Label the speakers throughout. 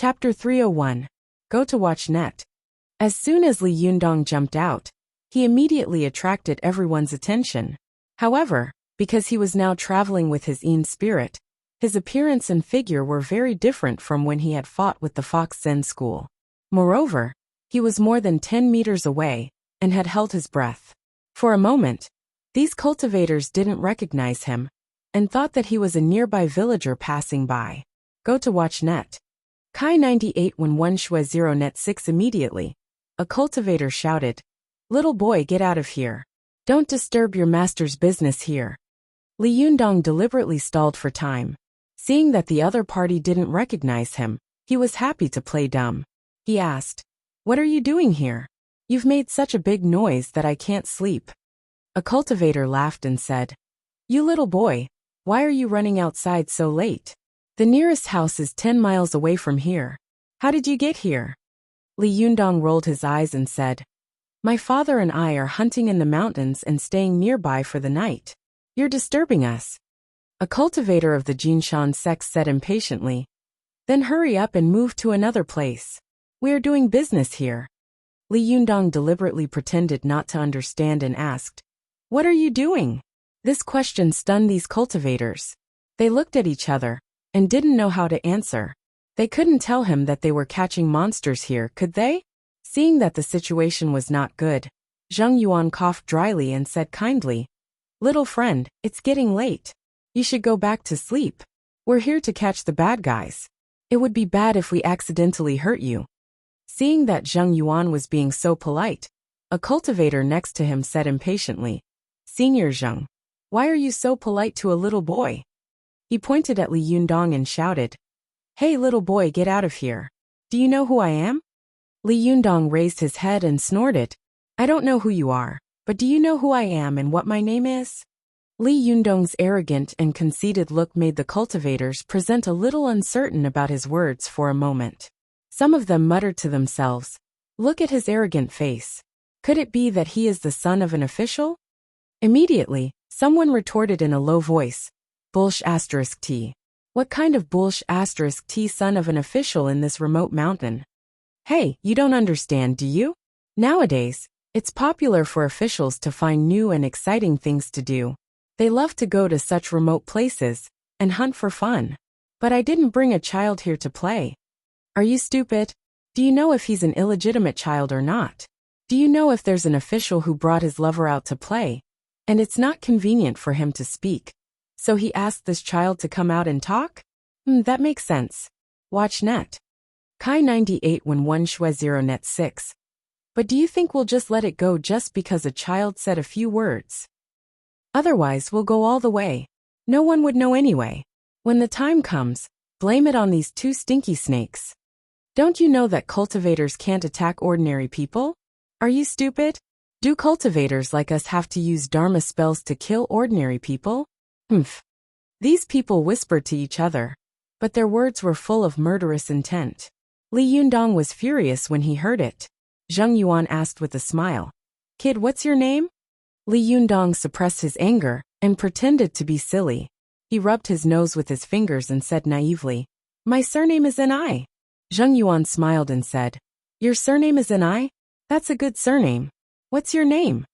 Speaker 1: Chapter 301. Go to watch net. As soon as Li Yundong jumped out, he immediately attracted everyone's attention. However, because he was now traveling with his Yin spirit, his appearance and figure were very different from when he had fought with the Fox Zen school. Moreover, he was more than 10 meters away and had held his breath. For a moment, these cultivators didn't recognize him and thought that he was a nearby villager passing by. Go to watch net. Kai 98 when 1 Shui 0 net 6 immediately. A cultivator shouted, "Little boy, get out of here. Don't disturb your master's business here." Li Yundong deliberately stalled for time. Seeing that the other party didn't recognize him, he was happy to play dumb. He asked, "What are you doing here? You've made such a big noise that I can't sleep." A cultivator laughed and said, "You little boy, why are you running outside so late? The nearest house is 10 miles away from here. How did you get here?" Li Yundong rolled his eyes and said, "My father and I are hunting in the mountains and staying nearby for the night. You're disturbing us." A cultivator of the Jinshan sect said impatiently, "Then hurry up and move to another place. We are doing business here." Li Yundong deliberately pretended not to understand and asked, "What are you doing?" This question stunned these cultivators. They looked at each other and didn't know how to answer. They couldn't tell him that they were catching monsters here, could they? Seeing that the situation was not good, Zheng Yuan coughed dryly and said kindly, "Little friend, it's getting late. You should go back to sleep. We're here to catch the bad guys. It would be bad if we accidentally hurt you." Seeing that Zheng Yuan was being so polite, a cultivator next to him said impatiently, "Senior Zheng, why are you so polite to a little boy?" He pointed at Li Yundong and shouted, "Hey little boy, get out of here. Do you know who I am?" Li Yundong raised his head and snorted, "I don't know who you are, but do you know who I am and what my name is?" Li Yundong's arrogant and conceited look made the cultivators present a little uncertain about his words for a moment. Some of them muttered to themselves, "Look at his arrogant face. Could it be that he is the son of an official?" Immediately, someone retorted in a low voice, "Bullsh*t. What kind of bullsh*t son of an official in this remote mountain? Hey, you don't understand, do you? Nowadays, it's popular for officials to find new and exciting things to do. They love to go to such remote places and hunt for fun. But I didn't bring a child here to play. Are you stupid? Do you know if he's an illegitimate child or not? Do you know if there's an official who brought his lover out to play, and it's not convenient for him to speak, so he asked this child to come out and talk? That makes sense. Watch net. Kai 98 when 1 Shui 0 net 6. But do you think we'll just let it go just because a child said a few words? Otherwise we'll go all the way. No one would know anyway. When the time comes, blame it on these two stinky snakes. Don't you know that cultivators can't attack ordinary people? Are you stupid? Do cultivators like us have to use Dharma spells to kill ordinary people? These people whispered to each other, but their words were full of murderous intent. Li Yundong was furious when he heard it. Zheng Yuan asked with a smile, "Kid, what's your name?" Li Yundong suppressed his anger and pretended to be silly. He rubbed his nose with his fingers and said naively, "My surname is Ni." Zheng Yuan smiled and said, "Your surname is Ni? That's a good surname. What's your name?"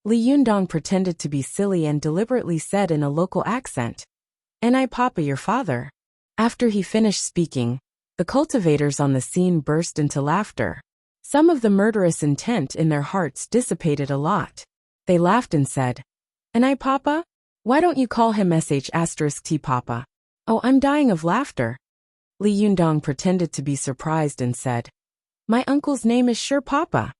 Speaker 1: Li Yundong pretended to be silly and deliberately said in a local accent, "Ni Papa, your father." After he finished speaking, the cultivators on the scene burst into laughter. Some of the murderous intent in their hearts dissipated a lot. They laughed and said, "Ni Papa? Why don't you call him sh*t Papa?" "Oh, I'm dying of laughter." Li Yundong pretended to be surprised and said, "My uncle's name is sure Papa."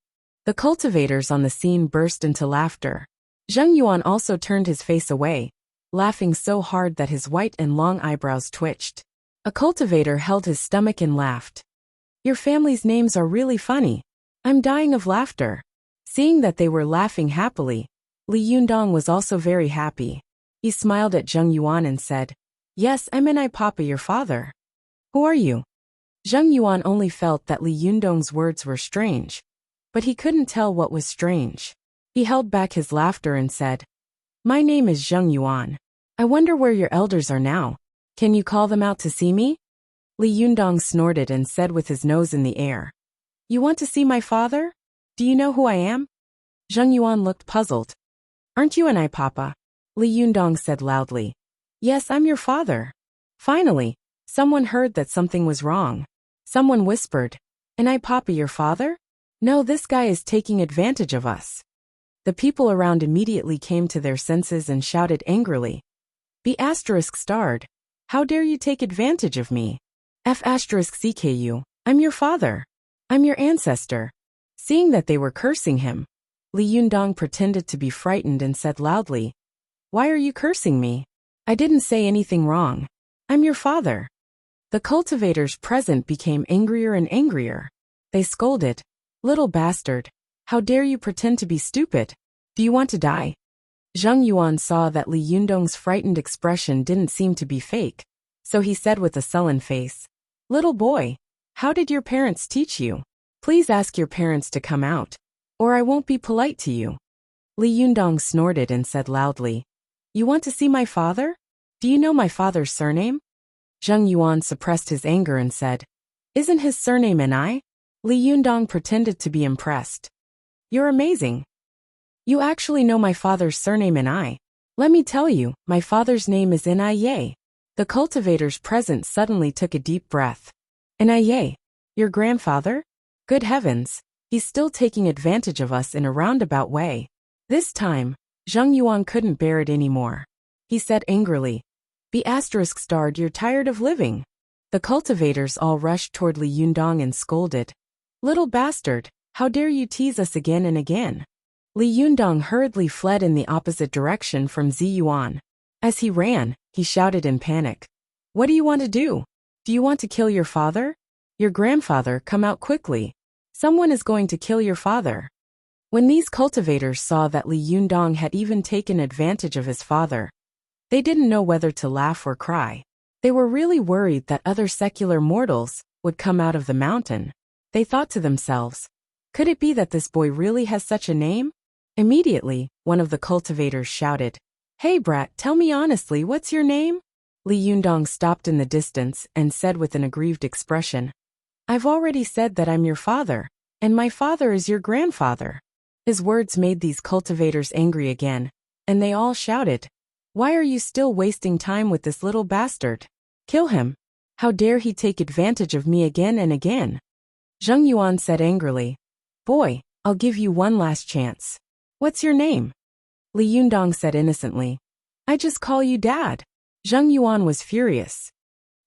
Speaker 1: The cultivators on the scene burst into laughter. Zheng Yuan also turned his face away, laughing so hard that his white and long eyebrows twitched. A cultivator held his stomach and laughed. "Your family's names are really funny. I'm dying of laughter." Seeing that they were laughing happily, Li Yundong was also very happy. He smiled at Zheng Yuan and said, "Yes, I'm Ni Papa, your father." "Who are you?" Zheng Yuan only felt that Li Yundong's words were strange, but he couldn't tell what was strange. He held back his laughter and said, "My name is Zheng Yuan. I wonder where your elders are now. Can you call them out to see me?" Li Yundong snorted and said with his nose in the air. You want to see my father? Do you know who I am? Zheng Yuan looked puzzled. Aren't you an Papa? Li Yundong said loudly. Yes, I'm your father. Finally, someone heard that something was wrong. Someone whispered, An Papa your father? No, this guy is taking advantage of us. The people around immediately came to their senses and shouted angrily. B*****, how dare you take advantage of me? F****, I'm your father. I'm your ancestor. Seeing that they were cursing him, Li Yundong pretended to be frightened and said loudly, Why are you cursing me? I didn't say anything wrong. I'm your father. The cultivators present became angrier and angrier. They scolded, Little bastard, how dare you pretend to be stupid? Do you want to die? Zheng Yuan saw that Li Yundong's frightened expression didn't seem to be fake, so he said with a sullen face, Little boy, how did your parents teach you? Please ask your parents to come out, or I won't be polite to you. Li Yundong snorted and said loudly, You want to see my father? Do you know my father's surname? Zheng Yuan suppressed his anger and said, Isn't his surname Ni? Li Yundong pretended to be impressed. You're amazing. You actually know my father's surname Ni. Let me tell you, my father's name is Ni. The cultivators present suddenly took a deep breath. Ni, your grandfather? Good heavens, he's still taking advantage of us in a roundabout way. This time, Zheng Yuan couldn't bear it anymore. He said angrily, B*****, you're tired of living. The cultivators all rushed toward Li Yundong and scolded, Little bastard, how dare you tease us again and again? Li Yundong hurriedly fled in the opposite direction from Zi Yuan. As he ran, he shouted in panic, What do you want to do? Do you want to kill your father? Your grandfather, come out quickly. Someone is going to kill your father. When these cultivators saw that Li Yundong had even taken advantage of his father, they didn't know whether to laugh or cry. They were really worried that other secular mortals would come out of the mountain. They thought to themselves, Could it be that this boy really has such a name? Immediately, one of the cultivators shouted, Hey brat, tell me honestly, what's your name? Li Yundong stopped in the distance and said with an aggrieved expression, I've already said that I'm your father, and my father is your grandfather. His words made these cultivators angry again, and they all shouted, Why are you still wasting time with this little bastard? Kill him. How dare he take advantage of me again and again? Zheng Yuan said angrily, Boy, I'll give you one last chance. What's your name? Li Yundong said innocently, I just call you Dad. Zheng Yuan was furious.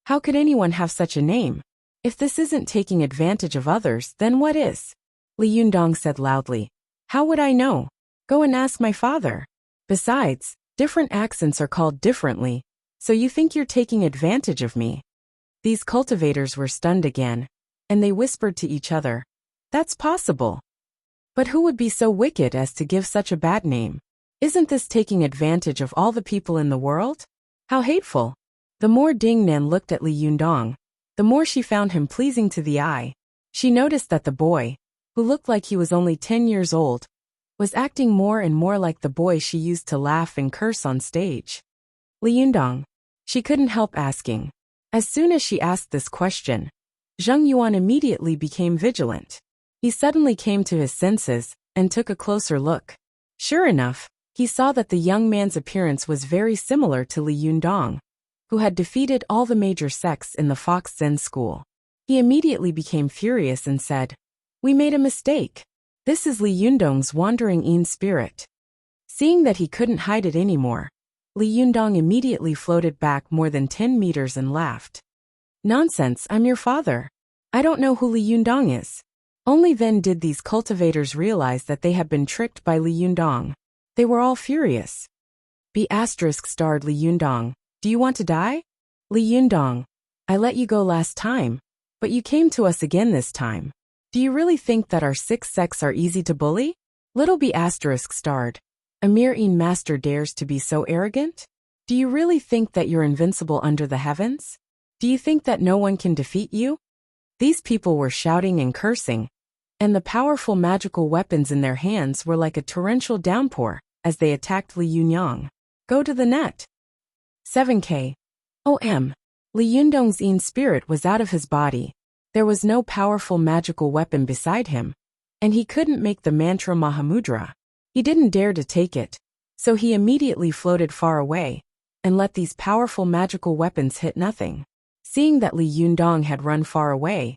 Speaker 1: How could anyone have such a name? If this isn't taking advantage of others, then what is? Li Yundong said loudly, How would I know? Go and ask my father. Besides, different accents are called differently, so you think you're taking advantage of me? These cultivators were stunned again, and they whispered to each other, That's possible. But who would be so wicked as to give such a bad name? Isn't this taking advantage of all the people in the world? How hateful! The more Ding Nan looked at Li Yundong, the more she found him pleasing to the eye. She noticed that the boy, who looked like he was only 10 years old, was acting more and more like the boy she used to laugh and curse on stage. Li Yundong, she couldn't help asking. As soon as she asked this question, Zheng Yuan immediately became vigilant. He suddenly came to his senses and took a closer look. Sure enough, he saw that the young man's appearance was very similar to Li Yundong, who had defeated all the major sects in the Fox Zen school. He immediately became furious and said, We made a mistake. This is Li Yundong's wandering Yin spirit. Seeing that he couldn't hide it anymore, Li Yundong immediately floated back more than 10 meters and laughed. Nonsense, I'm your father. I don't know who Li Yundong is. Only then did these cultivators realize that they had been tricked by Li Yundong. They were all furious. B*****, Li Yundong, do you want to die? Li Yundong, I let you go last time, but you came to us again this time. Do you really think that our 6 sects are easy to bully? Little B*****, a mere Yin master dares to be so arrogant? Do you really think that you're invincible under the heavens? Do you think that no one can defeat you? These people were shouting and cursing, and the powerful magical weapons in their hands were like a torrential downpour as they attacked Li Yundong. Go to the net. 7K. OM. Li Yundong's Yin spirit was out of his body. There was no powerful magical weapon beside him, and he couldn't make the mantra Mahamudra. He didn't dare to take it, so he immediately floated far away and let these powerful magical weapons hit nothing. Seeing that Li Yundong had run far away,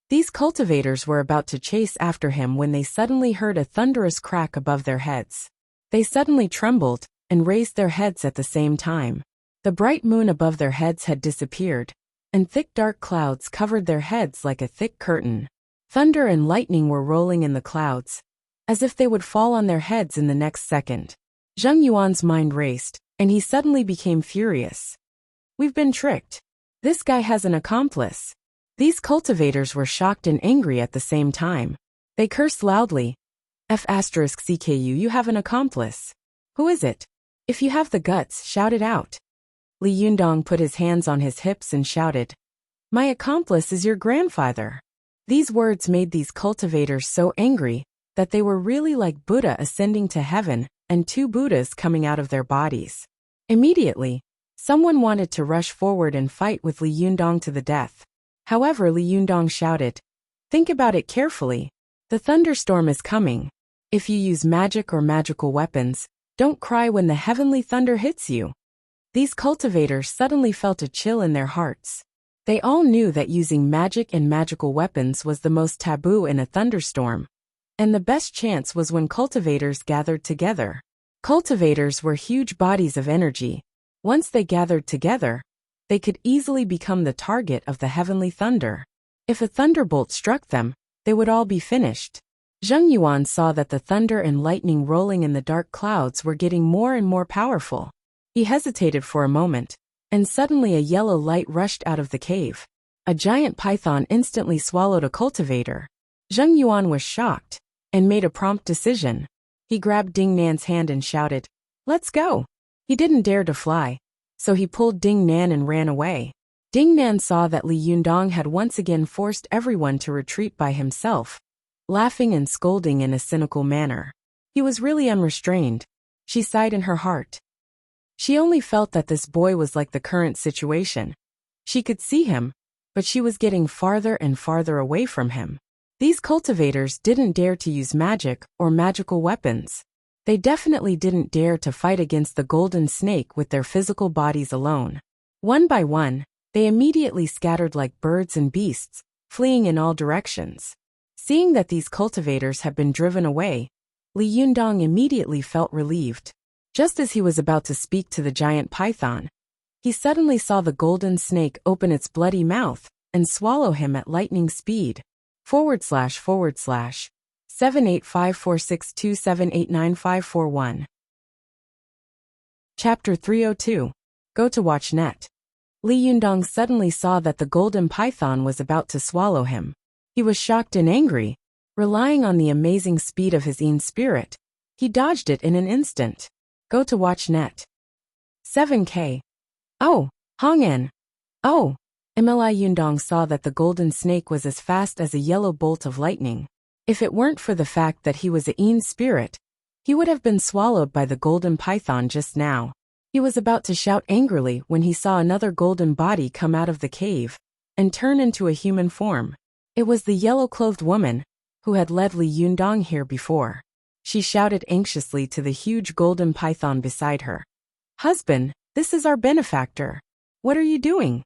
Speaker 1: these cultivators were about to chase after him when they suddenly heard a thunderous crack above their heads. They suddenly trembled and raised their heads at the same time. The bright moon above their heads had disappeared, and thick dark clouds covered their heads like a thick curtain. Thunder and lightning were rolling in the clouds, as if they would fall on their heads in the next second. Zheng Yuan's mind raced, and he suddenly became furious. We've been tricked. This guy has an accomplice. These cultivators were shocked and angry at the same time. They cursed loudly. F*CKU, you have an accomplice. Who is it? If you have the guts, shout it out. Li Yundong put his hands on his hips and shouted, My accomplice is your grandfather. These words made these cultivators so angry that they were really like Buddha ascending to heaven and two Buddhas coming out of their bodies. Immediately, someone wanted to rush forward and fight with Li Yundong to the death. However, Li Yundong shouted, Think about it carefully. The thunderstorm is coming. If you use magic or magical weapons, don't cry when the heavenly thunder hits you. These cultivators suddenly felt a chill in their hearts. They all knew that using magic and magical weapons was the most taboo in a thunderstorm, and the best chance was when cultivators gathered together. Cultivators were huge bodies of energy. Once they gathered together, they could easily become the target of the heavenly thunder. If a thunderbolt struck them, they would all be finished. Zheng Yuan saw that the thunder and lightning rolling in the dark clouds were getting more and more powerful. He hesitated for a moment, and suddenly a yellow light rushed out of the cave. A giant python instantly swallowed a cultivator. Zheng Yuan was shocked and made a prompt decision. He grabbed Ding Nan's hand and shouted, Let's go! He didn't dare to fly, so he pulled Ding Nan and ran away. Ding Nan saw that Li Yundong had once again forced everyone to retreat by himself, laughing and scolding in a cynical manner. He was really unrestrained. She sighed in her heart. She only felt that this boy was like the current situation. She could see him, but she was getting farther and farther away from him. These cultivators didn't dare to use magic or magical weapons. They definitely didn't dare to fight against the golden snake with their physical bodies alone. One by one, they immediately scattered like birds and beasts, fleeing in all directions. Seeing that these cultivators had been driven away, Li Yundong immediately felt relieved. Just as he was about to speak to the giant python, he suddenly saw the golden snake open its bloody mouth and swallow him at lightning speed. / 785462789541. Chapter 302. Go to watch net. Li Yundong suddenly saw that the golden python was about to swallow him. He was shocked and angry. Relying on the amazing speed of his Yin spirit, he dodged it in an instant. Go to watch net. 7K. Oh, Hong'an. Oh. Li Yundong saw that the golden snake was as fast as a yellow bolt of lightning. If it weren't for the fact that he was a Yin spirit, he would have been swallowed by the golden python just now. He was about to shout angrily when he saw another golden body come out of the cave and turn into a human form. It was the yellow-clothed woman who had led Li Yundong here before. She shouted anxiously to the huge golden python beside her. Husband, this is our benefactor. What are you doing?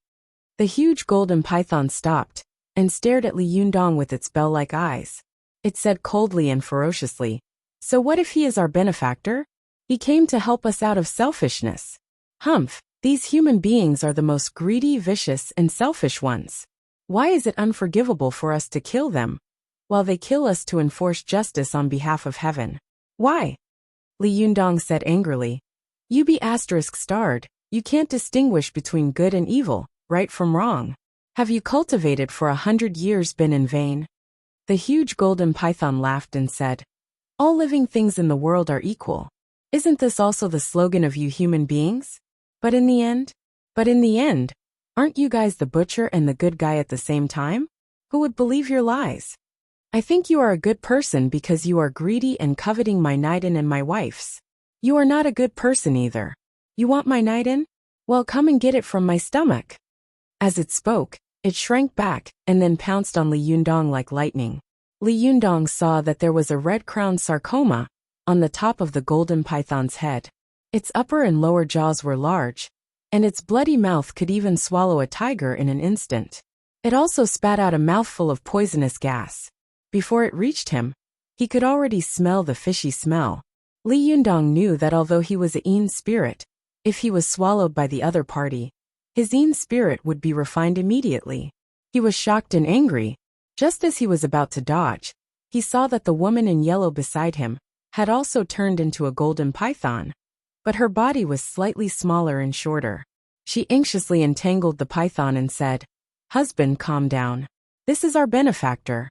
Speaker 1: The huge golden python stopped and stared at Li Yundong with its bell-like eyes. It said coldly and ferociously, So what if he is our benefactor? He came to help us out of selfishness. Humph, these human beings are the most greedy, vicious, and selfish ones. Why is it unforgivable for us to kill them, while they kill us to enforce justice on behalf of heaven? Why? Li Yundong said angrily. You be *starred, you can't distinguish between good and evil, right from wrong. Have you cultivated for 100 years been in vain? The huge golden python laughed and said, All living things in the world are equal. Isn't this also the slogan of you human beings? But in the end, aren't you guys the butcher and the good guy at the same time? Who would believe your lies? I think you are a good person because you are greedy and coveting my Naiden and my wife's. You are not a good person either. You want my Naiden? Well, come and get it from my stomach. As it spoke, it shrank back and then pounced on Li Yundong like lightning. Li Yundong saw that there was a red-crowned sarcoma on the top of the golden python's head. Its upper and lower jaws were large, and its bloody mouth could even swallow a tiger in an instant. It also spat out a mouthful of poisonous gas. Before it reached him, he could already smell the fishy smell. Li Yundong knew that although he was a Yin spirit, if he was swallowed by the other party, his Yin spirit would be refined immediately. He was shocked and angry. Just as he was about to dodge, he saw that the woman in yellow beside him had also turned into a golden python, but her body was slightly smaller and shorter. She anxiously entangled the python and said, "Husband, calm down. This is our benefactor."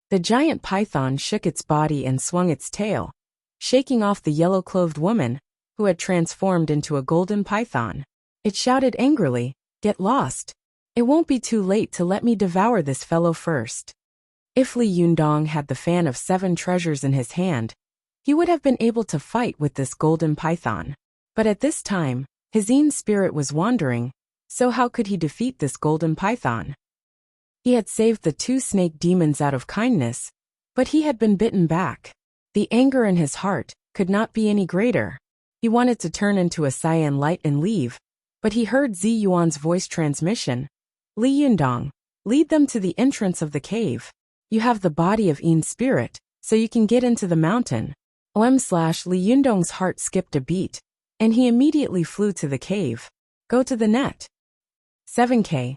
Speaker 1: The giant python shook its body and swung its tail, shaking off the yellow-clothed woman, who had transformed into a golden python. It shouted angrily, "Get lost. It won't be too late to let me devour this fellow first." If Li Yundong had the fan of 7 treasures in his hand, he would have been able to fight with this golden python. But at this time, his Yin spirit was wandering, so how could he defeat this golden python? He had saved the 2 snake demons out of kindness, but he had been bitten back. The anger in his heart could not be any greater. He wanted to turn into a cyan light and leave, but he heard Zi Yuan's voice transmission. "Li Yundong, lead them to the entrance of the cave. You have the body of Yin spirit, so you can get into the mountain." Li Yundong's heart skipped a beat, and he immediately flew to the cave. "Go to the net." 7K.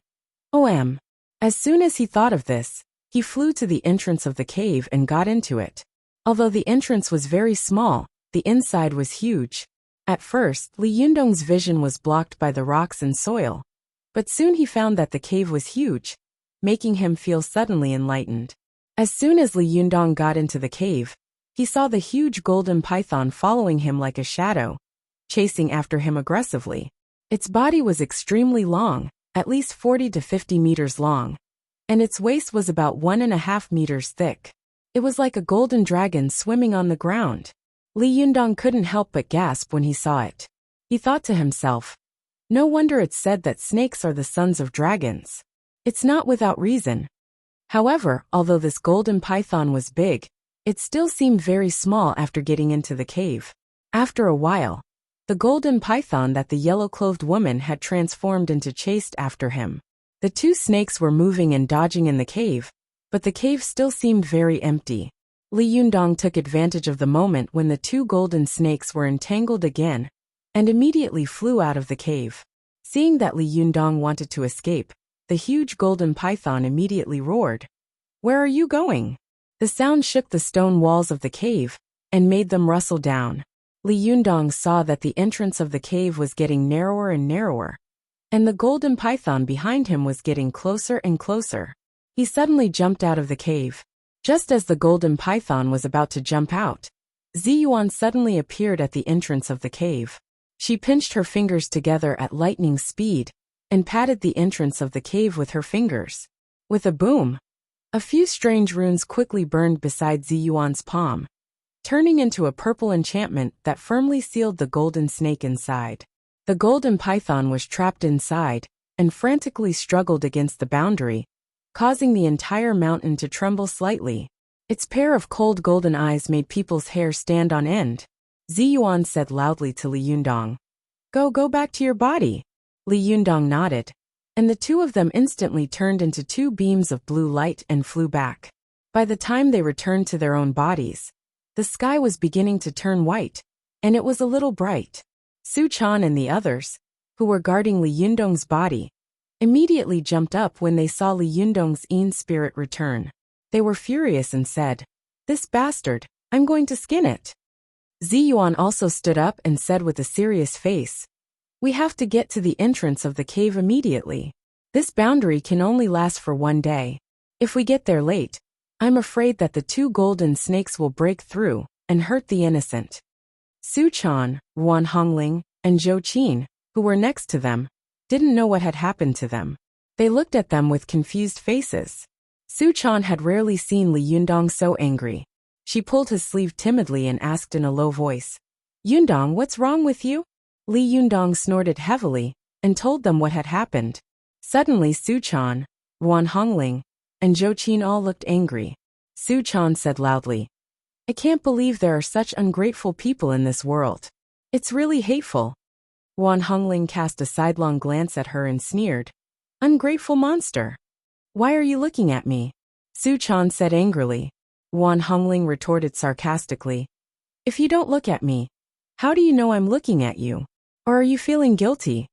Speaker 1: As soon as he thought of this, he flew to the entrance of the cave and got into it. Although the entrance was very small, the inside was huge. At first, Li Yundong's vision was blocked by the rocks and soil, but soon he found that the cave was huge, making him feel suddenly enlightened. As soon as Li Yundong got into the cave, he saw the huge golden python following him like a shadow, chasing after him aggressively. Its body was extremely long, at least 40 to 50 meters long, and its waist was about 1.5 meters thick. It was like a golden dragon swimming on the ground. Li Yundong couldn't help but gasp when he saw it. He thought to himself, "No wonder it's said that snakes are the sons of dragons. It's not without reason." However, although this golden python was big, it still seemed very small after getting into the cave. After a while, the golden python that the yellow-clothed woman had transformed into chased after him. The 2 snakes were moving and dodging in the cave, but the cave still seemed very empty. Li Yundong took advantage of the moment when the 2 golden snakes were entangled again, and immediately flew out of the cave. Seeing that Li Yundong wanted to escape, the huge golden python immediately roared, "Where are you going?" The sound shook the stone walls of the cave and made them rustle down. Li Yundong saw that the entrance of the cave was getting narrower and narrower, and the golden python behind him was getting closer and closer. He suddenly jumped out of the cave. Just as the golden python was about to jump out, Zi Yuan suddenly appeared at the entrance of the cave. She pinched her fingers together at lightning speed and patted the entrance of the cave with her fingers. With a boom, a few strange runes quickly burned beside Zi Yuan's palm, turning into a purple enchantment that firmly sealed the golden snake inside. The golden python was trapped inside and frantically struggled against the boundary, causing the entire mountain to tremble slightly. Its pair of cold golden eyes made people's hair stand on end. Zi Yuan said loudly to Li Yundong, Go back to your body." Li Yundong nodded, and the 2 of them instantly turned into 2 beams of blue light and flew back. By the time they returned to their own bodies, the sky was beginning to turn white, and it was a little bright. Su Chan and the others, who were guarding Li Yundong's body, immediately jumped up when they saw Li Yundong's Yin spirit return. They were furious and said, "This bastard, I'm going to skin it." Zi Yuan also stood up and said with a serious face, "We have to get to the entrance of the cave immediately. This boundary can only last for 1 day. If we get there late, I'm afraid that the 2 golden snakes will break through and hurt the innocent." Su Chan, Ruan Hongling, and Zhou Qin, who were next to them, didn't know what had happened to them. They looked at them with confused faces. Su Chan had rarely seen Li Yundong so angry. She pulled his sleeve timidly and asked in a low voice, "Yundong, what's wrong with you?" Li Yundong snorted heavily and told them what had happened. Suddenly Su Chan, Ruan Hongling, and Zhou Qin all looked angry. Su Chan said loudly, "I can't believe there are such ungrateful people in this world. It's really hateful." Ruan Hongling cast a sidelong glance at her and sneered, "Ungrateful monster. Why are you looking at me?" Su Chan said angrily. Ruan Hongling retorted sarcastically, "If you don't look at me, how do you know I'm looking at you? Or are you feeling guilty?"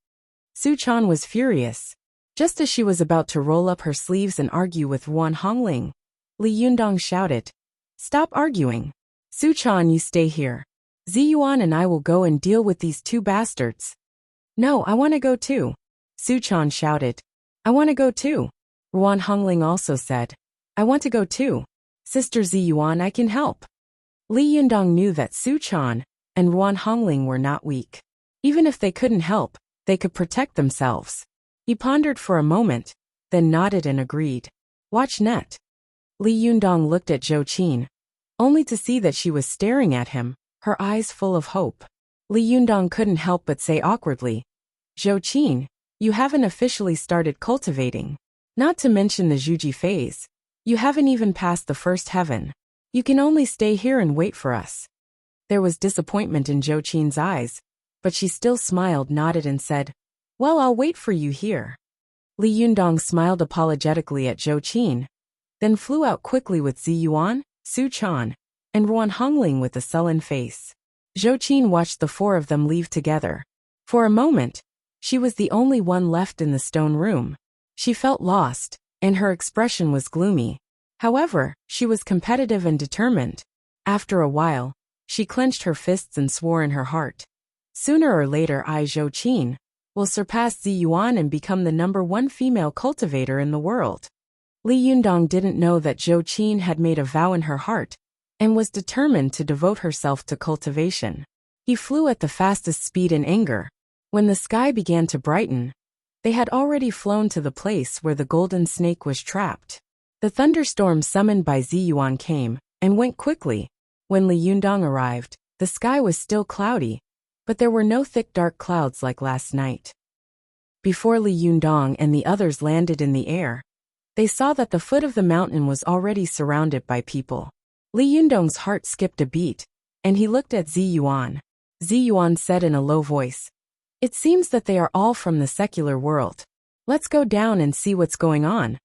Speaker 1: Su Chan was furious. Just as she was about to roll up her sleeves and argue with Ruan Hongling, Li Yundong shouted, "Stop arguing. Su Chan, you stay here. Ziyuan and I will go and deal with these two bastards." "No, I want to go too." Su Chan shouted. "I want to go too." Ruan Hongling also said, "I want to go too. Sister Ziyuan, I can help." Li Yundong knew that Su Chan and Ruan Hongling were not weak. Even if they couldn't help, they could protect themselves. He pondered for a moment, then nodded and agreed. "Watch net." Li Yundong looked at Zhou Qin, only to see that she was staring at him, her eyes full of hope. Li Yundong couldn't help but say awkwardly, "Zhou Qin, you haven't officially started cultivating. Not to mention the Zhuji phase. You haven't even passed the first heaven. You can only stay here and wait for us." There was disappointment in Zhou Qin's eyes, but she still smiled, nodded and said, "Well, I'll wait for you here." Li Yundong smiled apologetically at Zhou Qin, then flew out quickly with Ziyuan, Su Chan, and Ruan Hongling with a sullen face. Zhou Qin watched the four of them leave together. For a moment, she was the only one left in the stone room. She felt lost, and her expression was gloomy. However, she was competitive and determined. After a while, she clenched her fists and swore in her heart, "Sooner or later I, Zhou Qin, will surpass Ziyuan and become the #1 female cultivator in the world." Li Yundong didn't know that Zhou Qin had made a vow in her heart and was determined to devote herself to cultivation. He flew at the fastest speed in anger. When the sky began to brighten, they had already flown to the place where the golden snake was trapped. The thunderstorm summoned by Ziyuan came and went quickly. When Li Yundong arrived, the sky was still cloudy, but there were no thick dark clouds like last night. Before Li Yundong and the others landed in the air, they saw that the foot of the mountain was already surrounded by people. Li Yundong's heart skipped a beat, and he looked at Ziyuan. Ziyuan said in a low voice, "It seems that they are all from the secular world. Let's go down and see what's going on."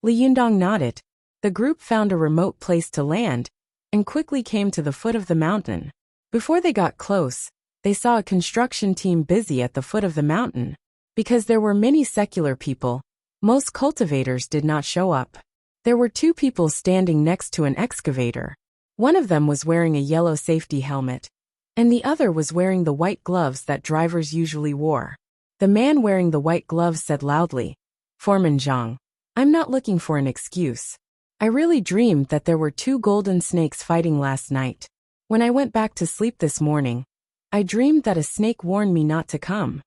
Speaker 1: Li Yundong nodded. The group found a remote place to land and quickly came to the foot of the mountain. Before they got close, they saw a construction team busy at the foot of the mountain. Because there were many secular people, most cultivators did not show up. There were two people standing next to an excavator. One of them was wearing a yellow safety helmet, and the other was wearing the white gloves that drivers usually wore. The man wearing the white gloves said loudly, "Foreman Zhang, I'm not looking for an excuse. I really dreamed that there were two golden snakes fighting last night. When I went back to sleep this morning, I dreamed that a snake warned me not to come."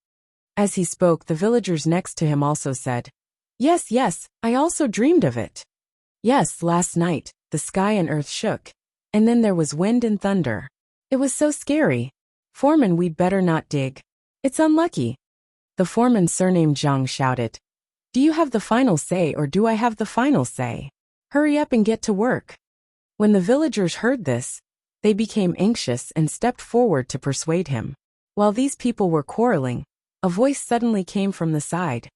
Speaker 1: As he spoke, the villagers next to him also said, "Yes, yes, I also dreamed of it. Yes, last night, the sky and earth shook, and then there was wind and thunder. It was so scary. Foreman, we'd better not dig. It's unlucky." The foreman surnamed Zhang shouted, "Do you have the final say or do I have the final say? Hurry up and get to work." When the villagers heard this, they became anxious and stepped forward to persuade him. While these people were quarreling, a voice suddenly came from the side.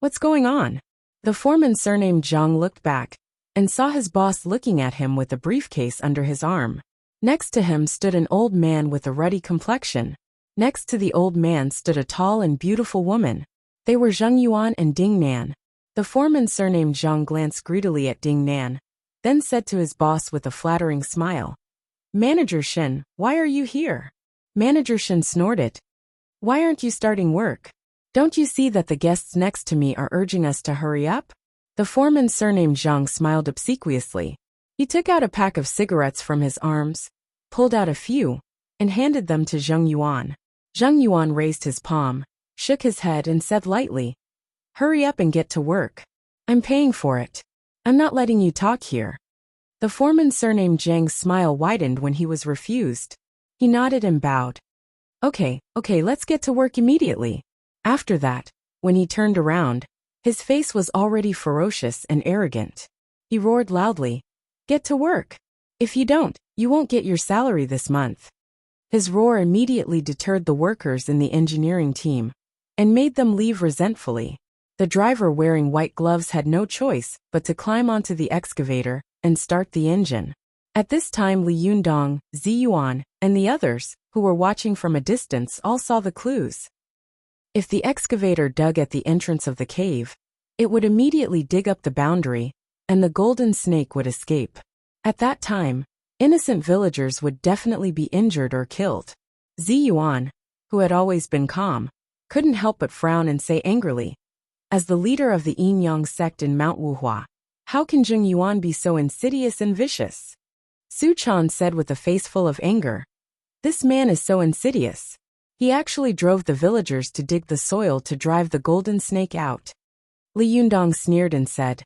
Speaker 1: "What's going on?" The foreman surnamed Zhang looked back and saw his boss looking at him with a briefcase under his arm. Next to him stood an old man with a ruddy complexion. Next to the old man stood a tall and beautiful woman. They were Zheng Yuan and Ding Nan. The foreman surnamed Zhang glanced greedily at Ding Nan, then said to his boss with a flattering smile, "Manager Shen, why are you here?" Manager Shen snorted, "Why aren't you starting work? Don't you see that the guests next to me are urging us to hurry up?" The foreman surnamed Zhang smiled obsequiously. He took out a pack of cigarettes from his arms, pulled out a few, and handed them to Zheng Yuan. Zheng Yuan raised his palm, shook his head and said lightly, "Hurry up and get to work. I'm paying for it. I'm not letting you talk here." The foreman surnamed Zhang's smile widened when he was refused. He nodded and bowed. Okay, let's get to work immediately." After that, when he turned around, His face was already ferocious and arrogant. He roared loudly, "Get to work! If you don't, you won't get your salary this month." His roar immediately deterred the workers in the engineering team and made them leave resentfully. The driver wearing white gloves had no choice but to climb onto the excavator and start the engine. At this time, Li Yundong, Ziyuan, and the others, who were watching from a distance, all saw the clues. If the excavator dug at the entrance of the cave, it would immediately dig up the boundary, and the golden snake would escape. At that time, innocent villagers would definitely be injured or killed. Ziyuan, who had always been calm, couldn't help but frown and say angrily, "As the leader of the Yin Yang sect in Mount Wuhua, how can Zheng Yuan be so insidious and vicious?" Su Chan said with a face full of anger, "This man is so insidious. He actually drove the villagers to dig the soil to drive the golden snake out." Li Yundong sneered and said,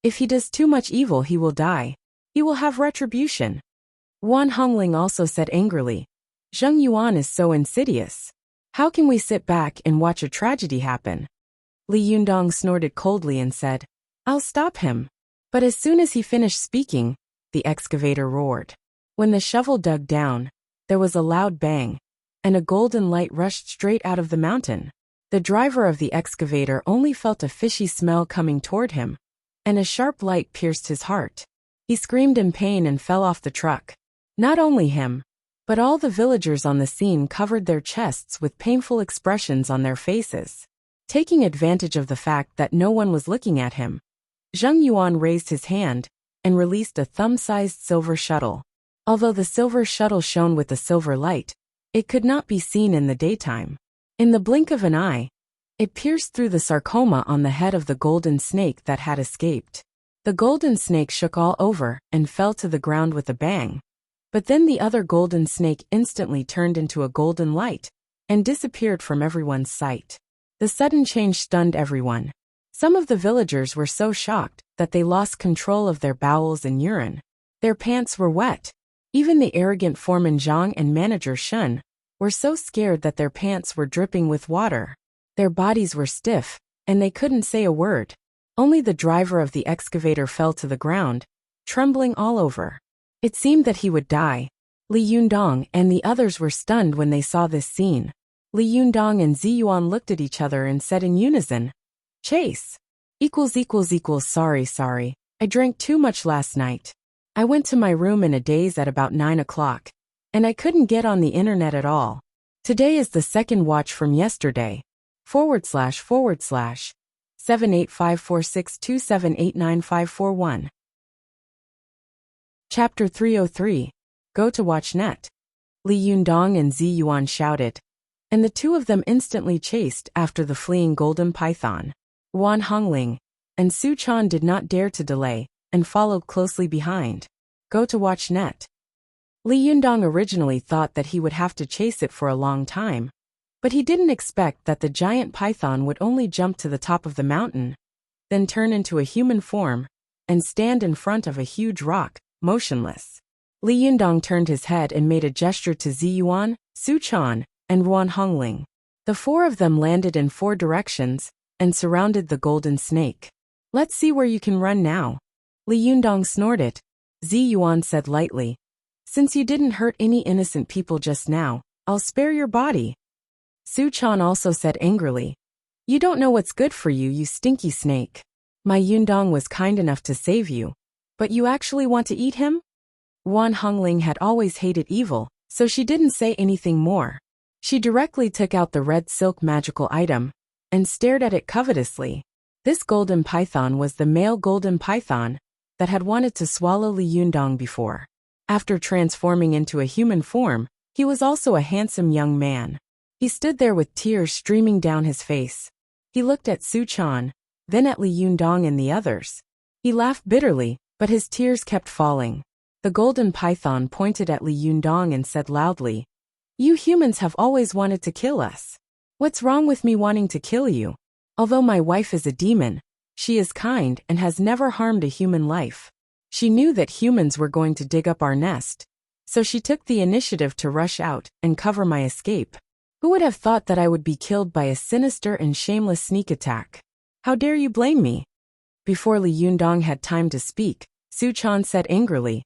Speaker 1: "If he does too much evil, he will die. He will have retribution." Wan Hongling also said angrily, "Zheng Yuan is so insidious. How can we sit back and watch a tragedy happen?" Li Yundong snorted coldly and said, "I'll stop him." But as soon as he finished speaking, the excavator roared. When the shovel dug down, there was a loud bang, and a golden light rushed straight out of the mountain. The driver of the excavator only felt a fishy smell coming toward him, and a sharp light pierced his heart. He screamed in pain and fell off the truck. Not only him, but all the villagers on the scene covered their chests with painful expressions on their faces. Taking advantage of the fact that no one was looking at him, Zheng Yuan raised his hand and released a thumb-sized silver shuttle. Although the silver shuttle shone with a silver light, it could not be seen in the daytime. In the blink of an eye, it pierced through the sarcoma on the head of the golden snake that had escaped. The golden snake shook all over and fell to the ground with a bang. But then the other golden snake instantly turned into a golden light and disappeared from everyone's sight. The sudden change stunned everyone. Some of the villagers were so shocked that they lost control of their bowels and urine. Their pants were wet. Even the arrogant foreman Zhang and manager Shun were so scared that their pants were dripping with water. Their bodies were stiff, and they couldn't say a word. Only the driver of the excavator fell to the ground, trembling all over. It seemed that he would die. Li Yundong and the others were stunned when they saw this scene. Li Yundong and Ziyuan looked at each other and said in unison, "Chase. Sorry. I drank too much last night. I went to my room in a daze at about 9 o'clock, and I couldn't get on the internet at all. Today is the second watch from yesterday. // 785462789541." Chapter 303. Go to watch net. Li Yundong and Ziyuan shouted, and the two of them instantly chased after the fleeing golden python. Wan Hongling and Su Chan did not dare to delay and followed closely behind. Go to watch net. Li Yundong originally thought that he would have to chase it for a long time, but he didn't expect that the giant python would only jump to the top of the mountain, then turn into a human form, and stand in front of a huge rock, motionless. Li Yundong turned his head and made a gesture to Ziyuan, Su Chan, and Wan Hongling. The four of them landed in 4 directions and surrounded the golden snake. "Let's see where you can run now." Li Yundong snorted. Ziyuan said lightly, "Since you didn't hurt any innocent people just now, I'll spare your body." Su Chan also said angrily, "You don't know what's good for you, you stinky snake. My Yundong was kind enough to save you, but you actually want to eat him?" Wan Hongling had always hated evil, so she didn't say anything more. She directly took out the red silk magical item and stared at it covetously. This golden python was the male golden python that had wanted to swallow Li Yundong before. After transforming into a human form, he was also a handsome young man. He stood there with tears streaming down his face. He looked at Su Chan, then at Li Yundong and the others. He laughed bitterly, but his tears kept falling. The golden python pointed at Li Yundong and said loudly, "You humans have always wanted to kill us. What's wrong with me wanting to kill you? Although my wife is a demon, she is kind and has never harmed a human life. She knew that humans were going to dig up our nest, so she took the initiative to rush out and cover my escape. Who would have thought that I would be killed by a sinister and shameless sneak attack?" How dare you blame me? Before Li Yundong had time to speak, Su Chan said angrily,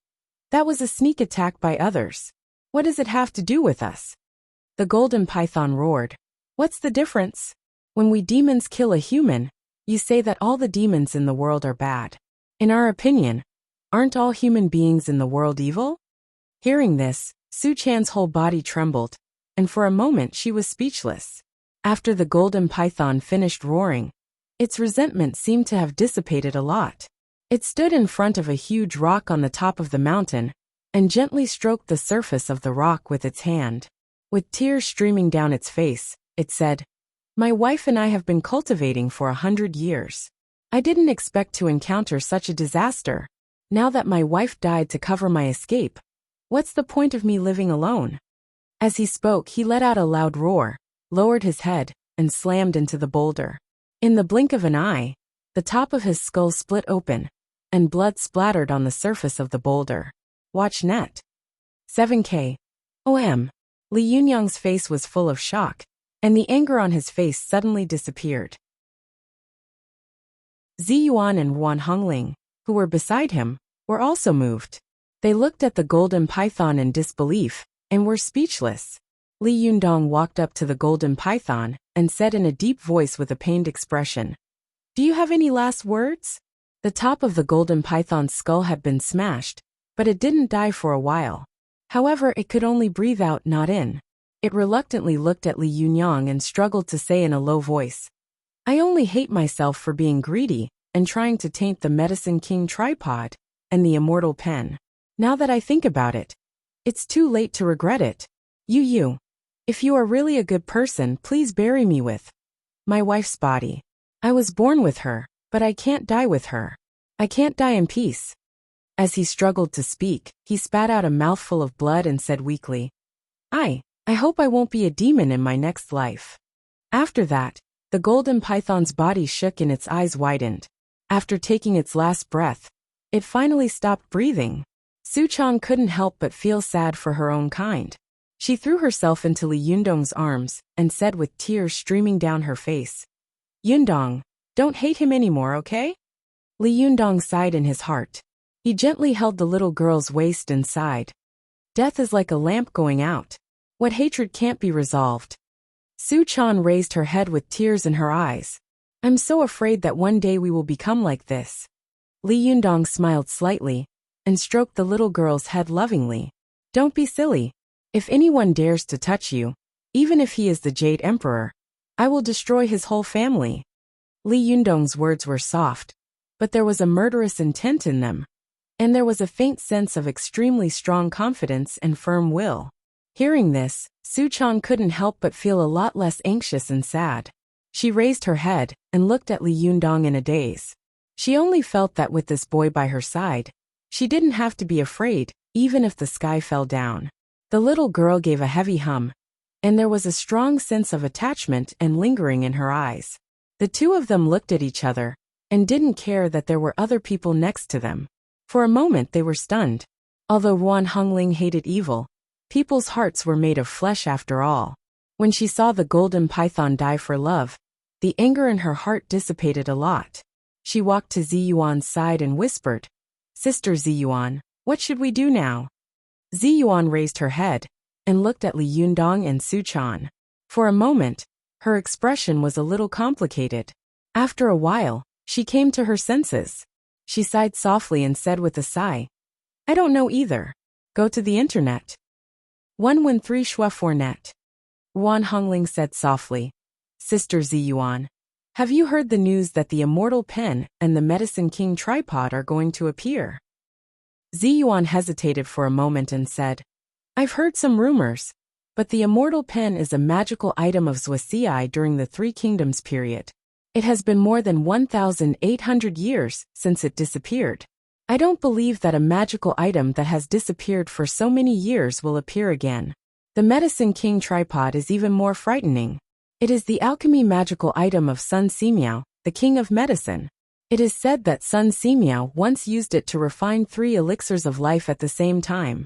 Speaker 1: that was a sneak attack by others. What does it have to do with us? The golden python roared. What's the difference? When we demons kill a human, you say that all the demons in the world are bad. In our opinion, aren't all human beings in the world evil? Hearing this, Su Chan's whole body trembled, and for a moment she was speechless. After the golden python finished roaring, its resentment seemed to have dissipated a lot. It stood in front of a huge rock on the top of the mountain and gently stroked the surface of the rock with its hand. With tears streaming down its face, it said, my wife and I have been cultivating for 100 years. I didn't expect to encounter such a disaster. Now that my wife died to cover my escape, what's the point of me living alone? As he spoke, he let out a loud roar, lowered his head, and slammed into the boulder. In the blink of an eye, the top of his skull split open, and blood splattered on the surface of the boulder. Watch net. 7K. OM. Li Yunyang's face was full of shock, and the anger on his face suddenly disappeared. Ziyuan and Ruan Hongling, who were beside him, were also moved. They looked at the golden python in disbelief, and were speechless. Li Yundong walked up to the golden python and said in a deep voice with a pained expression, do you have any last words? The top of the golden python's skull had been smashed, but it didn't die for a while. However, it could only breathe out, not in. It reluctantly looked at Li Yunyang and struggled to say in a low voice, I only hate myself for being greedy and trying to taint the Medicine King tripod and the immortal pen. Now that I think about it, it's too late to regret it. You. If you are really a good person, please bury me with my wife's body. I was born with her, but I can't die with her. I can't die in peace. As he struggled to speak, he spat out a mouthful of blood and said weakly, I hope I won't be a demon in my next life. After that, the golden python's body shook and its eyes widened. After taking its last breath, it finally stopped breathing. Su Chan couldn't help but feel sad for her own kind. She threw herself into Li Yundong's arms and said with tears streaming down her face, Yundong, don't hate him anymore, okay? Li Yundong sighed in his heart. He gently held the little girl's waist and sighed. Death is like a lamp going out. What hatred can't be resolved? Su Chan raised her head with tears in her eyes. I'm so afraid that one day we will become like this. Li Yundong smiled slightly and stroked the little girl's head lovingly. Don't be silly. If anyone dares to touch you, even if he is the Jade Emperor, I will destroy his whole family. Li Yundong's words were soft, but there was a murderous intent in them, and there was a faint sense of extremely strong confidence and firm will. Hearing this, Su Chan couldn't help but feel a lot less anxious and sad. She raised her head and looked at Li Yundong in a daze. She only felt that with this boy by her side, she didn't have to be afraid, even if the sky fell down. The little girl gave a heavy hum, and there was a strong sense of attachment and lingering in her eyes. The two of them looked at each other, and didn't care that there were other people next to them. For a moment they were stunned. Although Ruan Hongling hated evil, people's hearts were made of flesh after all. When she saw the golden python die for love, the anger in her heart dissipated a lot. She walked to Ziyuan's side and whispered, Sister Ziyuan, what should we do now? Ziyuan raised her head and looked at Li Yundong and Su Chan. For a moment, her expression was a little complicated. After a while, she came to her senses. She sighed softly and said with a sigh, I don't know either. Go to the internet. 113 Shua 4 net. Ruan Hongling said softly, Sister Ziyuan, have you heard the news that the immortal pen and the Medicine King tripod are going to appear? Ziyuan hesitated for a moment and said, I've heard some rumors, but the immortal pen is a magical item of Zhuxiai during the Three Kingdoms period. It has been more than 1,800 years since it disappeared. I don't believe that a magical item that has disappeared for so many years will appear again. The Medicine King tripod is even more frightening. It is the alchemy magical item of Sun Simiao, the king of medicine. It is said that Sun Simiao once used it to refine 3 elixirs of life at the same time.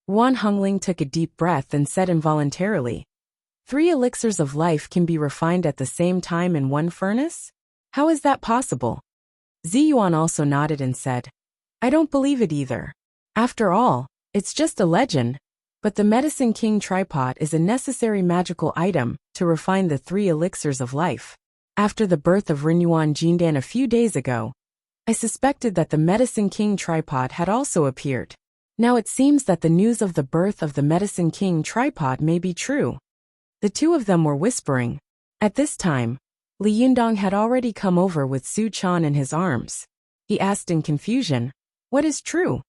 Speaker 1: Ruan Hongling took a deep breath and said involuntarily, 3 elixirs of life can be refined at the same time in one furnace? How is that possible? Ziyuan also nodded and said, I don't believe it either. After all, it's just a legend, but the Medicine King tripod is a necessary magical item to refine the 3 elixirs of life. After the birth of Renyuan Jindan a few days ago, I suspected that the Medicine King tripod had also appeared. Now it seems that the news of the birth of the Medicine King tripod may be true. The two of them were whispering. At this time, Li Yundong had already come over with Su Chan in his arms. He asked in confusion, What is true?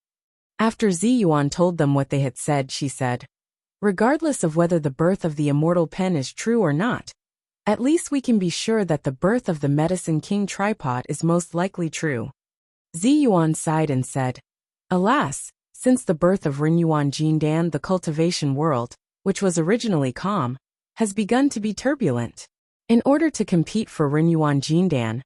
Speaker 1: After Ziyuan told them what they had said, she said, Regardless of whether the birth of the immortal pen is true or not, at least we can be sure that the birth of the Medicine King tripod is most likely true. Ziyuan sighed and said, Alas, since the birth of Renyuan Jindan, the cultivation world, which was originally calm, has begun to be turbulent. In order to compete for Renyuan Jindan,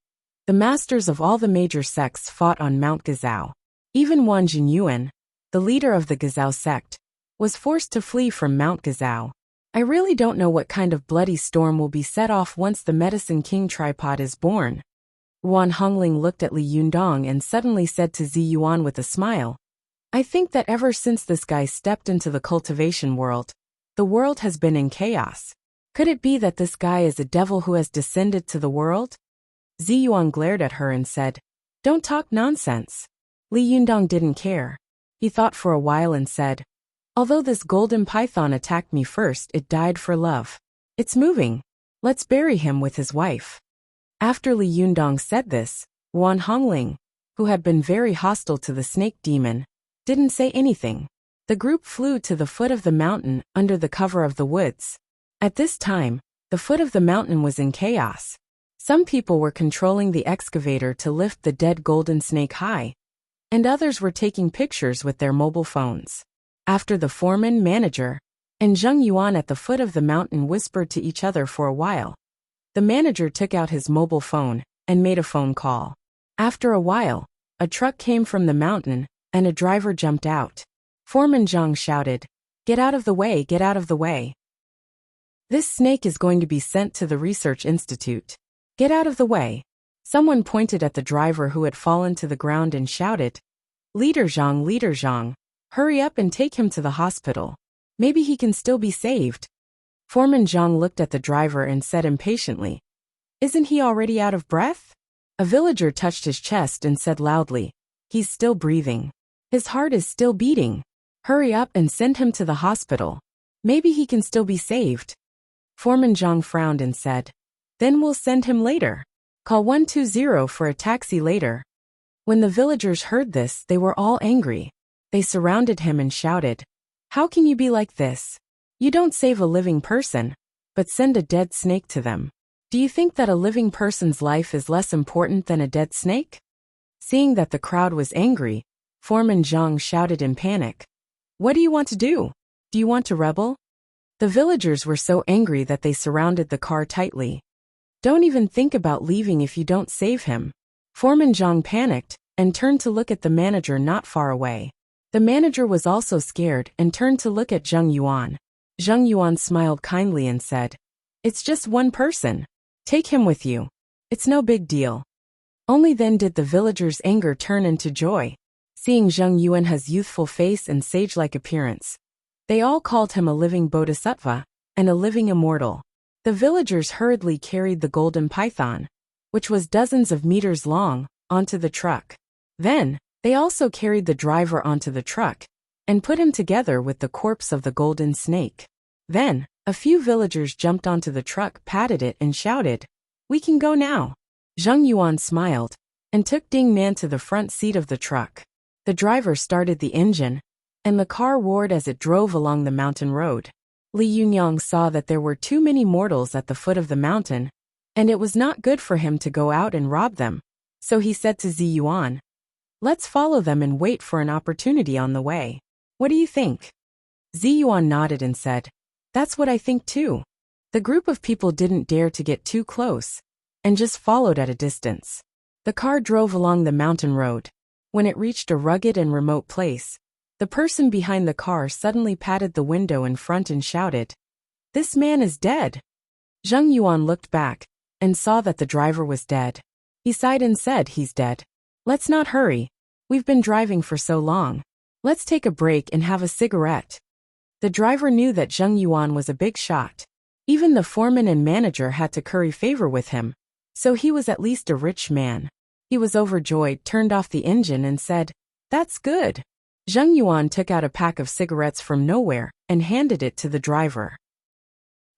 Speaker 1: the masters of all the major sects fought on Mount Gazao. Even Wan Jinyuan, the leader of the Gazao sect, was forced to flee from Mount Gazao. I really don't know what kind of bloody storm will be set off once the Medicine King tripod is born. Wan Hongling looked at Li Yundong and suddenly said to Ziyuan with a smile, I think that ever since this guy stepped into the cultivation world, the world has been in chaos. Could it be that this guy is a devil who has descended to the world? Ziyuan glared at her and said, Don't talk nonsense. Li Yundong didn't care. He thought for a while and said, Although this golden python attacked me first, it died for love. It's moving. Let's bury him with his wife. After Li Yundong said this, Wan Hongling, who had been very hostile to the snake demon, didn't say anything. The group flew to the foot of the mountain under the cover of the woods. At this time, the foot of the mountain was in chaos. Some people were controlling the excavator to lift the dead golden snake high, and others were taking pictures with their mobile phones. After the foreman, manager, and Zheng Yuan at the foot of the mountain whispered to each other for a while, the manager took out his mobile phone and made a phone call. After a while, a truck came from the mountain, and a driver jumped out. Foreman Zhang shouted, Get out of the way, get out of the way. This snake is going to be sent to the research institute. Get out of the way. Someone pointed at the driver who had fallen to the ground and shouted, Leader Zhang, hurry up and take him to the hospital. Maybe he can still be saved. Foreman Zhang looked at the driver and said impatiently, Isn't he already out of breath? A villager touched his chest and said loudly, He's still breathing. His heart is still beating. Hurry up and send him to the hospital. Maybe he can still be saved. Foreman Zhang frowned and said, Then we'll send him later. Call 120 for a taxi later. When the villagers heard this, they were all angry. They surrounded him and shouted, How can you be like this? You don't save a living person, but send a dead snake to them. Do you think that a living person's life is less important than a dead snake? Seeing that the crowd was angry, Foreman Zhang shouted in panic, What do you want to do? Do you want to rebel? The villagers were so angry that they surrounded the car tightly. Don't even think about leaving if you don't save him. Foreman Zhang panicked and turned to look at the manager not far away. The manager was also scared and turned to look at Zheng Yuan. Zheng Yuan smiled kindly and said, It's just one person. Take him with you. It's no big deal. Only then did the villagers' anger turn into joy. Seeing Zheng Yuan's youthful face and sage-like appearance, they all called him a living bodhisattva and a living immortal. The villagers hurriedly carried the golden python, which was dozens of meters long, onto the truck. Then, they also carried the driver onto the truck and put him together with the corpse of the golden snake. Then, a few villagers jumped onto the truck, patted it, and shouted, We can go now. Zheng Yuan smiled and took Ding Nan to the front seat of the truck. The driver started the engine, and the car roared as it drove along the mountain road. Li Yunyang saw that there were too many mortals at the foot of the mountain, and it was not good for him to go out and rob them. So he said to Ziyuan, Let's follow them and wait for an opportunity on the way. What do you think? Ziyuan nodded and said, That's what I think too. The group of people didn't dare to get too close, and just followed at a distance. The car drove along the mountain road. When it reached a rugged and remote place, the person behind the car suddenly patted the window in front and shouted, This man is dead. Zheng Yuan looked back and saw that the driver was dead. He sighed and said, "He's dead. Let's not hurry. We've been driving for so long. Let's take a break and have a cigarette." The driver knew that Zheng Yuan was a big shot. Even the foreman and manager had to curry favor with him, so he was at least a rich man. He was overjoyed, turned off the engine and said, "That's good." Zheng Yuan took out a pack of cigarettes from nowhere and handed it to the driver.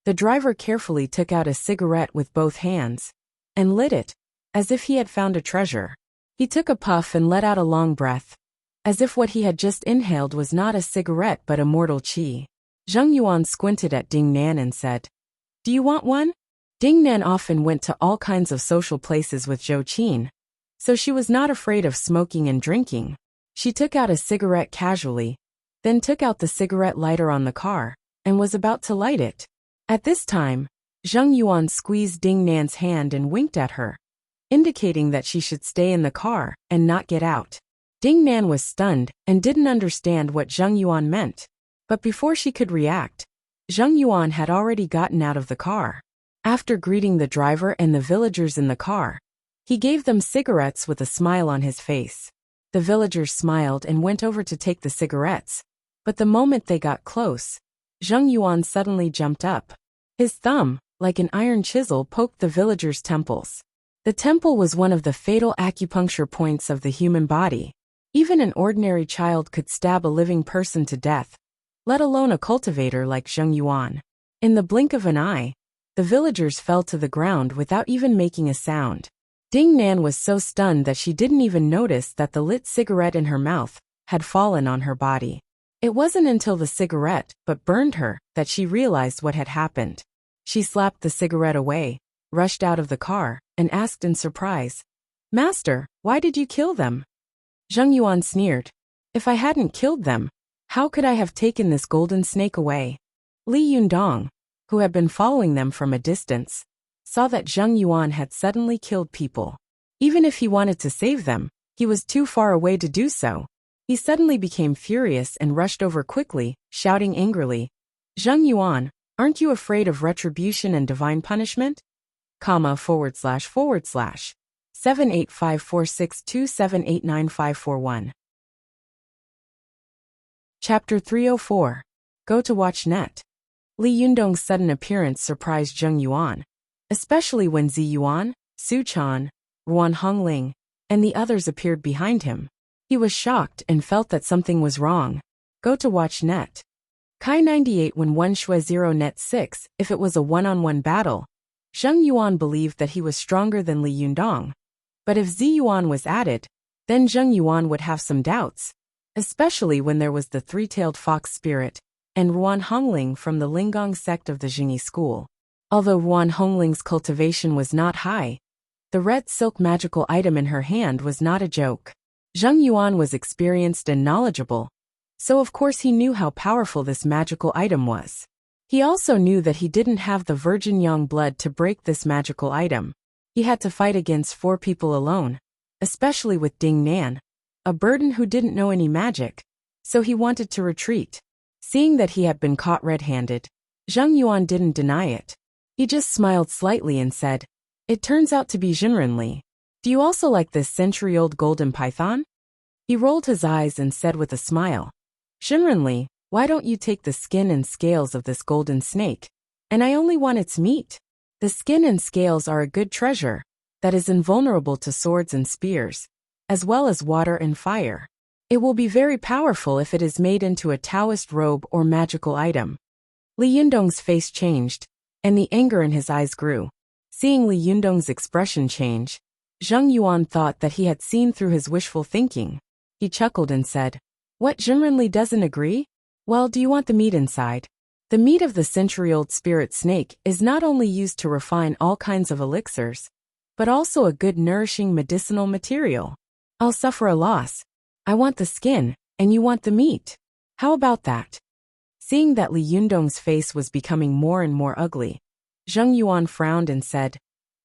Speaker 1: The driver carefully took out a cigarette with both hands and lit it, as if he had found a treasure. He took a puff and let out a long breath, as if what he had just inhaled was not a cigarette but a mortal qi. Zheng Yuan squinted at Ding Nan and said, "Do you want one?" Ding Nan often went to all kinds of social places with Zhou Qin, so she was not afraid of smoking and drinking. She took out a cigarette casually, then took out the cigarette lighter on the car, and was about to light it. At this time, Zheng Yuan squeezed Ding Nan's hand and winked at her, indicating that she should stay in the car and not get out. Ding Nan was stunned and didn't understand what Zheng Yuan meant. But before she could react, Zheng Yuan had already gotten out of the car. After greeting the driver and the villagers in the car, he gave them cigarettes with a smile on his face. The villagers smiled and went over to take the cigarettes, but the moment they got close, Zheng Yuan suddenly jumped up. His thumb, like an iron chisel, poked the villagers' temples. The temple was one of the fatal acupuncture points of the human body. Even an ordinary child could stab a living person to death, let alone a cultivator like Zheng Yuan. In the blink of an eye, the villagers fell to the ground without even making a sound. Ding Nan was so stunned that she didn't even notice that the lit cigarette in her mouth had fallen on her body. It wasn't until the cigarette but burned her that she realized what had happened. She slapped the cigarette away, rushed out of the car, and asked in surprise, "Master, why did you kill them?" Zheng Yuan sneered, "If I hadn't killed them, how could I have taken this golden snake away?" Li Yundong, who had been following them from a distance, saw that Zheng Yuan had suddenly killed people. Even if he wanted to save them, he was too far away to do so. He suddenly became furious and rushed over quickly, shouting angrily, "Zheng Yuan, aren't you afraid of retribution and divine punishment? // 7854627895541." Chapter 304. Go to watch net. Li Yundong's sudden appearance surprised Zheng Yuan, especially when Zi Yuan, Su Chan, Ruan Hongling, and the others appeared behind him. He was shocked and felt that something was wrong. Go to watch net. Kai 98 when 1 Shui 0 net 6. If it was a one-on-one battle, Zheng Yuan believed that he was stronger than Li Yundong. But if Zi Yuan was added, then Zheng Yuan would have some doubts, especially when there was the three-tailed fox spirit and Ruan Hongling from the Linggong sect of the Jingyi school. Although Ruan Hongling's cultivation was not high, the red silk magical item in her hand was not a joke. Zheng Yuan was experienced and knowledgeable, so of course he knew how powerful this magical item was. He also knew that he didn't have the virgin yang blood to break this magical item. He had to fight against 4 people alone, especially with Ding Nan, a burden who didn't know any magic, so he wanted to retreat. Seeing that he had been caught red-handed, Zheng Yuan didn't deny it. He just smiled slightly and said, "It turns out to be Jinrenli. Do you also like this century-old golden python?" He rolled his eyes and said with a smile, "Jinrenli, why don't you take the skin and scales of this golden snake? And I only want its meat. The skin and scales are a good treasure that is invulnerable to swords and spears, as well as water and fire. It will be very powerful if it is made into a Taoist robe or magical item." Li Yundong's face changed, and the anger in his eyes grew. Seeing Li Yundong's expression change, Zheng Yuan thought that he had seen through his wishful thinking. He chuckled and said, "What, Jinrenli doesn't agree? Well, do you want the meat inside?" The meat of the century-old spirit snake is not only used to refine all kinds of elixirs, but also a good nourishing medicinal material. I'll suffer a loss. I want the skin, and you want the meat. How about that? Seeing that Li Yundong's face was becoming more and more ugly, Zheng Yuan frowned and said,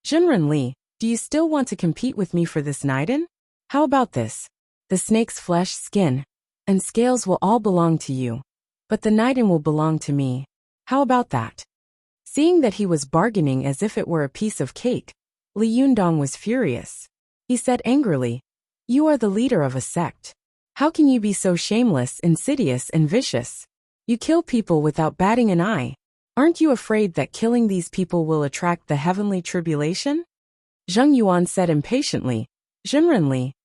Speaker 1: "Jinrenli, do you still want to compete with me for this Naiden? How about this? The snake's flesh, skin, and scales will all belong to you, but the Naiden will belong to me. How about that?" Seeing that he was bargaining as if it were a piece of cake, Li Yundong was furious. He said angrily, "You are the leader of a sect. How can you be so shameless, insidious, and vicious? You kill people without batting an eye. Aren't you afraid that killing these people will attract the heavenly tribulation?" Zheng Yuan said impatiently, "Jinren Li,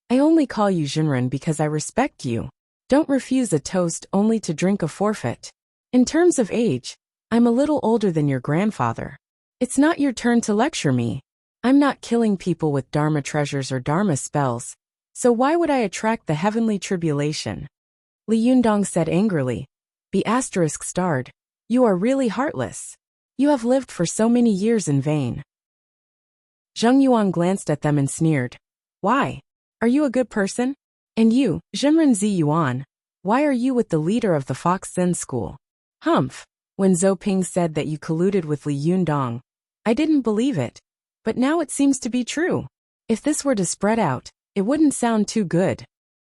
Speaker 1: I only call you Jinren because I respect you. Don't refuse a toast only to drink a forfeit. In terms of age, I'm a little older than your grandfather. It's not your turn to lecture me. I'm not killing people with Dharma treasures or Dharma spells, so why would I attract the heavenly tribulation?" Li Yundong said angrily, "Be asterisk starred. You are really heartless. You have lived for so many years in vain." Zheng Yuan glanced at them and sneered, "Why? Are you a good person? And you, Jinren Zi Yuan, why are you with the leader of the Fox Zen school?" "Humph, when Zhou Ping said that you colluded with Li Yundong, I didn't believe it, but now it seems to be true. If this were to spread out, it wouldn't sound too good.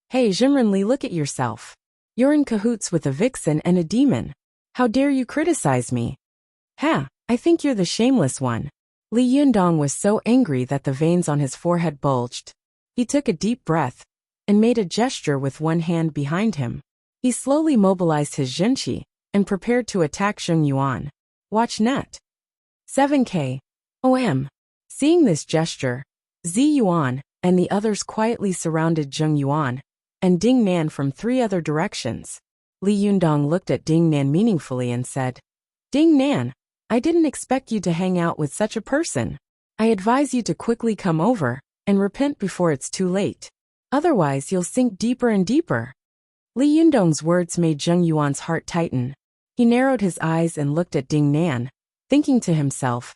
Speaker 1: Hey Jinren Li, look at yourself. You're in cahoots with a vixen and a demon. How dare you criticize me? Ha, I think you're the shameless one." Li Yundong was so angry that the veins on his forehead bulged. He took a deep breath and made a gesture with one hand behind him. He slowly mobilized his Jinqi and prepared to attack Zheng Yuan. Watch net. 7K. OM. Seeing this gesture, Zi Yuan and the others quietly surrounded Zheng Yuan and Ding Nan from 3 other directions. Li Yundong looked at Ding Nan meaningfully and said, "Ding Nan, I didn't expect you to hang out with such a person. I advise you to quickly come over and repent before it's too late. Otherwise you'll sink deeper and deeper." Li Yundong's words made Zheng Yuan's heart tighten. He narrowed his eyes and looked at Ding Nan, thinking to himself,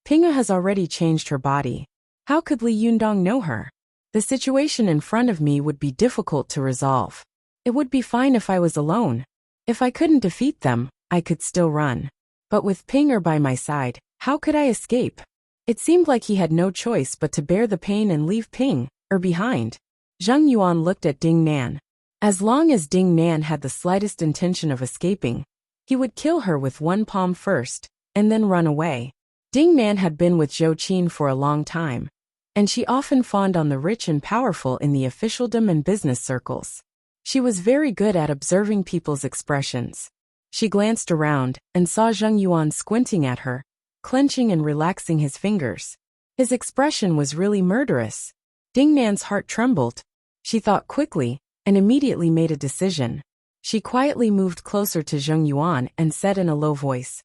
Speaker 1: Pinga has already changed her body. How could Li Yundong know her? The situation in front of me would be difficult to resolve. It would be fine if I was alone. If I couldn't defeat them, I could still run. But with Pinger by my side, how could I escape? It seemed like he had no choice but to bear the pain and leave Ping behind. Zheng Yuan looked at Ding Nan. As long as Ding Nan had the slightest intention of escaping, he would kill her with one palm first, and then run away. Ding Nan had been with Zhou Qin for a long time, and she often fawned on the rich and powerful in the officialdom and business circles. She was very good at observing people's expressions. She glanced around and saw Zheng Yuan squinting at her, clenching and relaxing his fingers. His expression was really murderous. Ding Nan's heart trembled. She thought quickly and immediately made a decision. She quietly moved closer to Zheng Yuan and said in a low voice,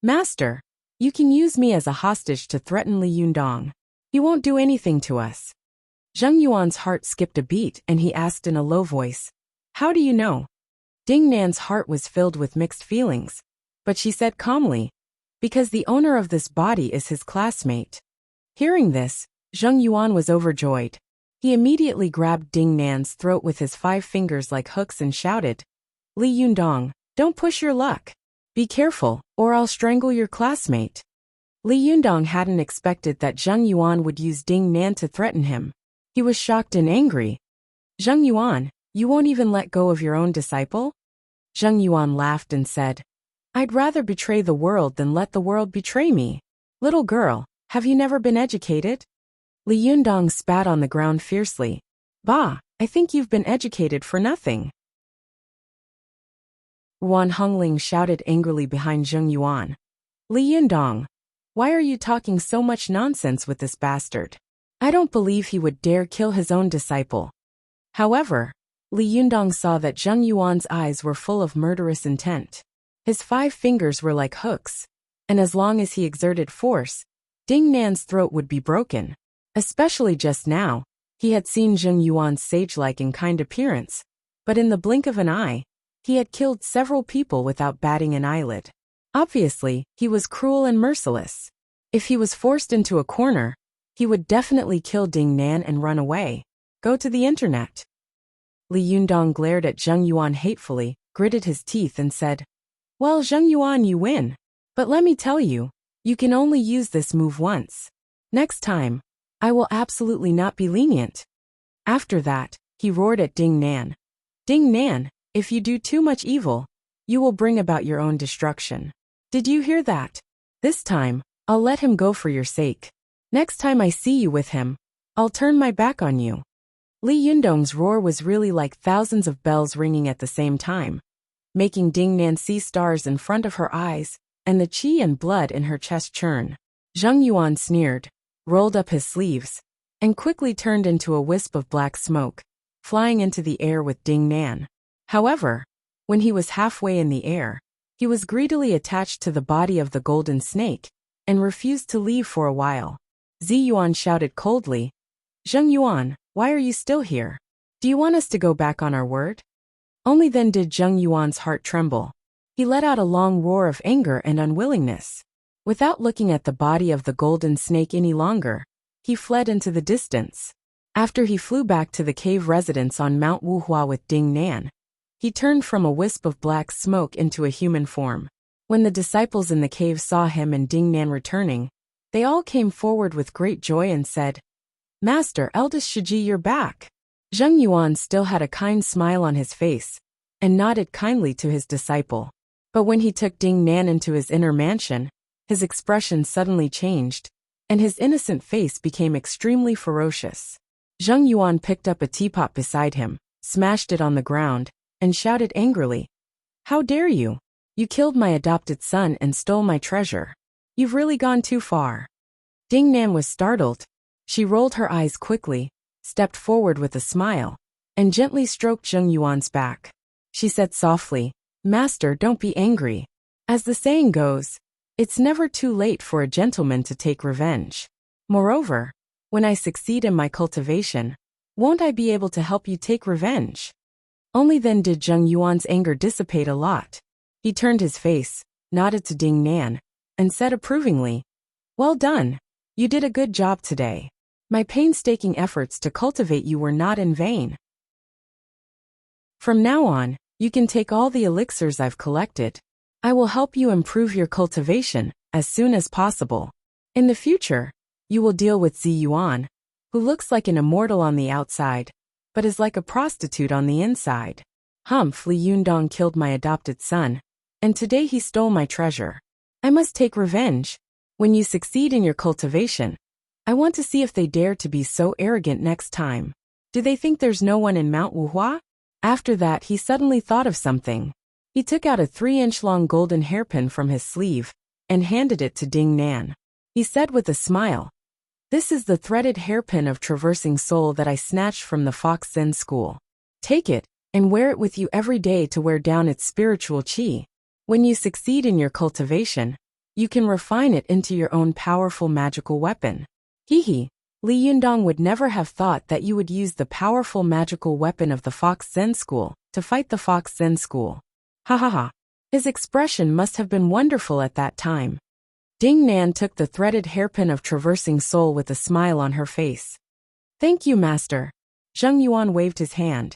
Speaker 1: "Master, you can use me as a hostage to threaten Li Yundong. He won't do anything to us." Zheng Yuan's heart skipped a beat and he asked in a low voice, "How do you know?" Ding Nan's heart was filled with mixed feelings, but she said calmly, "Because the owner of this body is his classmate." Hearing this, Zheng Yuan was overjoyed. He immediately grabbed Ding Nan's throat with his 5 fingers like hooks and shouted, "Li Yundong, don't push your luck. Be careful, or I'll strangle your classmate." Li Yundong hadn't expected that Zheng Yuan would use Ding Nan to threaten him. He was shocked and angry. "Zheng Yuan, you won't even let go of your own disciple?" Zheng Yuan laughed and said, "I'd rather betray the world than let the world betray me. Little girl, have you never been educated?" Li Yundong spat on the ground fiercely. "Bah, I think you've been educated for nothing." Wan Hongling shouted angrily behind Zheng Yuan. "Li Yundong, why are you talking so much nonsense with this bastard? I don't believe he would dare kill his own disciple." However, Li Yundong saw that Zheng Yuan's eyes were full of murderous intent. His 5 fingers were like hooks, and as long as he exerted force, Ding Nan's throat would be broken. Especially just now, he had seen Zheng Yuan's sage-like and kind appearance, but in the blink of an eye, he had killed several people without batting an eyelid. Obviously, he was cruel and merciless. If he was forced into a corner, he would definitely kill Ding Nan and run away. Go to the internet. Li Yundong glared at Zheng Yuan hatefully, gritted his teeth and said, "Well, Zheng Yuan, you win. But let me tell you, you can only use this move once. Next time, I will absolutely not be lenient." After that, he roared at Ding Nan. "Ding Nan, if you do too much evil, you will bring about your own destruction. Did you hear that? This time, I'll let him go for your sake." Next time I see you with him, I'll turn my back on you. Li Yundong's roar was really like thousands of bells ringing at the same time, making Ding Nan see stars in front of her eyes, and the qi and blood in her chest churn. Zheng Yuan sneered, rolled up his sleeves, and quickly turned into a wisp of black smoke, flying into the air with Ding Nan. However, when he was halfway in the air, he was greedily attached to the body of the golden snake, and refused to leave for a while. Zi Yuan shouted coldly, Zheng Yuan, why are you still here? Do you want us to go back on our word? Only then did Zheng Yuan's heart tremble. He let out a long roar of anger and unwillingness. Without looking at the body of the golden snake any longer, he fled into the distance. After he flew back to the cave residence on Mount Wuhua with Ding Nan, he turned from a wisp of black smoke into a human form. When the disciples in the cave saw him and Ding Nan returning, they all came forward with great joy and said, Master, eldest Shiji, you're back. Zheng Yuan still had a kind smile on his face, and nodded kindly to his disciple. But when he took Ding Nan into his inner mansion, his expression suddenly changed, and his innocent face became extremely ferocious. Zheng Yuan picked up a teapot beside him, smashed it on the ground, and shouted angrily, How dare you? You killed my adopted son and stole my treasure. You've really gone too far. Ding Nan was startled. She rolled her eyes quickly, stepped forward with a smile, and gently stroked Zheng Yuan's back. She said softly, Master, don't be angry. As the saying goes, it's never too late for a gentleman to take revenge. Moreover, when I succeed in my cultivation, won't I be able to help you take revenge? Only then did Zheng Yuan's anger dissipate a lot. He turned his face, nodded to Ding Nan, and said approvingly, Well done. You did a good job today. My painstaking efforts to cultivate you were not in vain. From now on, you can take all the elixirs I've collected. I will help you improve your cultivation as soon as possible. In the future, you will deal with Zi Yuan, who looks like an immortal on the outside, but is like a prostitute on the inside. Humph, Li Yundong killed my adopted son, and today he stole my treasure. I must take revenge. When you succeed in your cultivation, I want to see if they dare to be so arrogant next time. Do they think there's no one in Mount Wuhua? After that, he suddenly thought of something. He took out a 3-inch-long golden hairpin from his sleeve and handed it to Ding Nan. He said with a smile, This is the threaded hairpin of traversing soul that I snatched from the Fox Zen school. Take it and wear it with you every day to wear down its spiritual qi. When you succeed in your cultivation, you can refine it into your own powerful magical weapon. Li Yundong would never have thought that you would use the powerful magical weapon of the Fox Zen school to fight the Fox Zen school. Ha ha ha. His expression must have been wonderful at that time. Ding Nan took the threaded hairpin of traversing soul with a smile on her face. Thank you, Master. Zheng Yuan waved his hand.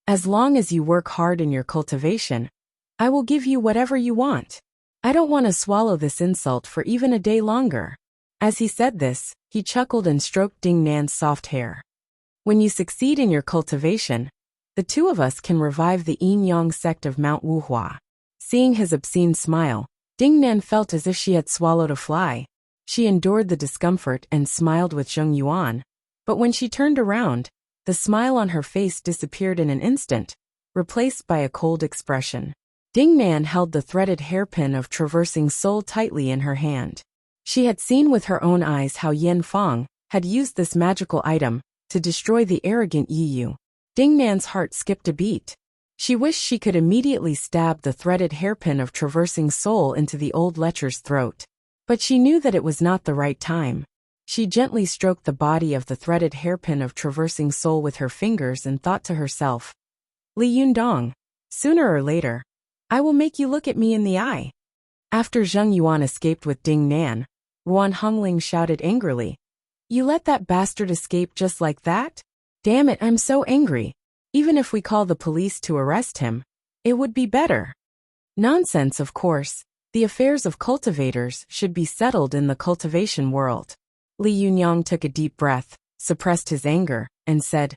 Speaker 1: As long as you work hard in your cultivation, I will give you whatever you want. I don't want to swallow this insult for even a day longer. As he said this, he chuckled and stroked Ding Nan's soft hair. When you succeed in your cultivation, the two of us can revive the Yin-Yang sect of Mount Wuhua. Seeing his obscene smile, Ding Nan felt as if she had swallowed a fly. She endured the discomfort and smiled with Zheng Yuan, but when she turned around, the smile on her face disappeared in an instant, replaced by a cold expression. Ding Nan held the threaded hairpin of traversing soul tightly in her hand. She had seen with her own eyes how Yen Fong had used this magical item to destroy the arrogant Yi Yu. Ding Nan's heart skipped a beat. She wished she could immediately stab the threaded hairpin of traversing soul into the old lecher's throat. But she knew that it was not the right time. She gently stroked the body of the threaded hairpin of traversing soul with her fingers and thought to herself, Li Yundong, sooner or later, I will make you look at me in the eye. After Zheng Yuan escaped with Ding Nan, Ruan Hongling shouted angrily, You let that bastard escape just like that? Damn it, I'm so angry. Even if we call the police to arrest him, it would be better. Nonsense, of course. The affairs of cultivators should be settled in the cultivation world. Li Yunyang took a deep breath, suppressed his anger, and said,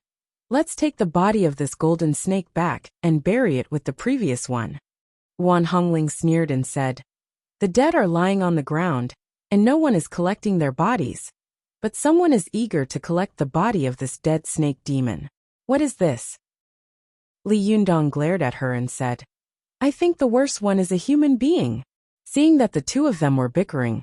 Speaker 1: Let's take the body of this golden snake back and bury it with the previous one. Ruan Hongling sneered and said, The dead are lying on the ground, and no one is collecting their bodies. but someone is eager to collect the body of this dead snake demon. What is this? Li Yundong glared at her and said, I think the worst one is a human being. Seeing that the two of them were bickering,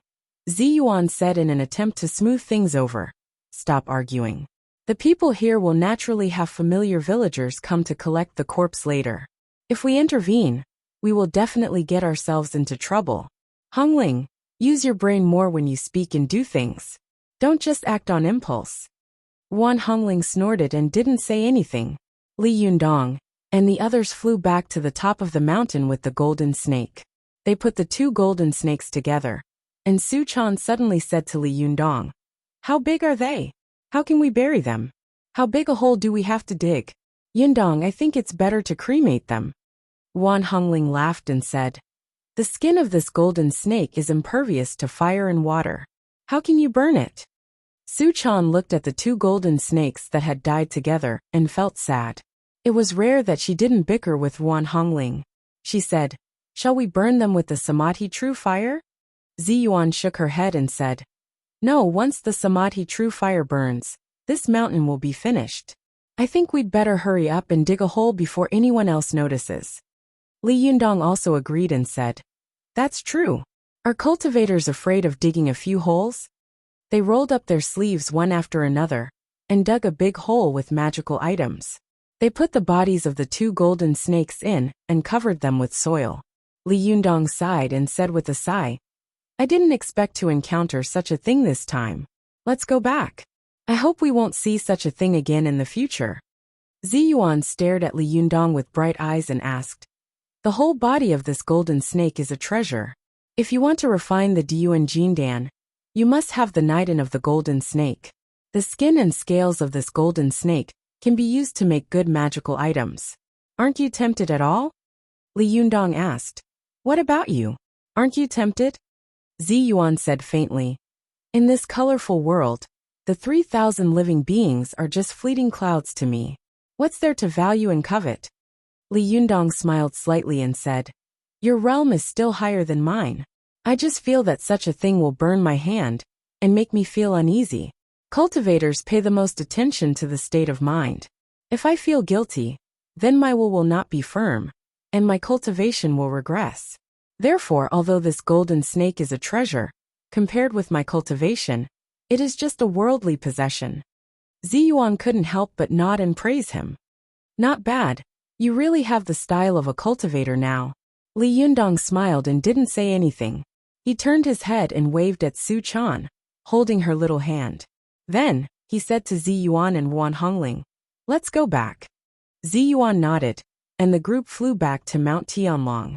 Speaker 1: Zi Yuan said in an attempt to smooth things over, Stop arguing. The people here will naturally have familiar villagers come to collect the corpse later. If we intervene, we will definitely get ourselves into trouble. Hongling, use your brain more when you speak and do things. Don't just act on impulse. Wan Hongling snorted and didn't say anything. Li Yundong and the others flew back to the top of the mountain with the golden snake. They put the two golden snakes together, and Su Chan suddenly said to Li Yundong, How big are they? How can we bury them? How big a hole do we have to dig? Yundong, I think it's better to cremate them. Wan Hongling laughed and said, The skin of this golden snake is impervious to fire and water. How can you burn it? Su Chan looked at the two golden snakes that had died together and felt sad. It was rare that she didn't bicker with Wan Hongling. She said, Shall we burn them with the Samadhi true fire? Zi Yuan shook her head and said, No, once the Samadhi true fire burns, this mountain will be finished. I think we'd better hurry up and dig a hole before anyone else notices. Li Yundong also agreed and said, That's true. Are cultivators afraid of digging a few holes? They rolled up their sleeves one after another and dug a big hole with magical items. They put the bodies of the two golden snakes in and covered them with soil. Li Yundong sighed and said with a sigh, I didn't expect to encounter such a thing this time. Let's go back. I hope we won't see such a thing again in the future. Zi Yuan stared at Li Yundong with bright eyes and asked, The whole body of this golden snake is a treasure. If you want to refine the Diyuan Jindan, you must have the Niden of the golden snake. The skin and scales of this golden snake can be used to make good magical items. Aren't you tempted at all? Li Yundong asked. What about you? Aren't you tempted? Zi Yuan said faintly. In this colorful world, the 3,000 living beings are just fleeting clouds to me. What's there to value and covet? Li Yundong smiled slightly and said, Your realm is still higher than mine. I just feel that such a thing will burn my hand and make me feel uneasy. Cultivators pay the most attention to the state of mind. If I feel guilty, then my will not be firm, and my cultivation will regress. Therefore, although this golden snake is a treasure, compared with my cultivation, it is just a worldly possession. Zi Yuan couldn't help but nod and praise him. Not bad. You really have the style of a cultivator now. Li Yundong smiled and didn't say anything. He turned his head and waved at Su Chan, holding her little hand. Then, he said to Zi Yuan and Wan Hongling, Let's go back. Zi Yuan nodded, and the group flew back to Mount Tianlong.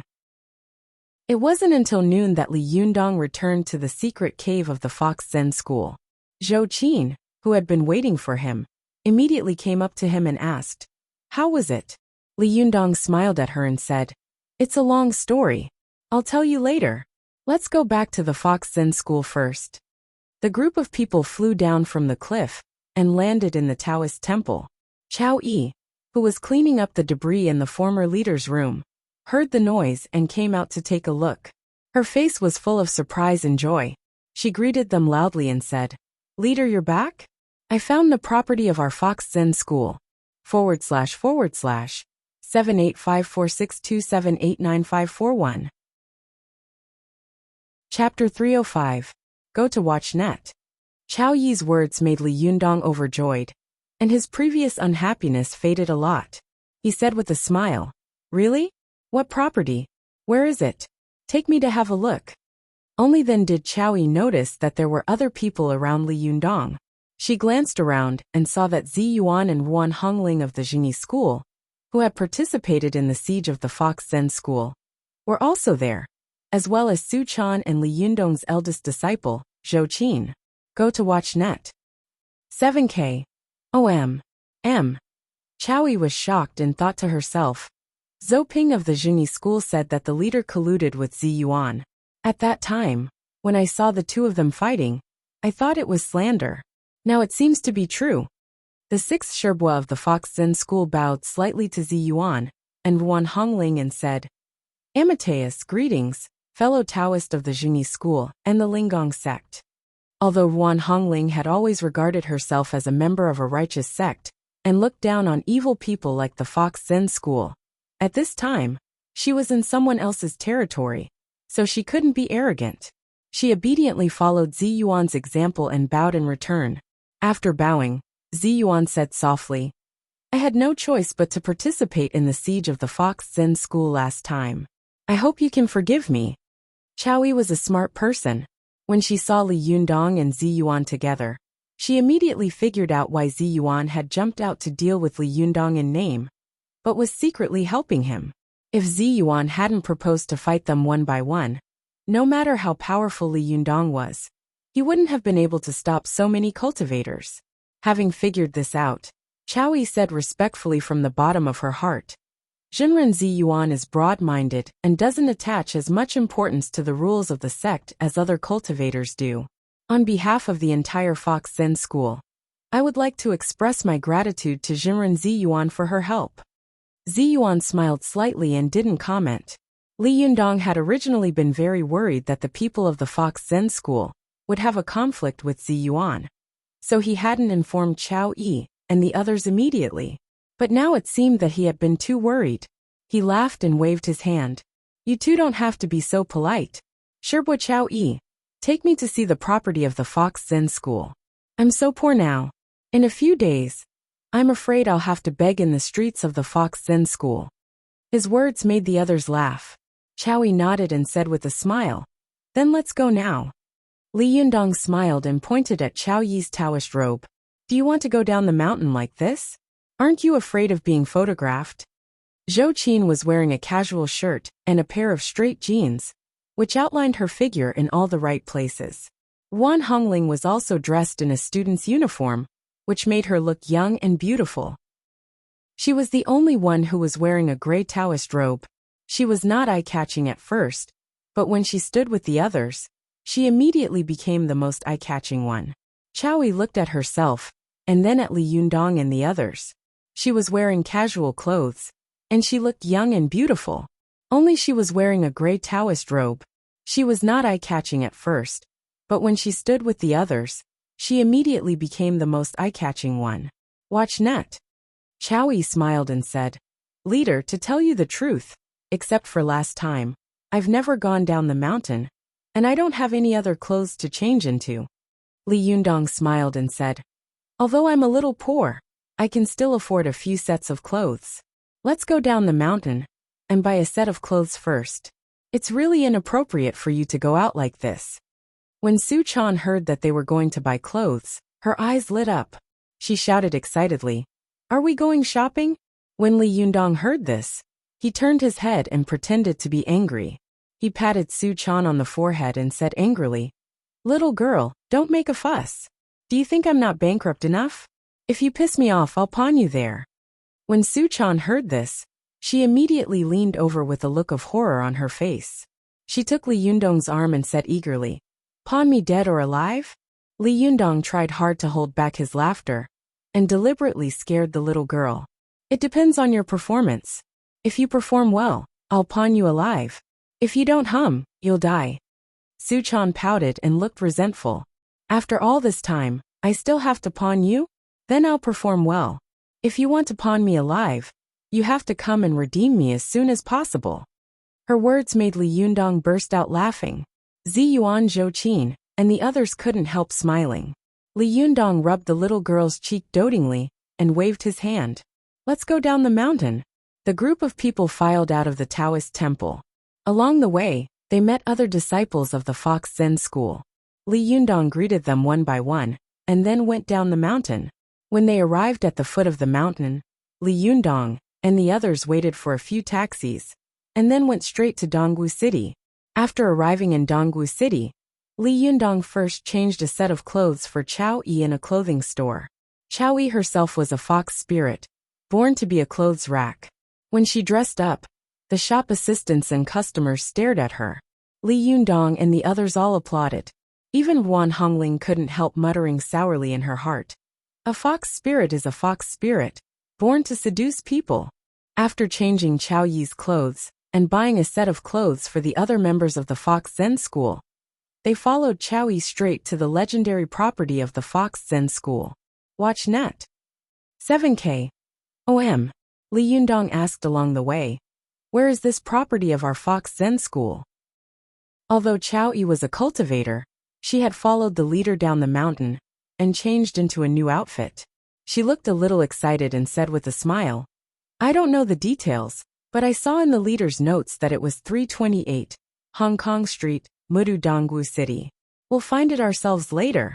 Speaker 1: It wasn't until noon that Li Yundong returned to the secret cave of the Fox Zen school. Zhou Qin, who had been waiting for him, immediately came up to him and asked, How was it? Li Yundong smiled at her and said, It's a long story. I'll tell you later. Let's go back to the Fox Zen school first. The group of people flew down from the cliff and landed in the Taoist temple. Chao Yi, who was cleaning up the debris in the former leader's room, heard the noise and came out to take a look. Her face was full of surprise and joy. She greeted them loudly and said, Leader, you're back? I found the property of our Fox Zen school. / 785462789541. Chapter 305. Go to watch net. Chao Yi's words made Li Yundong overjoyed, and his previous unhappiness faded a lot. He said with a smile, Really? What property? Where is it? Take me to have a look. Only then did Chao Yi notice that there were other people around Li Yundong. She glanced around and saw that Zi Yuan and Wan Hongling of the Jingyi school, who had participated in the siege of the Fox Zen school, were also there, as well as Su Chan and Li Yundong's eldest disciple, Zhou Qin. Go to watch net. 7K. M. Chao Yi was shocked and thought to herself, Zhou Ping of the Jingyi school said that the leader colluded with Zi Yuan. At that time, when I saw the two of them fighting, I thought it was slander. Now it seems to be true. The sixth Sherbua of the Fox Zen school bowed slightly to Zi Yuan and Wan Hongling and said, Amateus, greetings, fellow Taoist of the Jingyi school and the Linggong sect. Although Yuan Hongling had always regarded herself as a member of a righteous sect and looked down on evil people like the Fox Zen school, at this time, she was in someone else's territory, so she couldn't be arrogant. She obediently followed Zi Yuan's example and bowed in return. After bowing, Zi Yuan said softly, "I had no choice but to participate in the siege of the Fox Zen school last time. I hope you can forgive me." Chao Yi was a smart person. When she saw Li Yundong and Zi Yuan together, she immediately figured out why Zi Yuan had jumped out to deal with Li Yundong in name, but was secretly helping him. If Zi Yuan hadn't proposed to fight them one by one, no matter how powerful Li Yundong was, he wouldn't have been able to stop so many cultivators. Having figured this out, Chao Yi said respectfully from the bottom of her heart, "Jinren Zi Yuan is broad-minded and doesn't attach as much importance to the rules of the sect as other cultivators do. On behalf of the entire Fox Zen school, I would like to express my gratitude to Jinren Zi Yuan for her help." Zi Yuan smiled slightly and didn't comment. Li Yundong had originally been very worried that the people of the Fox Zen school would have a conflict with Zi Yuan, so he hadn't informed Chao Yi and the others immediately. But now it seemed that he had been too worried. He laughed and waved his hand. "You two don't have to be so polite. Shirbo Chao Yi, take me to see the property of the Fox Zen school. I'm so poor now. In a few days, I'm afraid I'll have to beg in the streets of the Fox Zen school." His words made the others laugh. Chao Yi nodded and said with a smile, "Then let's go now." Li Yundong smiled and pointed at Chao Yi's Taoist robe. "Do you want to go down the mountain like this? Aren't you afraid of being photographed?" Zhou Qin was wearing a casual shirt and a pair of straight jeans, which outlined her figure in all the right places. Yuan Hongling was also dressed in a student's uniform, which made her look young and beautiful. She was the only one who was wearing a gray Taoist robe. She was not eye-catching at first, but when she stood with the others, she immediately became the most eye-catching one. Chao Yi looked at herself, and then at Li Yundong and the others. She was wearing casual clothes, and she looked young and beautiful. Only she was wearing a gray Taoist robe. She was not eye-catching at first, but when she stood with the others, she immediately became the most eye-catching one. "Watch net." Chao Yi smiled and said, "Leader, to tell you the truth, except for last time, I've never gone down the mountain, and I don't have any other clothes to change into." Li Yundong smiled and said, "Although I'm a little poor, I can still afford a few sets of clothes. Let's go down the mountain and buy a set of clothes first. It's really inappropriate for you to go out like this." When Su Chan heard that they were going to buy clothes, her eyes lit up. She shouted excitedly, "Are we going shopping?" When Li Yundong heard this, he turned his head and pretended to be angry. He patted Su Chan on the forehead and said angrily, "Little girl, don't make a fuss. Do you think I'm not bankrupt enough? If you piss me off, I'll pawn you there." When Su Chan heard this, she immediately leaned over with a look of horror on her face. She took Li Yundong's arm and said eagerly, "Pawn me dead or alive?" Li Yundong tried hard to hold back his laughter and deliberately scared the little girl. "It depends on your performance. If you perform well, I'll pawn you alive. If you don't you'll die." Su Chan pouted and looked resentful. "After all this time, I still have to pawn you? Then I'll perform well. If you want to pawn me alive, you have to come and redeem me as soon as possible." Her words made Li Yundong burst out laughing. Zi Yuan, Zhou Qin, and the others couldn't help smiling. Li Yundong rubbed the little girl's cheek dotingly and waved his hand. "Let's go down the mountain." The group of people filed out of the Taoist temple. Along the way, they met other disciples of the Fox Zen school. Li Yundong greeted them one by one, and then went down the mountain. When they arrived at the foot of the mountain, Li Yundong and the others waited for a few taxis, and then went straight to Dongwu City. After arriving in Dongwu City, Li Yundong first changed a set of clothes for Chao Yi in a clothing store. Chao Yi herself was a fox spirit, born to be a clothes rack. When she dressed up, the shop assistants and customers stared at her. Li Yundong and the others all applauded. Even Yuan Hongling couldn't help muttering sourly in her heart, "A fox spirit is a fox spirit, born to seduce people." After changing Chao Yi's clothes and buying a set of clothes for the other members of the Fox Zen school, They followed Chow Yi straight to the legendary property of the Fox Zen School. Watch net. 7K. OM. Li Yundong asked along the way. Where is this property of our Fox Zen School? Although Chow Yi was a cultivator, she had followed the leader down the mountain and changed into a new outfit. She looked a little excited and said with a smile, I don't know the details, but I saw in the leader's notes that it was 328, Hong Kong Street, Mudu Dongwu City. We'll find it ourselves later.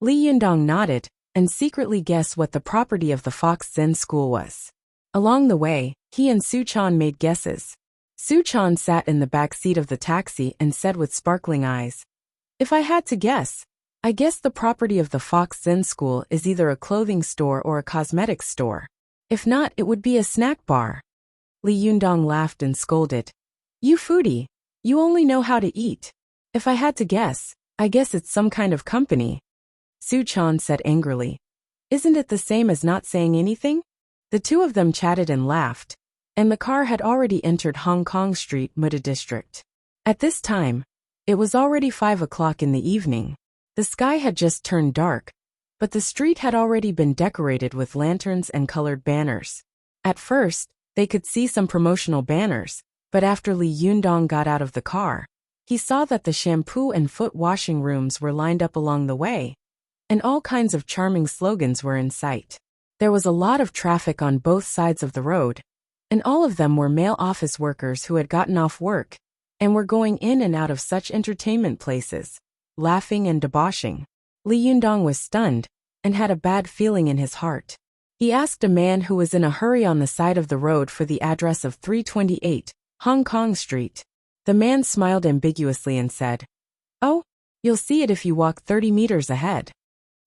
Speaker 1: Li Yundong nodded and secretly guessed what the property of the Fox Zen School was. Along the way, he and Su Chan made guesses. Su Chan sat in the back seat of the taxi and said with sparkling eyes, If I had to guess, I guess the property of the Fox Zen School is either a clothing store or a cosmetics store. If not, it would be a snack bar. Li Yundong laughed and scolded. You foodie, you only know how to eat. If I had to guess, I guess it's some kind of company. Su Chan said angrily. Isn't it the same as not saying anything? The two of them chatted and laughed, and the car had already entered Hong Kong Street, Muda District. At this time, it was already 5 o'clock in the evening. The sky had just turned dark, but the street had already been decorated with lanterns and colored banners. At first, they could see some promotional banners, but after Li Yundong got out of the car, he saw that the shampoo and foot washing rooms were lined up along the way, and all kinds of charming slogans were in sight. There was a lot of traffic on both sides of the road, and all of them were male office workers who had gotten off work and were going in and out of such entertainment places, laughing and debauching. Li Yundong was stunned and had a bad feeling in his heart. He asked a man who was in a hurry on the side of the road for the address of 328, Hong Kong Street. The man smiled ambiguously and said, Oh, you'll see it if you walk 30 meters ahead.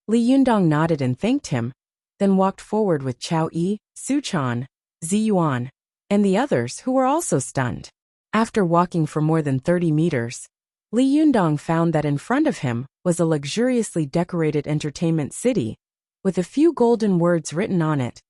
Speaker 1: Li Yundong nodded and thanked him, then walked forward with Chow Yi, Su Chan, Zi Yuan, and the others who were also stunned. After walking for more than 30 meters, Li Yundong found that in front of him was a luxuriously decorated entertainment city, with a few golden words written on it.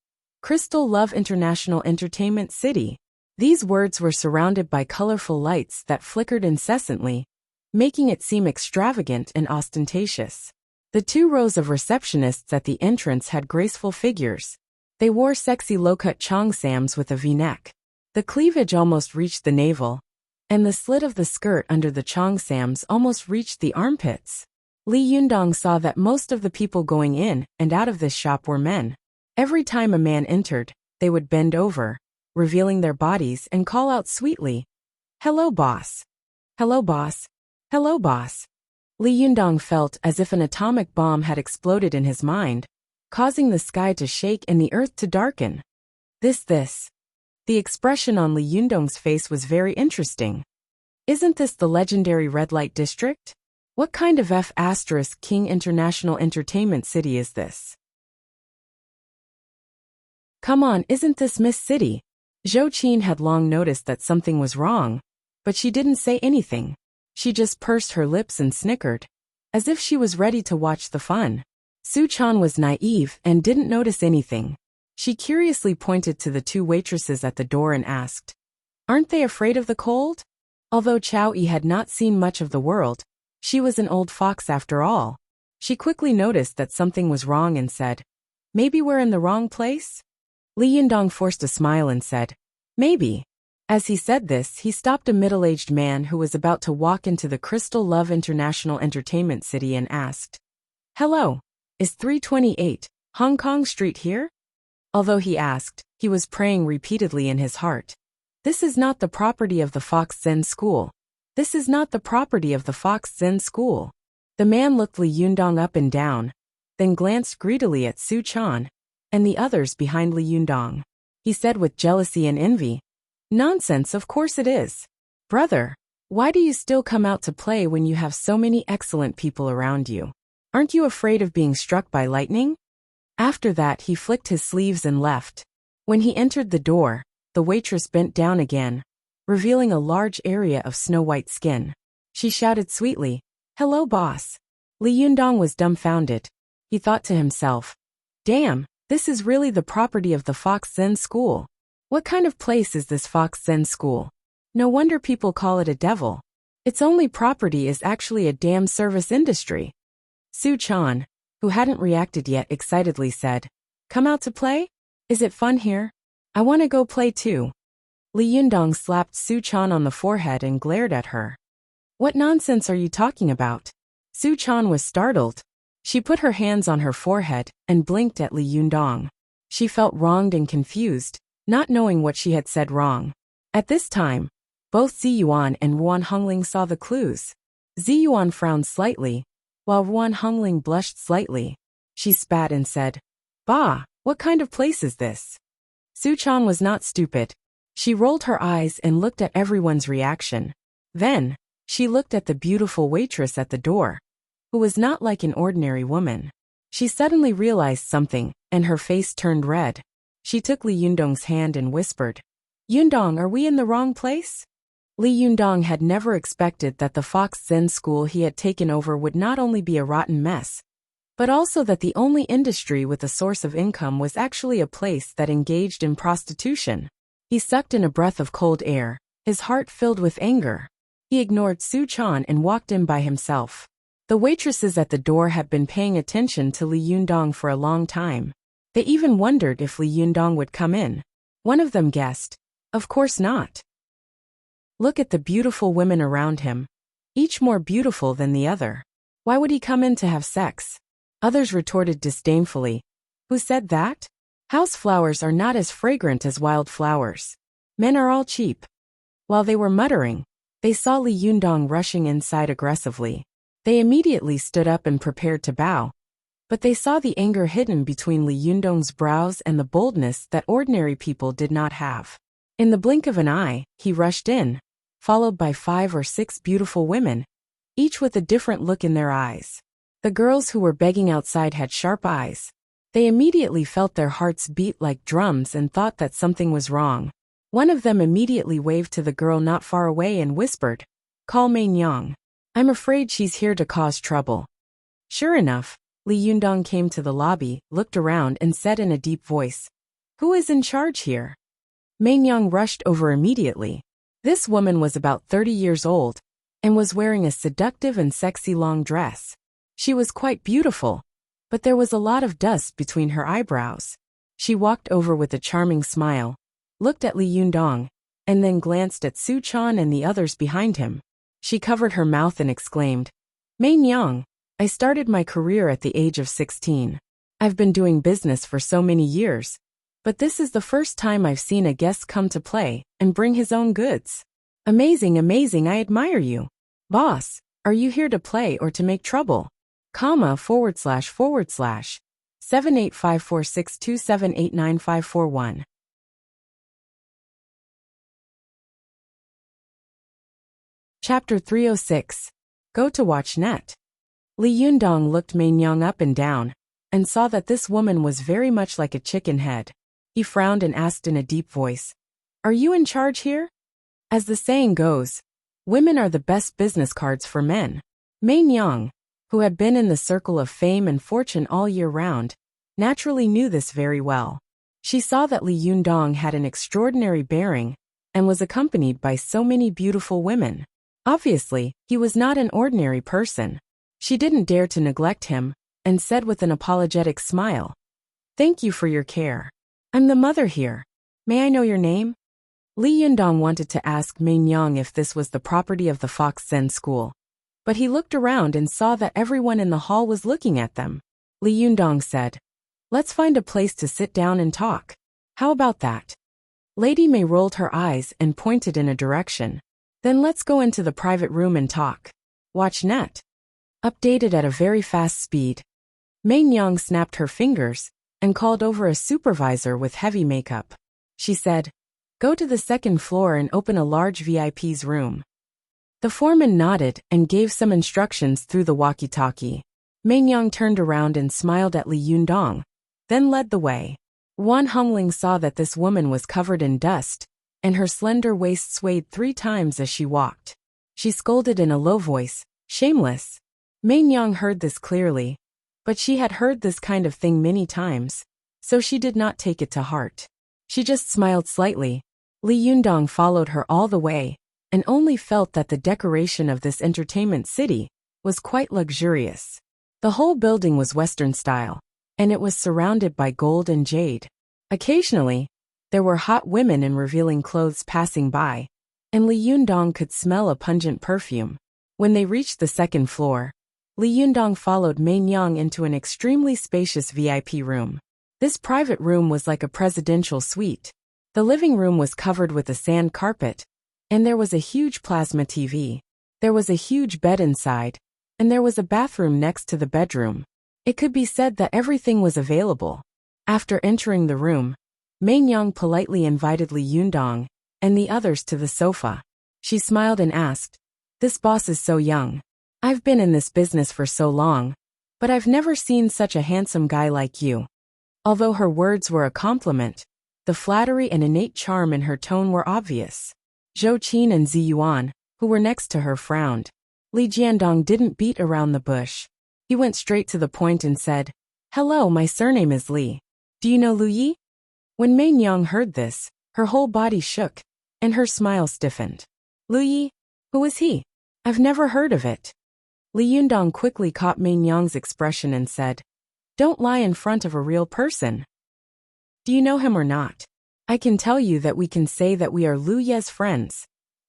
Speaker 1: Crystal Love International Entertainment City. These words were surrounded by colorful lights that flickered incessantly, making it seem extravagant and ostentatious. The 2 rows of receptionists at the entrance had graceful figures. They wore sexy low-cut cheongsams with a V-neck. The cleavage almost reached the navel, and the slit of the skirt under the cheongsams almost reached the armpits. Li Yundong saw that most of the people going in and out of this shop were men. Every time a man entered, they would bend over, revealing their bodies and call out sweetly, Hello, boss. Hello, boss. Hello, boss. Li Yundong felt as if an atomic bomb had exploded in his mind, causing the sky to shake and the earth to darken. This. The expression on Li Yundong's face was very interesting. Isn't this the legendary red light district? What kind of F*King International Entertainment City is this? Come on, isn't this Miss City? Zhou Qin had long noticed that something was wrong, but she didn't say anything. She just pursed her lips and snickered, as if she was ready to watch the fun. Su Chan was naive and didn't notice anything. She curiously pointed to the 2 waitresses at the door and asked, Aren't they afraid of the cold? Although Chow Yi had not seen much of the world, she was an old fox after all. She quickly noticed that something was wrong and said, Maybe we're in the wrong place? Li Yundong forced a smile and said, Maybe. As he said this, he stopped a middle-aged man who was about to walk into the Crystal Love International Entertainment City and asked, Hello, is 328, Hong Kong Street here? Although he asked, he was praying repeatedly in his heart. This is not the property of the Fox Zen School. This is not the property of the Fox Zen School. The man looked Li Yundong up and down, then glanced greedily at Su Chan and the others behind Li Yundong. He said with jealousy and envy, Nonsense, of course it is. Brother, why do you still come out to play when you have so many excellent people around you? Aren't you afraid of being struck by lightning? After that he flicked his sleeves and left. When he entered the door, the waitress bent down again, revealing a large area of snow-white skin. She shouted sweetly, Hello, boss. Li Yundong was dumbfounded. He thought to himself, Damn, this is really the property of the Fox Zen School. What kind of place is this Fox Zen School? No wonder people call it a devil. Its only property is actually a damn service industry. Su Chan, who hadn't reacted yet, excitedly said, "Come out to play? Is it fun here? I want to go play too." Li Yundong slapped Su Chan on the forehead and glared at her. "What nonsense are you talking about?" Su Chan was startled. She put her hands on her forehead and blinked at Li Yundong. She felt wronged and confused, not knowing what she had said wrong. At this time, both Ziyuan and Ruan Hongling saw the clues. Ziyuan frowned slightly, while Ruan Hongling blushed slightly. She spat and said, "Bah, what kind of place is this?" Su Chan was not stupid. She rolled her eyes and looked at everyone's reaction. Then, she looked at the beautiful waitress at the door, who was not like an ordinary woman. She suddenly realized something, and her face turned red. She took Li Yundong's hand and whispered, "Yundong, are we in the wrong place?" Li Yundong had never expected that the Fox Zen school he had taken over would not only be a rotten mess, but also that the only industry with a source of income was actually a place that engaged in prostitution. He sucked in a breath of cold air, his heart filled with anger. He ignored Su Chan and walked in by himself. The waitresses at the door had been paying attention to Li Yundong for a long time. They even wondered if Li Yundong would come in. One of them guessed, "Of course not. Look at the beautiful women around him, each more beautiful than the other. Why would he come in to have sex?" Others retorted disdainfully, "Who said that? House flowers are not as fragrant as wild flowers. Men are all cheap." While they were muttering, they saw Li Yundong rushing inside aggressively. They immediately stood up and prepared to bow, but they saw the anger hidden between Li Yundong's brows and the boldness that ordinary people did not have. In the blink of an eye, he rushed in, followed by 5 or 6 beautiful women, each with a different look in their eyes. The girls who were begging outside had sharp eyes. They immediately felt their hearts beat like drums and thought that something was wrong. One of them immediately waved to the girl not far away and whispered, "Call Mei Nyang. I'm afraid she's here to cause trouble." Sure enough, Li Yundong came to the lobby, looked around and said in a deep voice, "Who is in charge here?" Mei Nyang rushed over immediately. This woman was about 30 years old and was wearing a seductive and sexy long dress. She was quite beautiful, but there was a lot of dust between her eyebrows. She walked over with a charming smile, looked at Li Yundong, and then glanced at Su Chan and the others behind him. She covered her mouth and exclaimed, "Mei Nyang, I started my career at the age of 16. I've been doing business for so many years, but this is the first time I've seen a guest come to play and bring his own goods. Amazing, amazing, I admire you. Boss, are you here to play or to make trouble? //7854627895541." Chapter 306. Go to watch net. Li Yundong looked Mei Nyang up and down, and saw that this woman was very much like a chicken head. He frowned and asked in a deep voice, "Are you in charge here?" As the saying goes, women are the best business cards for men. Mei Nyang, who had been in the circle of fame and fortune all year round, naturally knew this very well. She saw that Li Yundong had an extraordinary bearing, and was accompanied by so many beautiful women. Obviously, he was not an ordinary person. She didn't dare to neglect him, and said with an apologetic smile, "Thank you for your care. I'm the mother here. May I know your name?" Li Yundong wanted to ask Mei Nyang if this was the property of the Fox Zen school, but he looked around and saw that everyone in the hall was looking at them. Li Yundong said, "Let's find a place to sit down and talk. How about that?" Lady Mei rolled her eyes and pointed in a direction. "Then let's go into the private room and talk. Watch net." Updated at a very fast speed. Mei Nyang snapped her fingers and called over a supervisor with heavy makeup. She said, "Go to the second floor and open a large VIP's room." The foreman nodded and gave some instructions through the walkie-talkie. Mei Nyang turned around and smiled at Li Yundong, then led the way. Wan Hongling saw that this woman was covered in dust, and her slender waist swayed 3 times as she walked. She scolded in a low voice, "Shameless." Mei Nyang heard this clearly, but she had heard this kind of thing many times, so she did not take it to heart. She just smiled slightly. Li Yundong followed her all the way, and only felt that the decoration of this entertainment city was quite luxurious. The whole building was Western style, and it was surrounded by gold and jade. Occasionally, there were hot women in revealing clothes passing by, and Li Yundong could smell a pungent perfume. When they reached the second floor, Li Yundong followed Mei Yang into an extremely spacious VIP room. This private room was like a presidential suite. The living room was covered with a sand carpet, and there was a huge plasma TV. There was a huge bed inside, and there was a bathroom next to the bedroom. It could be said that everything was available. After entering the room, Mei Yang politely invited Li Yundong and the others to the sofa. She smiled and asked, "This boss is so young. I've been in this business for so long, but I've never seen such a handsome guy like you." Although her words were a compliment, the flattery and innate charm in her tone were obvious. Zhou Qin and Zi Yuan, who were next to her, frowned. Li Jiandong didn't beat around the bush. He went straight to the point and said, "Hello, my surname is Li. Do you know Lu Yi?" When Mei Yang heard this, her whole body shook, and her smile stiffened. "Lu Yi? Who is he? I've never heard of it." Li Yundong quickly caught Mei Yang's expression and said, "Don't lie in front of a real person. Do you know him or not? I can tell you that we can say that we are Lu Ye's friends,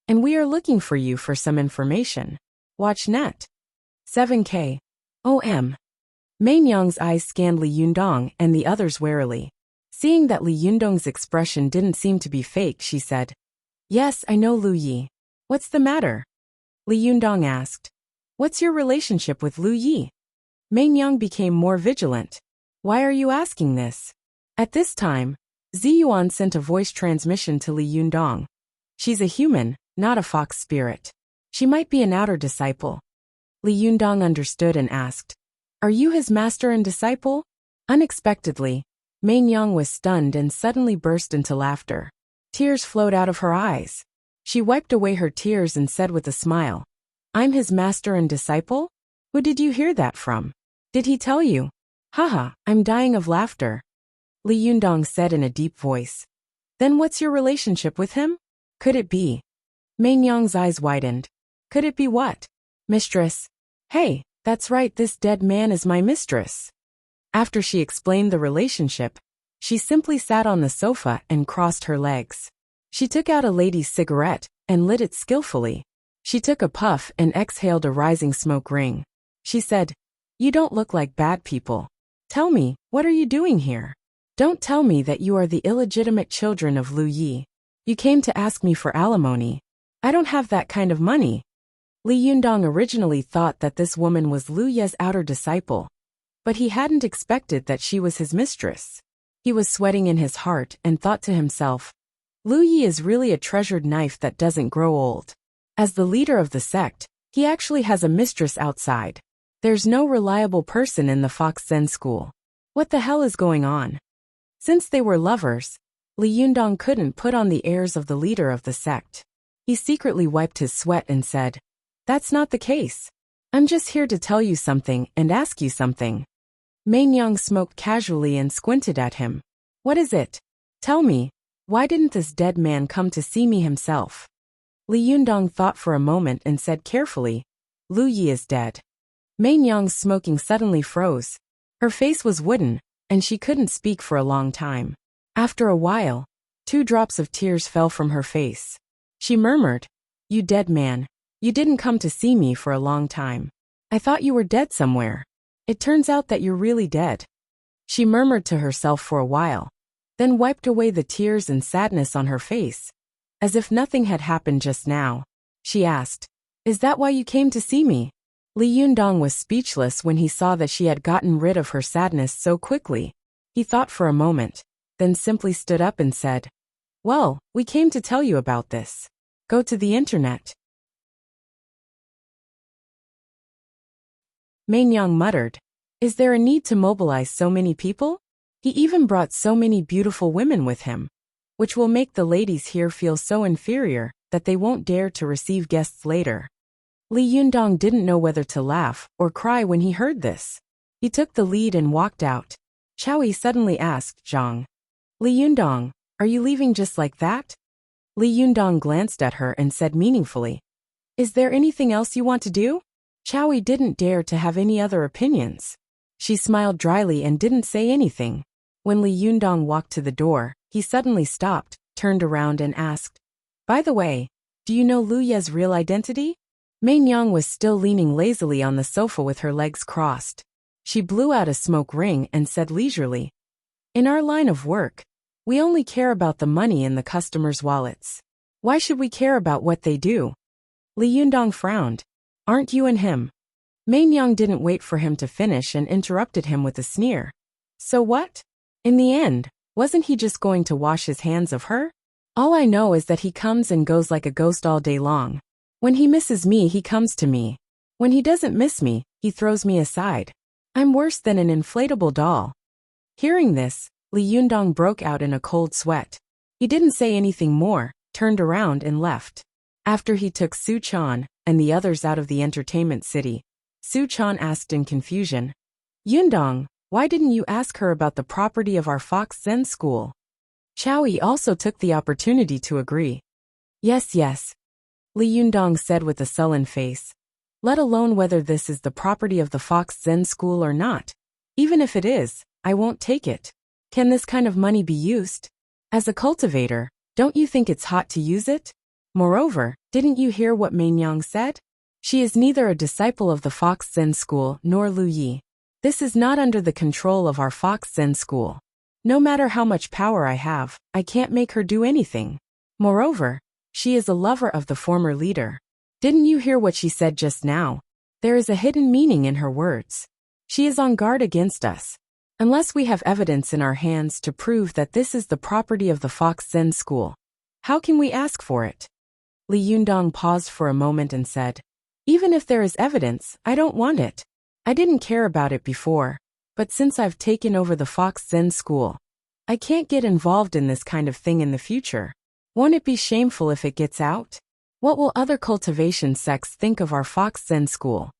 Speaker 1: and we are looking for you for some information. Watch net. 7K. OM." Mei Yang's eyes scanned Li Yundong and the others warily. Seeing that Li Yundong's expression didn't seem to be fake, she said, "Yes, I know Lu Yi. What's the matter?" Li Yundong asked, "What's your relationship with Lu Yi?" Mei Yang became more vigilant. "Why are you asking this?" At this time, Zi Yuan sent a voice transmission to Li Yundong. "She's a human, not a fox spirit. She might be an outer disciple." Li Yundong understood and asked, "Are you his master and disciple?" Unexpectedly, Mei Yang was stunned and suddenly burst into laughter. Tears flowed out of her eyes. She wiped away her tears and said with a smile, "I'm his master and disciple? Who did you hear that from? Did he tell you?" "Haha, I'm dying of laughter." Li Yundong said in a deep voice. "Then what's your relationship with him? Could it be?" Mei Yang's eyes widened. "Could it be what?" "Mistress." "Hey, that's right, this dead man is my mistress." After she explained the relationship, she simply sat on the sofa and crossed her legs. She took out a lady's cigarette and lit it skillfully. She took a puff and exhaled a rising smoke ring. She said, "You don't look like bad people. Tell me, what are you doing here? Don't tell me that you are the illegitimate children of Lu Yi. You came to ask me for alimony. I don't have that kind of money." Li Yundong originally thought that this woman was Lu Ye's outer disciple, but he hadn't expected that she was his mistress. He was sweating in his heart and thought to himself, Lu Yi is really a treasured knife that doesn't grow old. As the leader of the sect, he actually has a mistress outside. There's no reliable person in the Fox Zen school. What the hell is going on? Since they were lovers, Li Yundong couldn't put on the airs of the leader of the sect. He secretly wiped his sweat and said, "That's not the case. I'm just here to tell you something and ask you something." Mei Yang smoked casually and squinted at him. "What is it? Tell me, why didn't this dead man come to see me himself?" Li Yundong thought for a moment and said carefully, "Lu Yi is dead." Mei Yang's smoking suddenly froze. Her face was wooden, and she couldn't speak for a long time. After a while, 2 drops of tears fell from her face. She murmured, "You dead man, you didn't come to see me for a long time. I thought you were dead somewhere. It turns out that you're really dead." She murmured to herself for a while, then wiped away the tears and sadness on her face. As if nothing had happened just now, she asked, "Is that why you came to see me?" Li Yundong was speechless when he saw that she had gotten rid of her sadness so quickly. He thought for a moment, then simply stood up and said, "Well, we came to tell you about this. Go to the internet." Mei Yang muttered, "Is there a need to mobilize so many people? He even brought so many beautiful women with him, which will make the ladies here feel so inferior that they won't dare to receive guests later." Li Yundong didn't know whether to laugh or cry when he heard this. He took the lead and walked out. Chowie suddenly asked Zhang, "Li Yundong, are you leaving just like that?" Li Yundong glanced at her and said meaningfully, "Is there anything else you want to do?" Chow Yi didn't dare to have any other opinions. She smiled dryly and didn't say anything. When Li Yundong walked to the door, he suddenly stopped, turned around and asked, "By the way, do you know Lu Ye's real identity?" Mei Nyang was still leaning lazily on the sofa with her legs crossed. She blew out a smoke ring and said leisurely, "In our line of work, we only care about the money in the customers' wallets. Why should we care about what they do?" Li Yundong frowned. "Aren't you and him?" Mei Nyang didn't wait for him to finish and interrupted him with a sneer. "So what? In the end, wasn't he just going to wash his hands of her? All I know is that he comes and goes like a ghost all day long. When he misses me, he comes to me. When he doesn't miss me, he throws me aside. I'm worse than an inflatable doll." Hearing this, Li Yundong broke out in a cold sweat. He didn't say anything more, turned around and left. After he took Su Chan and the others out of the entertainment city, Su Chan asked in confusion, "Yundong, why didn't you ask her about the property of our Fox Zen school?" Chow Yi also took the opportunity to agree. Yes. Li Yundong said with a sullen face. "Let alone whether this is the property of the Fox Zen school or not. Even if it is, I won't take it. Can this kind of money be used? As a cultivator, don't you think it's hot to use it? Moreover, didn't you hear what Mei Nyang said? She is neither a disciple of the Fox Zen school nor Lu Yi. This is not under the control of our Fox Zen school. No matter how much power I have, I can't make her do anything. Moreover, she is a lover of the former leader. Didn't you hear what she said just now? There is a hidden meaning in her words. She is on guard against us. Unless we have evidence in our hands to prove that this is the property of the Fox Zen school, how can we ask for it?" Li Yundong paused for a moment and said, "Even if there is evidence, I don't want it. I didn't care about it before, but since I've taken over the Fox Zen school, I can't get involved in this kind of thing in the future. Won't it be shameful if it gets out? What will other cultivation sects think of our Fox Zen school?"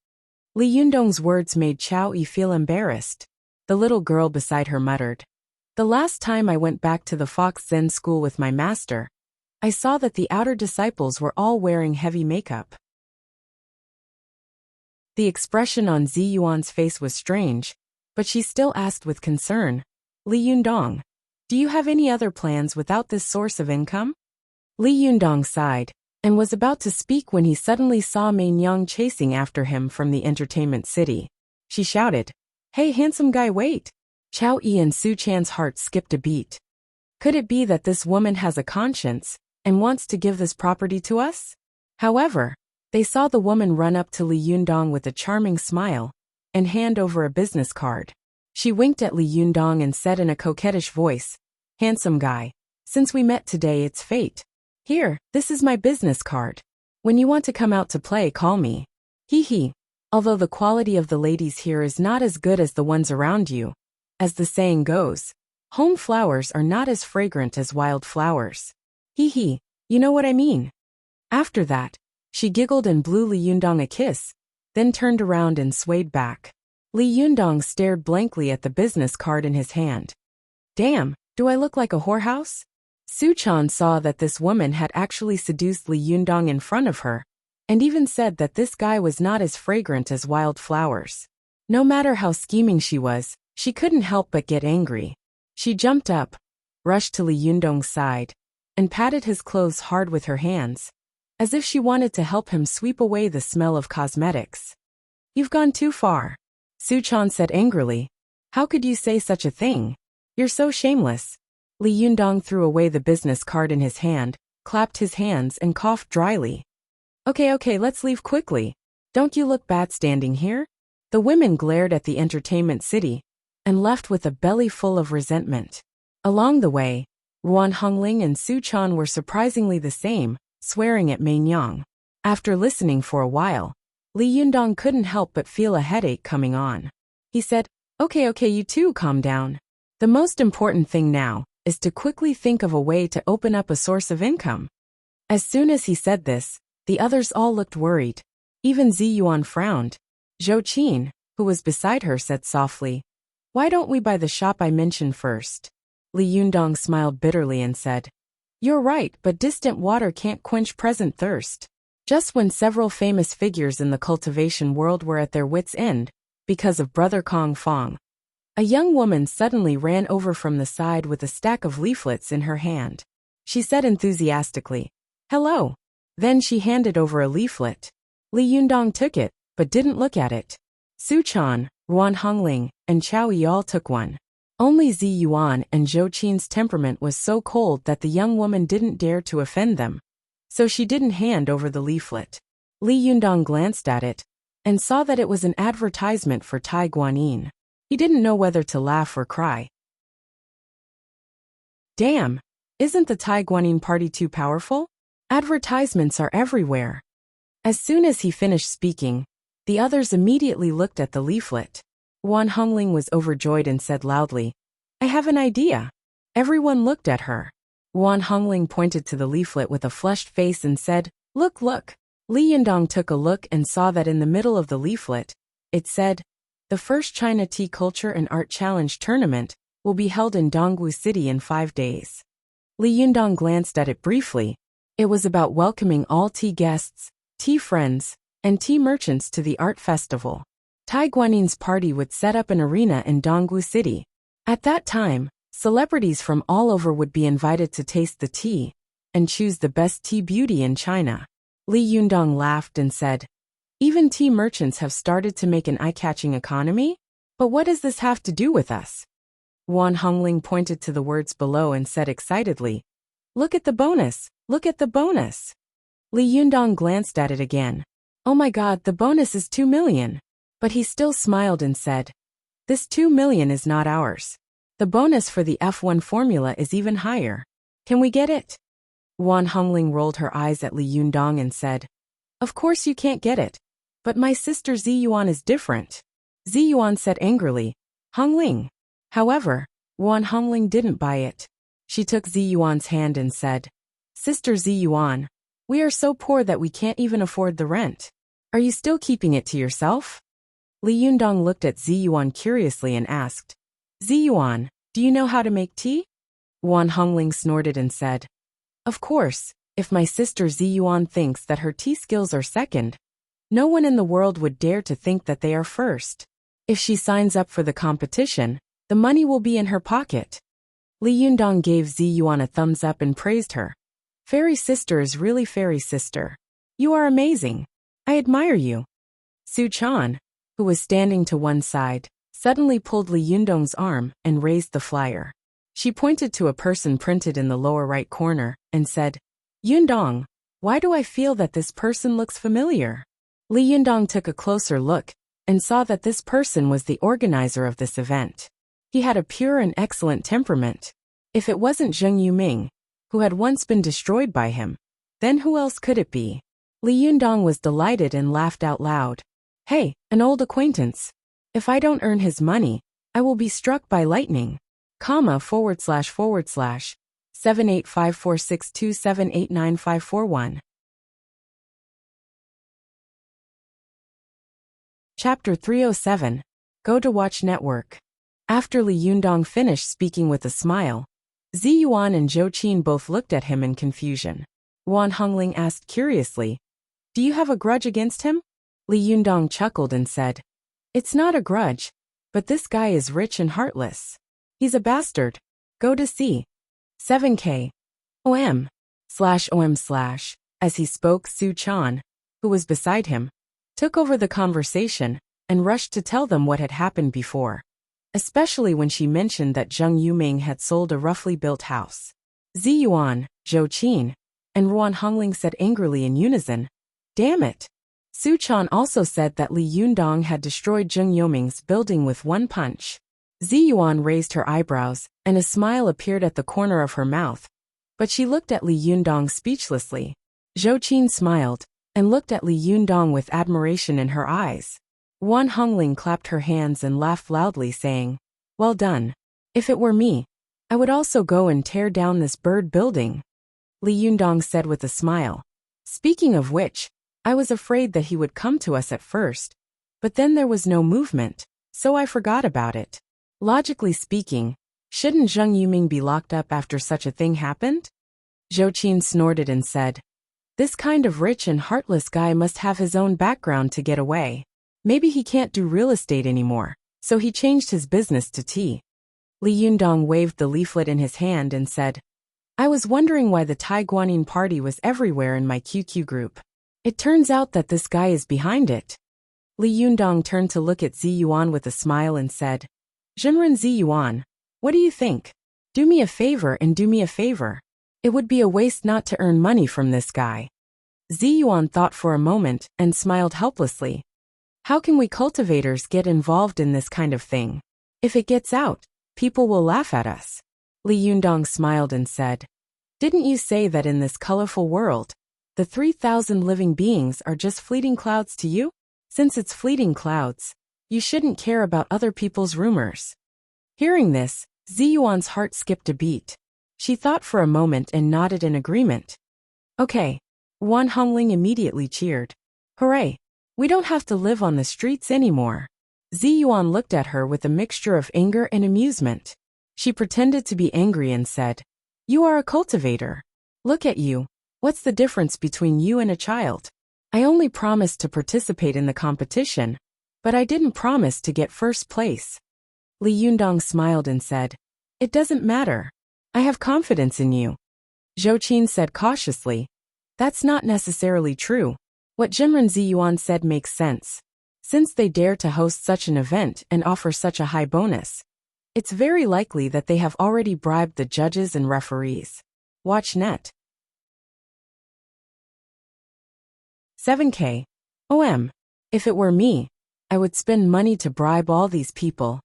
Speaker 1: Li Yundong's words made Chow Yi feel embarrassed. The little girl beside her muttered, "The last time I went back to the Fox Zen school with my master, I saw that the outer disciples were all wearing heavy makeup." The expression on Zi Yuan's face was strange, but she still asked with concern, "Li Yundong, do you have any other plans without this source of income?" Li Yundong sighed, and was about to speak when he suddenly saw Mei Nyang chasing after him from the entertainment city. She shouted, "Hey handsome guy, wait!" Chow Yi and Su Chan's heart skipped a beat. Could it be that this woman has a conscience and wants to give this property to us? However, they saw the woman run up to Li Yundong with a charming smile and hand over a business card. She winked at Li Yundong and said in a coquettish voice, "Handsome guy, since we met today, it's fate. Here, this is my business card. When you want to come out to play, call me. Hee hee. Although the quality of the ladies here is not as good as the ones around you, as the saying goes, home flowers are not as fragrant as wild flowers. Hee hee, you know what I mean." After that, she giggled and blew Li Yundong a kiss, then turned around and swayed back. Li Yundong stared blankly at the business card in his hand. "Damn, do I look like a whorehouse?" Su Chan saw that this woman had actually seduced Li Yundong in front of her, and even said that this guy was not as fragrant as wild flowers. No matter how scheming she was, she couldn't help but get angry. She jumped up, rushed to Li Yundong's side, and patted his clothes hard with her hands, as if she wanted to help him sweep away the smell of cosmetics. "You've gone too far," Su Chan said angrily. "How could you say such a thing? You're so shameless." Li Yundong threw away the business card in his hand, clapped his hands and coughed dryly. Okay, let's leave quickly. Don't you look bad standing here?" The women glared at the entertainment city and left with a belly full of resentment. Along the way, Ruan Hongling and Su Chan were surprisingly the same, swearing at Mei Nyang. After listening for a while, Li Yundong couldn't help but feel a headache coming on. He said, Okay, you two calm down. The most important thing now is to quickly think of a way to open up a source of income." As soon as he said this, the others all looked worried. Even Zi Yuan frowned. Zhou Qin, who was beside her, said softly, "Why don't we buy the shop I mentioned first?" Li Yundong smiled bitterly and said, You're right, but distant water can't quench present thirst. Just when several famous figures in the cultivation world were at their wits' end, because of Brother Kong Fong, a young woman suddenly ran over from the side with a stack of leaflets in her hand. She said enthusiastically, "Hello." Then she handed over a leaflet. Li Yundong took it, but didn't look at it. Su Chan, Ruan Hongling, and Chao Yi all took one. Only Zi Yuan and Zhou Qin's temperament was so cold that the young woman didn't dare to offend them. So she didn't hand over the leaflet. Li Yundong glanced at it and saw that it was an advertisement for Tai Guanyin. He didn't know whether to laugh or cry. Damn, isn't the Tai Guanyin party too powerful? Advertisements are everywhere. As soon as he finished speaking, the others immediately looked at the leaflet. Wan Hongling was overjoyed and said loudly, "I have an idea." Everyone looked at her. Wan Hongling pointed to the leaflet with a flushed face and said, "Look, look." Li Yundong took a look and saw that in the middle of the leaflet, it said, "The first China Tea Culture and Art Challenge Tournament will be held in Dongwu City in 5 days. Li Yundong glanced at it briefly. It was about welcoming all tea guests, tea friends, and tea merchants to the art festival. Tai Guanyin's party would set up an arena in Dongwu City. At that time, celebrities from all over would be invited to taste the tea and choose the best tea beauty in China. Li Yundong laughed and said, "Even tea merchants have started to make an eye-catching economy? But what does this have to do with us?" Wan Hongling pointed to the words below and said excitedly, "Look at the bonus! Look at the bonus!" Li Yundong glanced at it again. "Oh my god, the bonus is 2 million. But he still smiled and said, "This 2 million is not ours. The bonus for the F1 formula is even higher. Can we get it?" Wan Hongling rolled her eyes at Li Yundong and said, "Of course you can't get it. But my sister Zi Yuan is different." Zi Yuan said angrily, "Hongling." However, Wan Hongling didn't buy it. She took Zi Yuan's hand and said, "Sister Zi Yuan, we are so poor that we can't even afford the rent. Are you still keeping it to yourself?" Li Yundong looked at Zi Yuan curiously and asked, "Zi Yuan, do you know how to make tea?" Wan Hongling snorted and said, "Of course, if my sister Zi Yuan thinks that her tea skills are second, no one in the world would dare to think that they are first. If she signs up for the competition, the money will be in her pocket." Li Yundong gave Zi Yuan a thumbs up and praised her. "Fairy sister is really fairy sister. You are amazing. I admire you." Su Chan, who was standing to one side, suddenly pulled Li Yundong's arm and raised the flyer. She pointed to a person printed in the lower right corner and said, "Yundong, why do I feel that this person looks familiar?" Li Yundong took a closer look and saw that this person was the organizer of this event. He had a pure and excellent temperament. If it wasn't Zheng Yuming, who had once been destroyed by him, then who else could it be? Li Yundong was delighted and laughed out loud. "Hey, an old acquaintance. If I don't earn his money, I will be struck by lightning. //7854627895541." Chapter 307. Go to Watch Network. After Li Yundong finished speaking with a smile, Zi Yuan and Zhou Qin both looked at him in confusion. Wan Hongling asked curiously, "Do you have a grudge against him?" Li Yundong chuckled and said, "It's not a grudge, but this guy is rich and heartless. He's a bastard. Go to see. 7K. OM/OM/." As he spoke, Su Chan, who was beside him, took over the conversation and rushed to tell them what had happened before, especially when she mentioned that Zheng Yuming had sold a roughly built house. Zi Yuan, Zhou Qin, and Ruan Hongling said angrily in unison, "Damn it." Su Chan also said that Li Yundong had destroyed Zheng Yuming's building with one punch. Zi Yuan raised her eyebrows, and a smile appeared at the corner of her mouth, but she looked at Li Yundong speechlessly. Zhou Qin smiled and looked at Li Yundong with admiration in her eyes. Wan Hongling clapped her hands and laughed loudly, saying, "Well done. If it were me, I would also go and tear down this bird building." Li Yundong said with a smile, "Speaking of which, I was afraid that he would come to us at first, but then there was no movement, so I forgot about it. Logically speaking, shouldn't Zheng Yuming be locked up after such a thing happened?" Zhou Qin snorted and said, "This kind of rich and heartless guy must have his own background to get away. Maybe he can't do real estate anymore, so he changed his business to tea." Li Yundong waved the leaflet in his hand and said, "I was wondering why the Tai Guanyin party was everywhere in my QQ group. It turns out that this guy is behind it." Li Yundong turned to look at Zi Yuan with a smile and said, "Zhenren Zi Yuan, what do you think? Do me a favor and do me a favor. It would be a waste not to earn money from this guy." Zi Yuan thought for a moment and smiled helplessly. "How can we cultivators get involved in this kind of thing? If it gets out, people will laugh at us." Li Yundong smiled and said, "Didn't you say that in this colorful world, the 3,000 living beings are just fleeting clouds to you? Since it's fleeting clouds, you shouldn't care about other people's rumors." Hearing this, Zi Yuan's heart skipped a beat. She thought for a moment and nodded in agreement. "Okay." Wan Hongling immediately cheered. "Hooray! We don't have to live on the streets anymore." Zi Yuan looked at her with a mixture of anger and amusement. She pretended to be angry and said, "You are a cultivator. Look at you. What's the difference between you and a child? I only promised to participate in the competition, but I didn't promise to get first place." Li Yundong smiled and said, "It doesn't matter. I have confidence in you." Zhou Qin said cautiously, "That's not necessarily true. What Zhenren Ziyuan said makes sense. Since they dare to host such an event and offer such a high bonus, it's very likely that they have already bribed the judges and referees. Watch net. 7K. If it were me, I would spend money to bribe all these people,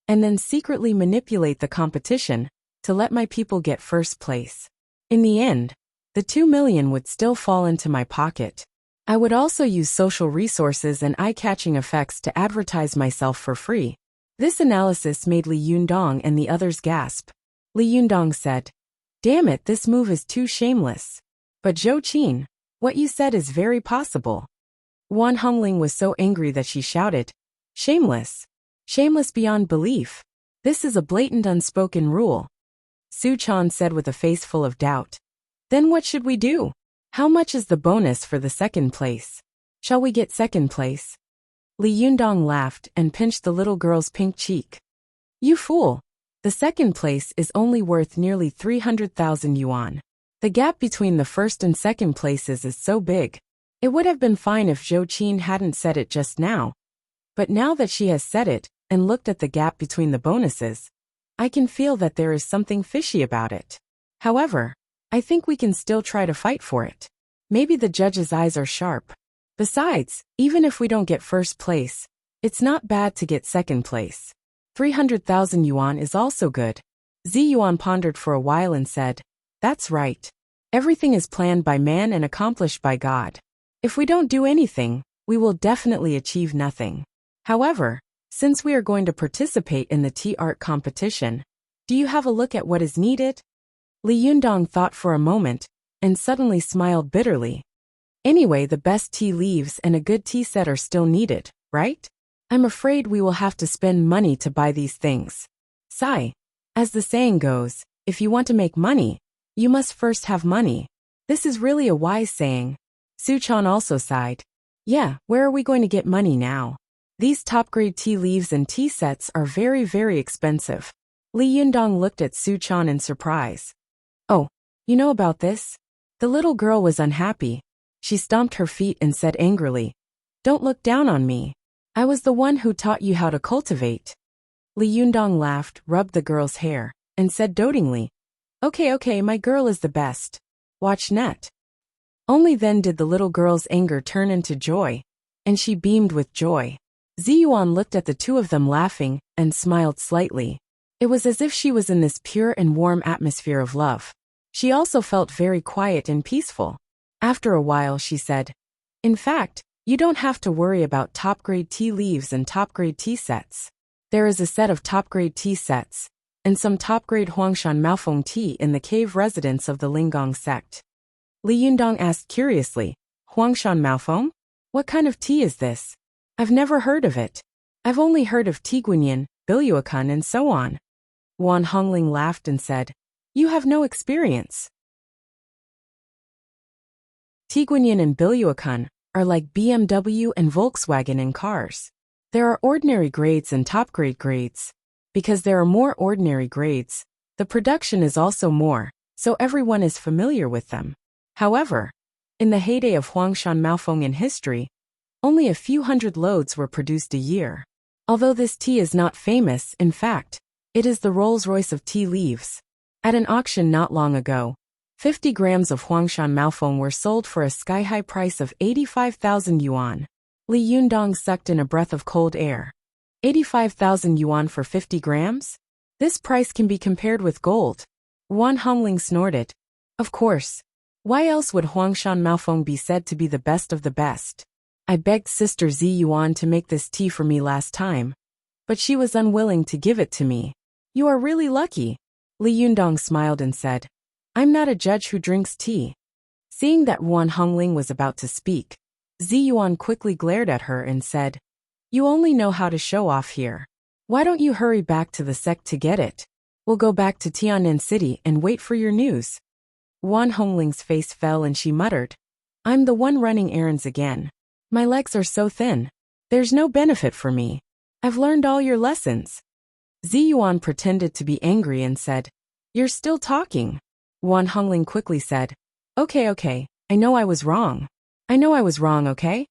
Speaker 1: and then secretly manipulate the competition to let my people get first place. In the end, the 2 million would still fall into my pocket. I would also use social resources and eye-catching effects to advertise myself for free." This analysis made Li Yundong and the others gasp. Li Yundong said, "Damn it, this move is too shameless. But Zhou Qin, what you said is very possible." Wan Hongling was so angry that she shouted, "Shameless! Shameless beyond belief. This is a blatant unspoken rule." Su Chan said with a face full of doubt, "Then what should we do? How much is the bonus for the second place? Shall we get second place?" Li Yundong laughed and pinched the little girl's pink cheek. "You fool! The second place is only worth nearly 300,000 yuan. The gap between the first and second places is so big. It would have been fine if Zhou Qin hadn't said it just now. But now that she has said it and looked at the gap between the bonuses, I can feel that there is something fishy about it. However, I think we can still try to fight for it. Maybe the judge's eyes are sharp. Besides, even if we don't get first place, it's not bad to get second place. 300,000 yuan is also good." Zi Yuan pondered for a while and said, "That's right. Everything is planned by man and accomplished by God. If we don't do anything, we will definitely achieve nothing. However, since we are going to participate in the tea art competition, do you have a look at what is needed?" Li Yundong thought for a moment and suddenly smiled bitterly. "Anyway, the best tea leaves and a good tea set are still needed, right? I'm afraid we will have to spend money to buy these things. Sigh. As the saying goes, if you want to make money, you must first have money. This is really a wise saying." Su Chan also sighed. "Yeah, where are we going to get money now? These top-grade tea leaves and tea sets are very, very expensive." Li Yundong looked at Su Chan in surprise. "Oh, you know about this?" The little girl was unhappy. She stomped her feet and said angrily, "Don't look down on me. I was the one who taught you how to cultivate." Li Yundong laughed, rubbed the girl's hair, and said dotingly, Okay, my girl is the best. Watch net." Only then did the little girl's anger turn into joy, and she beamed with joy. Zi Yuan looked at the two of them laughing and smiled slightly. It was as if she was in this pure and warm atmosphere of love. She also felt very quiet and peaceful. After a while she said, "In fact, you don't have to worry about top-grade tea leaves and top-grade tea sets. There is a set of top-grade tea sets, and some top-grade Huangshan Maofeng tea in the cave residence of the Linggong sect." Li Yundong asked curiously, "Huangshan Maofeng? What kind of tea is this? I've never heard of it. I've only heard of Tiguanyin, Biluakan and so on." Wan Hongling laughed and said, "You have no experience." Tiguanyin and Biluakan are like BMW and Volkswagen in cars. There are ordinary grades and top-grade grades. Because there are more ordinary grades, the production is also more, so everyone is familiar with them. However, in the heyday of Huangshan Maofeng in history, only a few hundred loads were produced a year. Although this tea is not famous, in fact, it is the Rolls-Royce of tea leaves. At an auction not long ago, 50 grams of Huangshan Maofeng were sold for a sky-high price of 85,000 yuan. Li Yundong sucked in a breath of cold air. 85,000 yuan for 50 grams? This price can be compared with gold. Wan Hongling snorted. Of course. Why else would Huangshan Maofeng be said to be the best of the best? I begged Sister Zi Yuan to make this tea for me last time, but she was unwilling to give it to me. You are really lucky. Li Yundong smiled and said, I'm not a judge who drinks tea. Seeing that Wan Hongling was about to speak, Zi Yuan quickly glared at her and said, You only know how to show off here. Why don't you hurry back to the sect to get it? We'll go back to Tian'an City and wait for your news. Wan Hongling's face fell and she muttered, I'm the one running errands again. My legs are so thin. There's no benefit for me. I've learned all your lessons. Zi Yuan pretended to be angry and said, You're still talking. Wan Hongling quickly said, Okay, I know I was wrong. Okay?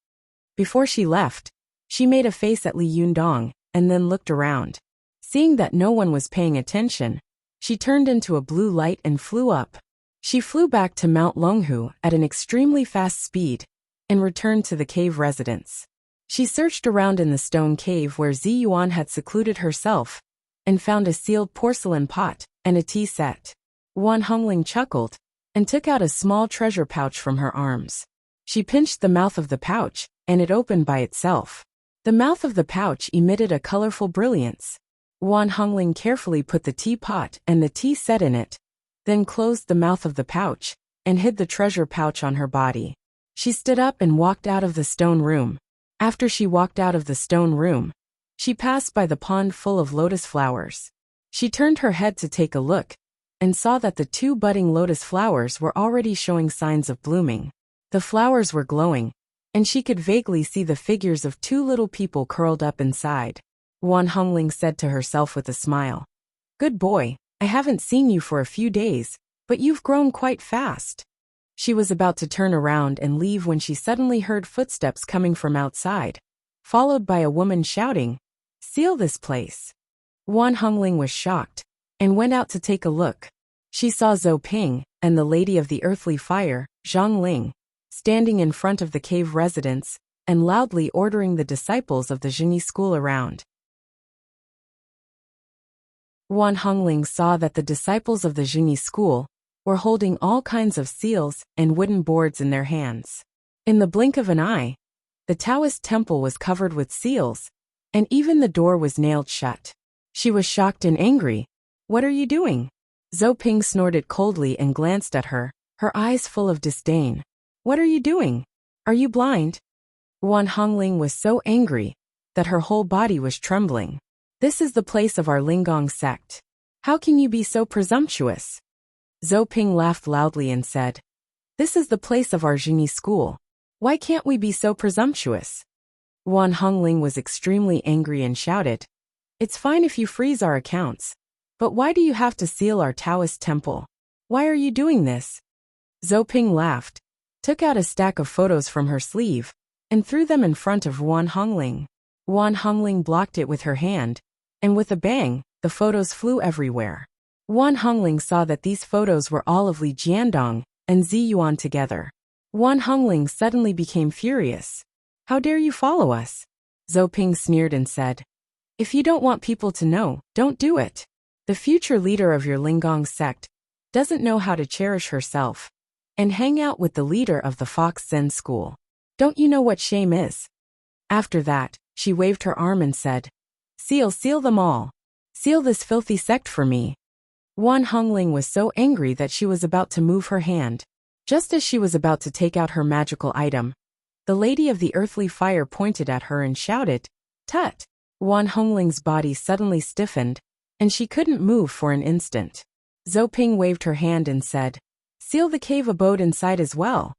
Speaker 1: Before she left, she made a face at Li Yundong and then looked around. Seeing that no one was paying attention, she turned into a blue light and flew up. She flew back to Mount Longhu at an extremely fast speed and returned to the cave residence. She searched around in the stone cave where Zi Yuan had secluded herself and found a sealed porcelain pot and a tea set. Wan Hongling chuckled and took out a small treasure pouch from her arms. She pinched the mouth of the pouch, and it opened by itself. The mouth of the pouch emitted a colorful brilliance. Wan Hongling carefully put the teapot and the tea set in it, then closed the mouth of the pouch and hid the treasure pouch on her body. She stood up and walked out of the stone room. After she walked out of the stone room, she passed by the pond full of lotus flowers. She turned her head to take a look and saw that the 2 budding lotus flowers were already showing signs of blooming. The flowers were glowing, and she could vaguely see the figures of 2 little people curled up inside. Wan Hongling said to herself with a smile, Good boy, I haven't seen you for a few days, but you've grown quite fast. She was about to turn around and leave when she suddenly heard footsteps coming from outside, followed by a woman shouting, Seal this place. Wan Hongling was shocked and went out to take a look. She saw Zhou Ping and the Lady of the Earthly Fire, Zhang Ling, standing in front of the cave residence and loudly ordering the disciples of the Zhengyi school around. Wan Hongling saw that the disciples of the Zhengyi school were holding all kinds of seals and wooden boards in their hands. In the blink of an eye, the Taoist temple was covered with seals, and even the door was nailed shut. She was shocked and angry. What are you doing? Zhou Ping snorted coldly and glanced at her, her eyes full of disdain. What are you doing? Are you blind? Wan Hongling was so angry that her whole body was trembling. This is the place of our Linggong sect. How can you be so presumptuous? Zhou Ping laughed loudly and said, This is the place of our Zhengyi school. Why can't we be so presumptuous? Wan Hongling was extremely angry and shouted, It's fine if you freeze our accounts, but why do you have to seal our Taoist temple? Why are you doing this? Zhou Ping laughed, took out a stack of photos from her sleeve, and threw them in front of Wan Hongling. Wan Hongling blocked it with her hand, and with a bang, the photos flew everywhere. Wan Hongling saw that these photos were all of Li Jiandong and Zi Yuan together. Wan Hongling suddenly became furious. How dare you follow us? Zhou Ping sneered and said, If you don't want people to know, don't do it. The future leader of your Linggong sect doesn't know how to cherish herself and hang out with the leader of the Fox Zen school. Don't you know what shame is? After that, she waved her arm and said, Seal them all. Seal this filthy sect for me. Wan Hongling was so angry that she was about to move her hand. Just as she was about to take out her magical item, the Lady of the Earthly Fire pointed at her and shouted, Tut! Wan Hongling's body suddenly stiffened, and she couldn't move for an instant. Zhou Ping waved her hand and said, Seal the cave abode inside as well.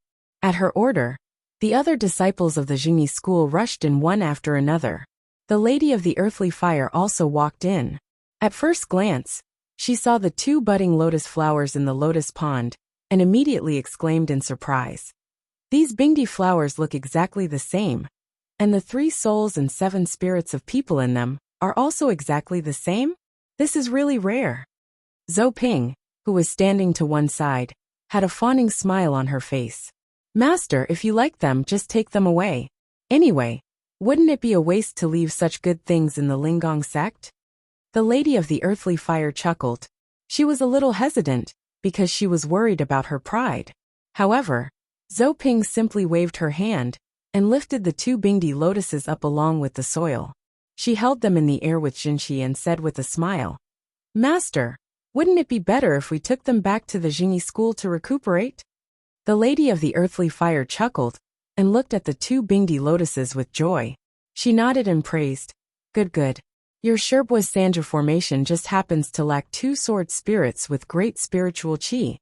Speaker 1: At her order, the other disciples of the Jingyi school rushed in one after another. The Lady of the Earthly Fire also walked in. At first glance, she saw the 2 budding lotus flowers in the lotus pond, and immediately exclaimed in surprise. These Bingdi flowers look exactly the same, and the 3 souls and 7 spirits of people in them are also exactly the same? This is really rare. Zhou Ping, who was standing to one side, had a fawning smile on her face. Master, if you like them, just take them away. Anyway, wouldn't it be a waste to leave such good things in the Linggong sect? The Lady of the Earthly Fire chuckled. She was a little hesitant, because she was worried about her pride. However, Zhou Ping simply waved her hand, and lifted the 2 Bingdi lotuses up along with the soil. She held them in the air with Jinshi and said with a smile, Master, wouldn't it be better if we took them back to the Jingyi school to recuperate? The Lady of the Earthly Fire chuckled, and looked at the 2 Bingdi lotuses with joy. She nodded and praised, Good. Your Sherpa Sanja formation just happens to lack 2 sword spirits with great spiritual qi.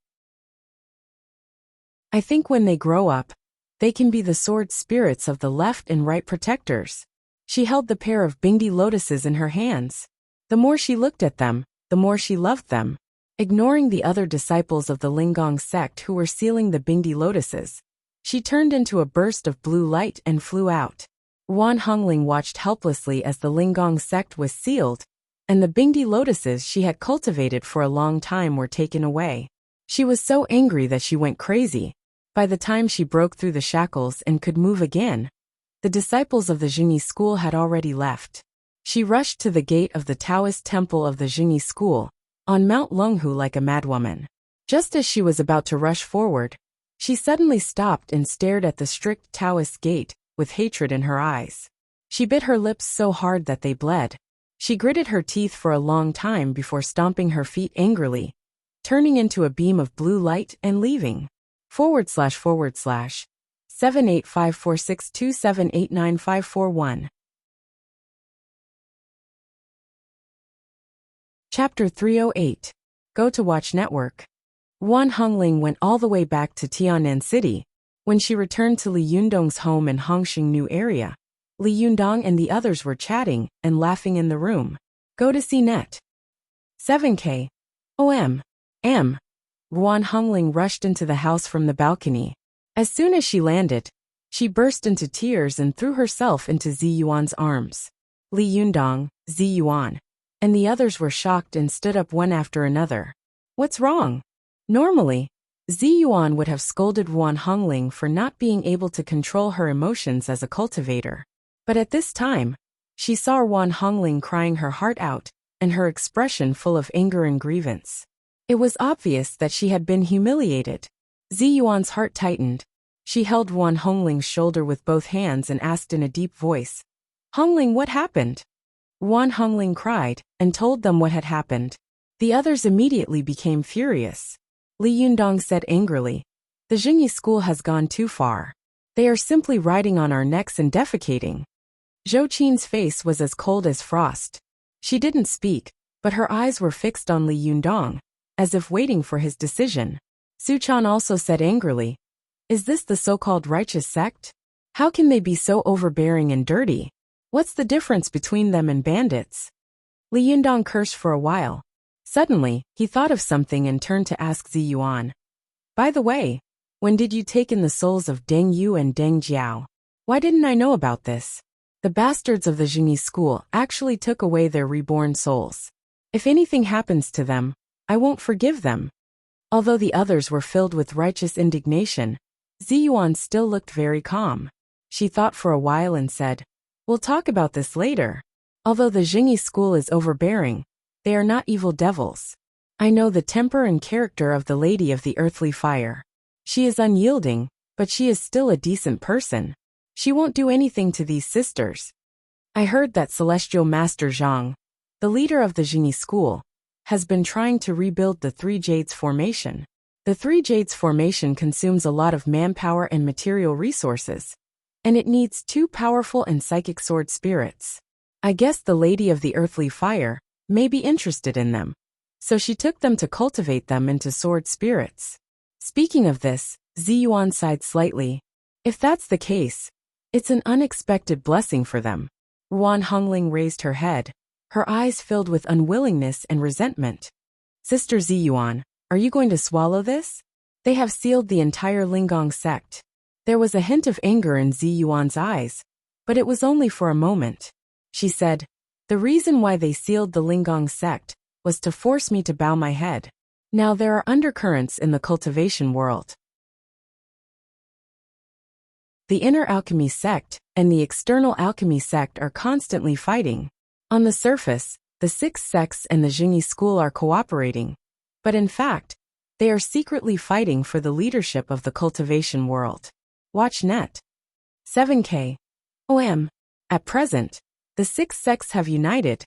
Speaker 1: I think when they grow up, they can be the sword spirits of the left and right protectors. She held the pair of Bingdi lotuses in her hands. The more she looked at them, the more she loved them. Ignoring the other disciples of the Linggong sect who were sealing the Bingdi lotuses, she turned into a burst of blue light and flew out. Wan Hongling watched helplessly as the Linggong sect was sealed, and the Bingdi lotuses she had cultivated for a long time were taken away. She was so angry that she went crazy. By the time she broke through the shackles and could move again, the disciples of the Jingyi school had already left. She rushed to the gate of the Taoist temple of the Jingyi school, on Mount Lunghu like a madwoman. Just as she was about to rush forward, she suddenly stopped and stared at the strict Taoist gate, with hatred in her eyes. She bit her lips so hard that they bled. She gritted her teeth for a long time before stomping her feet angrily, turning into a beam of blue light and leaving. / 785462789541. Chapter 308. Go to Watch Network. Wan Hongling went all the way back to Tianan City. When she returned to Li Yundong's home in Hongxing New area, Li Yundong and the others were chatting and laughing in the room. Go to CNET. 7K. OM. M. Wan Hongling rushed into the house from the balcony. As soon as she landed, she burst into tears and threw herself into Zi Yuan's arms. Li Yundong, Zi Yuan, and the others were shocked and stood up one after another. What's wrong? Normally, Zi Yuan would have scolded Wan Hongling for not being able to control her emotions as a cultivator. But at this time, she saw Wan Hongling crying her heart out, and her expression full of anger and grievance. It was obvious that she had been humiliated. Zi Yuan's heart tightened. She held Wan Hongling's shoulder with both hands and asked in a deep voice, Hongling, what happened? Wan Hongling cried, and told them what had happened. The others immediately became furious. Li Yundong said angrily, The Jingyi school has gone too far. They are simply riding on our necks and defecating. Zhou Qin's face was as cold as frost. She didn't speak, but her eyes were fixed on Li Yundong, as if waiting for his decision. Su Chan also said angrily, Is this the so-called righteous sect? How can they be so overbearing and dirty? What's the difference between them and bandits? Li Yundong cursed for a while. Suddenly, he thought of something and turned to ask Zi Yuan. By the way, when did you take in the souls of Deng Yu and Deng Jiao? Why didn't I know about this? The bastards of the Jingyi school actually took away their reborn souls. If anything happens to them, I won't forgive them. Although the others were filled with righteous indignation, Zi Yuan still looked very calm. She thought for a while and said, We'll talk about this later. Although the Jingyi school is overbearing, they are not evil devils. I know the temper and character of the Lady of the Earthly Fire. She is unyielding, but she is still a decent person. She won't do anything to these sisters. I heard that Celestial Master Zhang, the leader of the Jingyi school, has been trying to rebuild the Three Jades formation. The Three Jades formation consumes a lot of manpower and material resources, and it needs 2 powerful and psychic sword spirits. I guess the Lady of the Earthly Fire may be interested in them, so she took them to cultivate them into sword spirits. Speaking of this, Zi Yuan sighed slightly. If that's the case, it's an unexpected blessing for them. Ruan Hongling raised her head, her eyes filled with unwillingness and resentment. Sister Zi Yuan, are you going to swallow this? They have sealed the entire Linggong sect. There was a hint of anger in Zi Yuan's eyes, but it was only for a moment. She said, the reason why they sealed the Linggong sect was to force me to bow my head. Now there are undercurrents in the cultivation world. The inner alchemy sect and the external alchemy sect are constantly fighting. On the surface, the 6 sects and the Jingyi school are cooperating, but in fact, they are secretly fighting for the leadership of the cultivation world. Watch net. 7K. OM. At present, the 6 sects have united,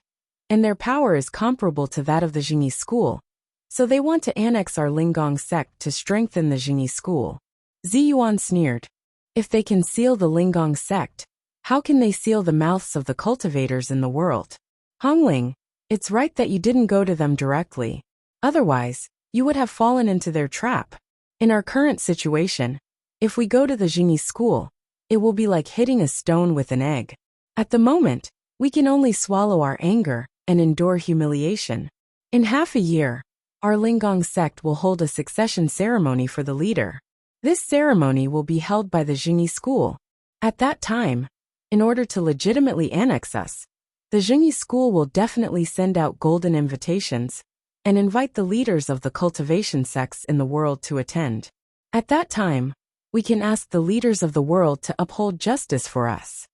Speaker 1: and their power is comparable to that of the Jingyi school, so they want to annex our Linggong sect to strengthen the Jingyi school. Zi Yuan sneered. If they can seal the Linggong sect, how can they seal the mouths of the cultivators in the world? Hongling, it's right that you didn't go to them directly. Otherwise, you would have fallen into their trap. In our current situation, if we go to the Jingyi school, it will be like hitting a stone with an egg. At the moment, we can only swallow our anger and endure humiliation. In half a year, our Linggong sect will hold a succession ceremony for the leader. This ceremony will be held by the Jingyi school. At that time, in order to legitimately annex us, the Jingyi school will definitely send out golden invitations and invite the leaders of the cultivation sects in the world to attend. At that time, we can ask the leaders of the world to uphold justice for us.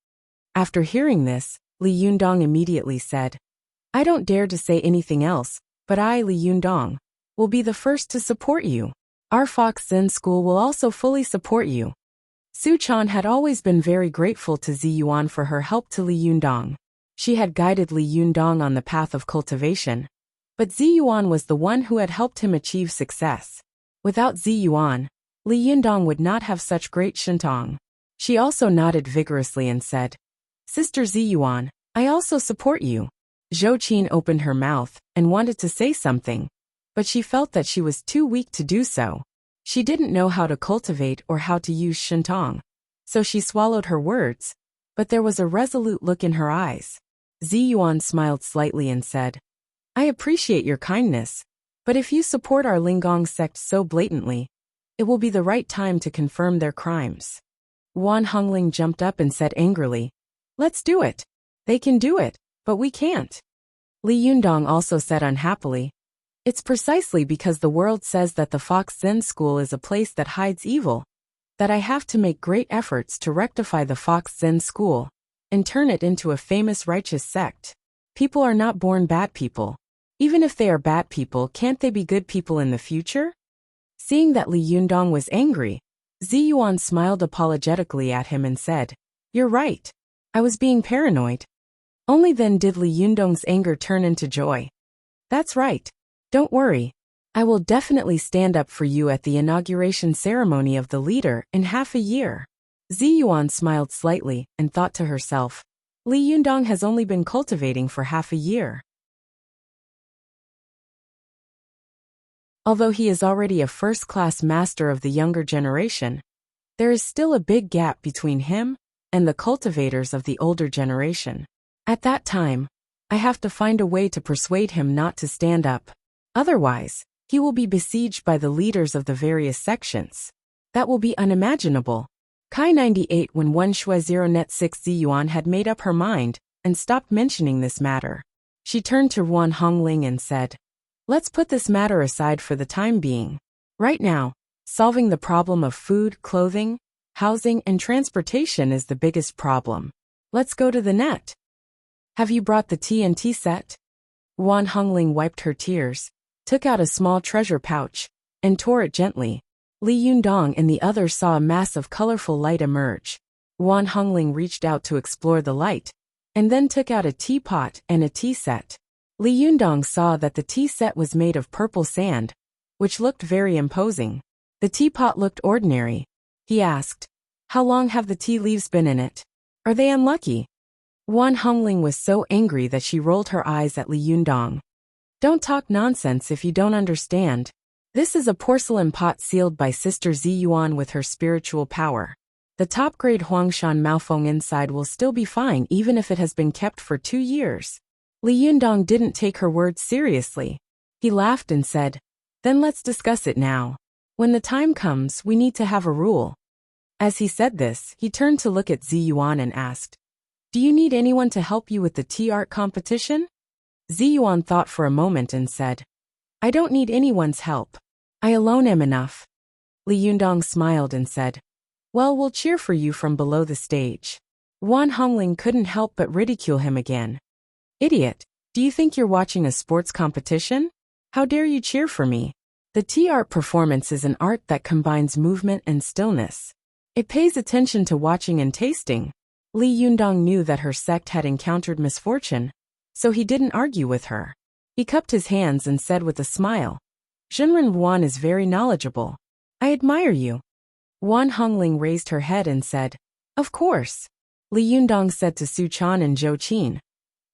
Speaker 1: After hearing this, Li Yundong immediately said, I don't dare to say anything else, but I, Li Yundong, will be the first to support you. Our Fox Zen school will also fully support you. Su Chan had always been very grateful to Zi Yuan for her help to Li Yundong. She had guided Li Yundong on the path of cultivation, but Zi Yuan was the one who had helped him achieve success. Without Zi Yuan, Li Yundong would not have such great shintong. She also nodded vigorously and said, Sister Zi Yuan, I also support you. Zhou Qin opened her mouth and wanted to say something, but she felt that she was too weak to do so. She didn't know how to cultivate or how to use shintong, so she swallowed her words, but there was a resolute look in her eyes. Zi Yuan smiled slightly and said, I appreciate your kindness, but if you support our Linggong sect so blatantly, it will be the right time to confirm their crimes. Ruan Hongling jumped up and said angrily, Let's do it. They can do it, but we can't. Li Yundong also said unhappily, It's precisely because the world says that the Fox Zen school is a place that hides evil, that I have to make great efforts to rectify the Fox Zen school and turn it into a famous righteous sect. People are not born bad people. Even if they are bad people, can't they be good people in the future? Seeing that Li Yundong was angry, Zi Yuan smiled apologetically at him and said, You're right. I was being paranoid. Only then did Li Yundong's anger turn into joy. That's right. Don't worry. I will definitely stand up for you at the inauguration ceremony of the leader in half a year. Zi Yuan smiled slightly and thought to herself, Li Yundong has only been cultivating for half a year. Although he is already a first-class master of the younger generation, there is still a big gap between him and the cultivators of the older generation. At that time, I have to find a way to persuade him not to stand up. Otherwise, he will be besieged by the leaders of the various sections. That will be unimaginable. Kai 98 when 1/0net6 Ziyuan had made up her mind and stopped mentioning this matter. She turned to Ruan Hongling and said, Let's put this matter aside for the time being. Right now, solving the problem of food, clothing, housing, and transportation is the biggest problem. Let's go to the net. Have you brought the TNT set? Ruan Hongling wiped her tears, took out a small treasure pouch, and tore it gently. Li Yundong and the others saw a mass of colorful light emerge. Ruan Hongling reached out to explore the light, and then took out a teapot and a tea set. Li Yundong saw that the tea set was made of purple sand, which looked very imposing. The teapot looked ordinary. He asked, How long have the tea leaves been in it? Are they unlucky? Ruan Hongling was so angry that she rolled her eyes at Li Yundong. Don't talk nonsense if you don't understand. This is a porcelain pot sealed by Sister Zi Yuan with her spiritual power. The top-grade Huangshan Maofeng inside will still be fine even if it has been kept for 2 years. Li Yundong didn't take her words seriously. He laughed and said, "Then let's discuss it now. When the time comes, we need to have a rule." As he said this, he turned to look at Zi Yuan and asked, "Do you need anyone to help you with the tea art competition?" Zi Yuan thought for a moment and said, "I don't need anyone's help. I alone am enough." Li Yundong smiled and said, "Well, we'll cheer for you from below the stage." Wan Hongling couldn't help but ridicule him again. "Idiot, do you think you're watching a sports competition? How dare you cheer for me?" The tea art performance is an art that combines movement and stillness. It pays attention to watching and tasting. Li Yundong knew that her sect had encountered misfortune, so he didn't argue with her. He cupped his hands and said with a smile, "Zhenren Wan is very knowledgeable. I admire you." Wan Hongling raised her head and said, "Of course." Li Yundong said to Su Chan and Zhou Qin,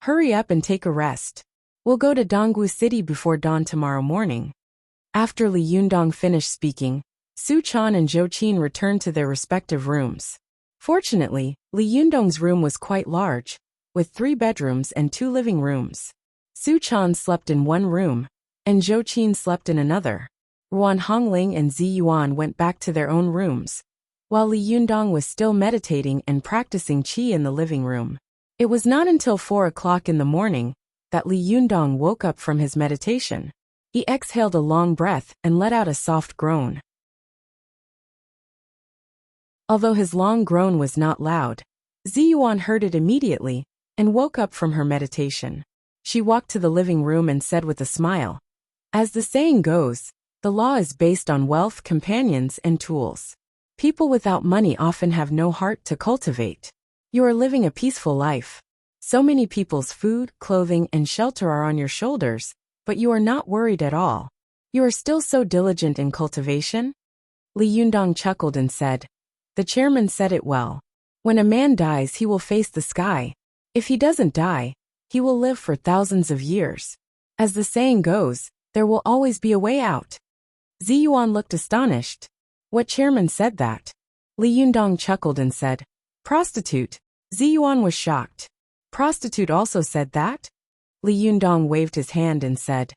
Speaker 1: "Hurry up and take a rest. We'll go to Dongwu City before dawn tomorrow morning." After Li Yundong finished speaking, Su Chan and Zhou Qin returned to their respective rooms. Fortunately, Li Yundong's room was quite large, with 3 bedrooms and 2 living rooms. Su Chan slept in one room, and Zhou Qin slept in another. Wan Hongling and Zi Yuan went back to their own rooms, while Li Yundong was still meditating and practicing qi in the living room. It was not until 4 o'clock in the morning that Li Yundong woke up from his meditation. He exhaled a long breath and let out a soft groan. Although his long groan was not loud, Zi Yuan heard it immediately and woke up from her meditation. She walked to the living room and said with a smile, "As the saying goes, the law is based on wealth, companions, and tools. People without money often have no heart to cultivate. You are living a peaceful life. So many people's food, clothing, and shelter are on your shoulders, but you are not worried at all. You are still so diligent in cultivation." Li Yundong chuckled and said, "The chairman said it well. When a man dies, he will face the sky. If he doesn't die, he will live for thousands of years. As the saying goes, there will always be a way out." Zi Yuan looked astonished. "What chairman said that?" Li Yundong chuckled and said, "Prostitute." Zi Yuan was shocked. "Prostitute also said that?" Li Yundong waved his hand and said,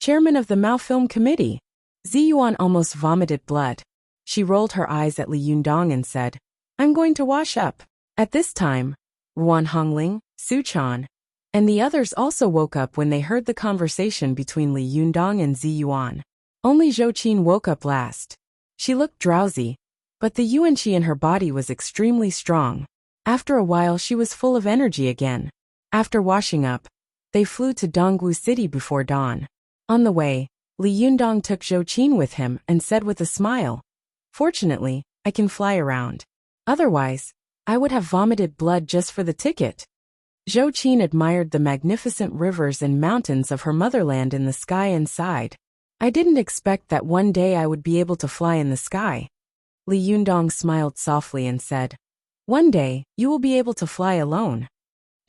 Speaker 1: "Chairman of the Mao Film Committee." Zi Yuan almost vomited blood. She rolled her eyes at Li Yundong and said, "I'm going to wash up." At this time, Wan Hongling, Su Chan, and the others also woke up when they heard the conversation between Li Yundong and Zi Yuan. Only Zhou Qin woke up last. She looked drowsy, but the yuan qi in her body was extremely strong. After a while she was full of energy again. After washing up, they flew to Dongwu City before dawn. On the way, Li Yundong took Zhou Qin with him and said with a smile, "Fortunately, I can fly around. Otherwise, I would have vomited blood just for the ticket." Zhou Qin admired the magnificent rivers and mountains of her motherland in the sky and sighed, "I didn't expect that one day I would be able to fly in the sky." Li Yundong smiled softly and said, "One day, you will be able to fly alone."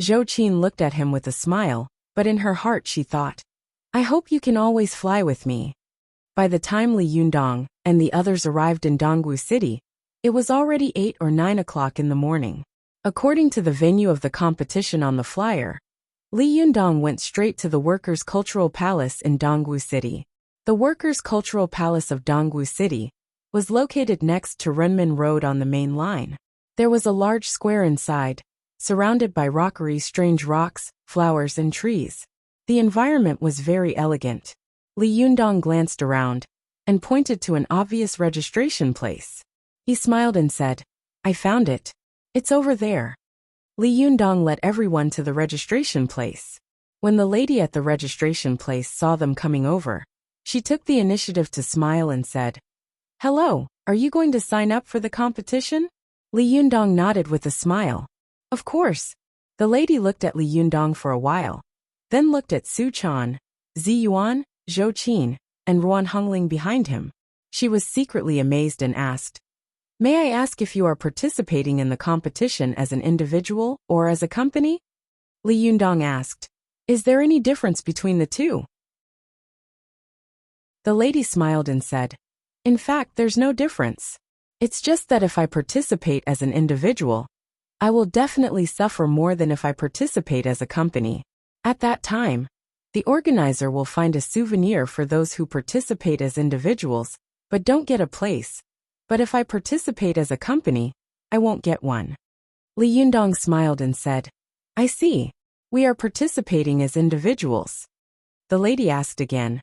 Speaker 1: Zhou Qin looked at him with a smile, but in her heart she thought, "I hope you can always fly with me." By the time Li Yundong and the others arrived in Dongwu City, it was already 8 or 9 o'clock in the morning. According to the venue of the competition on the flyer, Li Yundong went straight to the Workers' Cultural Palace in Dongwu City. The Workers' Cultural Palace of Dongwu City was located next to Renmin Road on the main line. There was a large square inside, surrounded by strange rocks, flowers, and trees. The environment was very elegant. Li Yundong glanced around and pointed to an obvious registration place. He smiled and said, "I found it. It's over there." Li Yundong led everyone to the registration place. When the lady at the registration place saw them coming over, she took the initiative to smile and said, "Hello, are you going to sign up for the competition?" Li Yundong nodded with a smile. "Of course." The lady looked at Li Yundong for a while, then looked at Su Chan, Zi Yuan, Zhou Qin, and Ruan Hongling behind him. She was secretly amazed and asked, "May I ask if you are participating in the competition as an individual or as a company?" Li Yundong asked, "Is there any difference between the two?" The lady smiled and said, "In fact, there's no difference. It's just that if I participate as an individual, I will definitely suffer more than if I participate as a company. At that time, the organizer will find a souvenir for those who participate as individuals, but don't get a place. But if I participate as a company, I won't get one." Li Yundong smiled and said, "I see. We are participating as individuals." The lady asked again,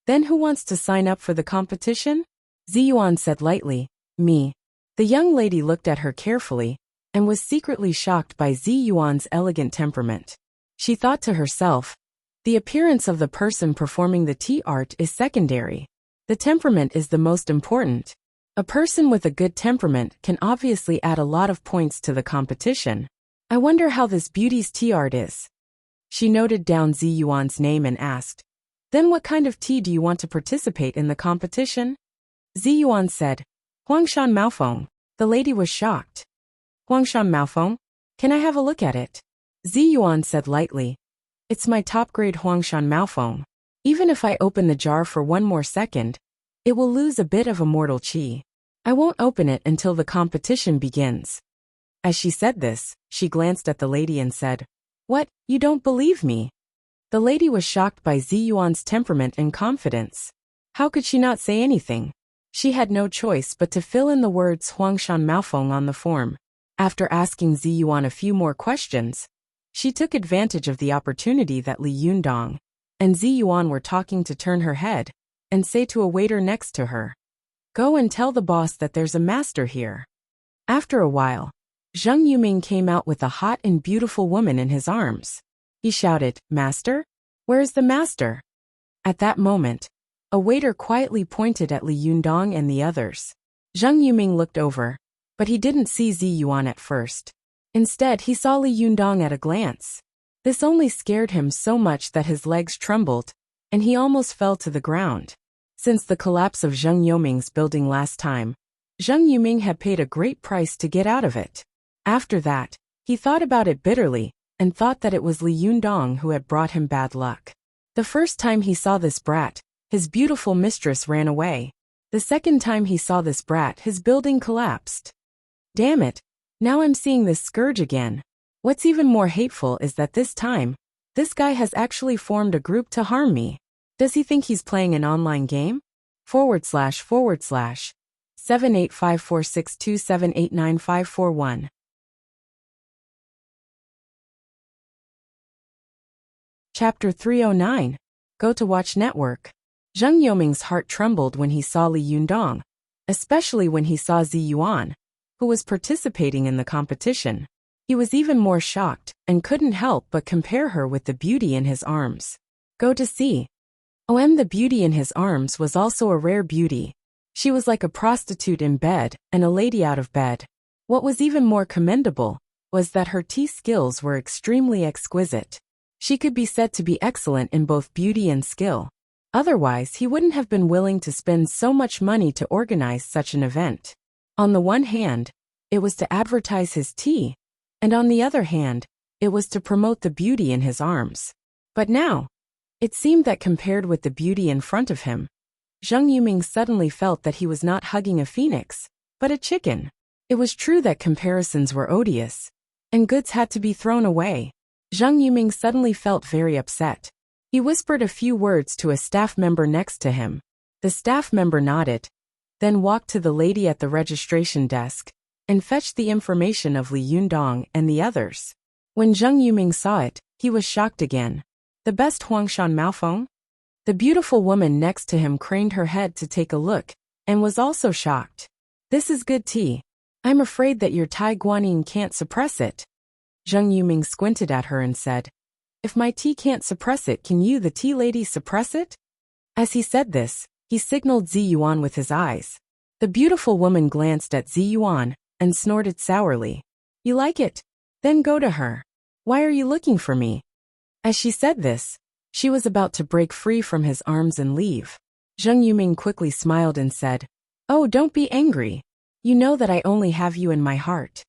Speaker 1: "Then who wants to sign up for the competition?" Ziyuan said lightly, "Me." The young lady looked at her carefully and was secretly shocked by Ziyuan's elegant temperament. She thought to herself, the appearance of the person performing the tea art is secondary. The temperament is the most important. A person with a good temperament can obviously add a lot of points to the competition. I wonder how this beauty's tea art is. She noted down Ziyuan's name and asked, "Then what kind of tea do you want to participate in the competition?" Ziyuan said, "Huangshan Maofeng." The lady was shocked. "Huangshan Maofeng? Can I have a look at it?" Ziyuan said lightly, "It's my top-grade Huangshan Maofeng. Even if I open the jar for one more second, it will lose a bit of immortal qi. I won't open it until the competition begins." As she said this, she glanced at the lady and said, "What, you don't believe me?" The lady was shocked by Ziyuan's temperament and confidence. How could she not say anything? She had no choice but to fill in the words Huangshan Maofeng on the form. After asking Ziyuan a few more questions, she took advantage of the opportunity that Li Yundong and Ziyuan were talking to turn her head and say to a waiter next to her, "Go and tell the boss that there's a master here." After a while, Zheng Yuming came out with a hot and beautiful woman in his arms. He shouted, "Master? Where is the master?" At that moment, a waiter quietly pointed at Li Yundong and the others. Zheng Yuming looked over, but he didn't see Ziyuan at first. Instead, he saw Li Yundong at a glance. This only scared him so much that his legs trembled, and he almost fell to the ground. Since the collapse of Zheng Yuming's building last time, Zheng Yuming had paid a great price to get out of it. After that, he thought about it bitterly, and thought that it was Li Yundong who had brought him bad luck. The first time he saw this brat, his beautiful mistress ran away. The second time he saw this brat, his building collapsed. Damn it, now I'm seeing this scourge again. What's even more hateful is that this time, this guy has actually formed a group to harm me. Does he think he's playing an online game? //7854627899541. Chapter 309. Go to Watch Network. Zheng Yoming's heart trembled when he saw Li Yundong, especially when he saw Ziyuan, who was participating in the competition. He was even more shocked and couldn't help but compare her with the beauty in his arms. Go to see. The beauty in his arms was also a rare beauty. She was like a prostitute in bed and a lady out of bed. What was even more commendable was that her tea skills were extremely exquisite. She could be said to be excellent in both beauty and skill. Otherwise, he wouldn't have been willing to spend so much money to organize such an event. On the one hand, it was to advertise his tea, and on the other hand, it was to promote the beauty in his arms. But now, it seemed that compared with the beauty in front of him, Zheng Yuming suddenly felt that he was not hugging a phoenix, but a chicken. It was true that comparisons were odious, and goods had to be thrown away. Zheng Yuming suddenly felt very upset. He whispered a few words to a staff member next to him. The staff member nodded, then walked to the lady at the registration desk and fetched the information of Li Yundong and the others. When Zheng Yuming saw it, he was shocked again. The best Huangshan Maofeng? The beautiful woman next to him craned her head to take a look and was also shocked. This is good tea. I'm afraid that your Tai Guanyin can't suppress it. Zheng Yuming squinted at her and said, If my tea can't suppress it, can you, the tea lady, suppress it? As he said this, he signaled Ziyuan with his eyes. The beautiful woman glanced at Ziyuan and snorted sourly. You like it? Then go to her. Why are you looking for me? As she said this, she was about to break free from his arms and leave. Zheng Yuming quickly smiled and said, Oh, don't be angry. You know that I only have you in my heart.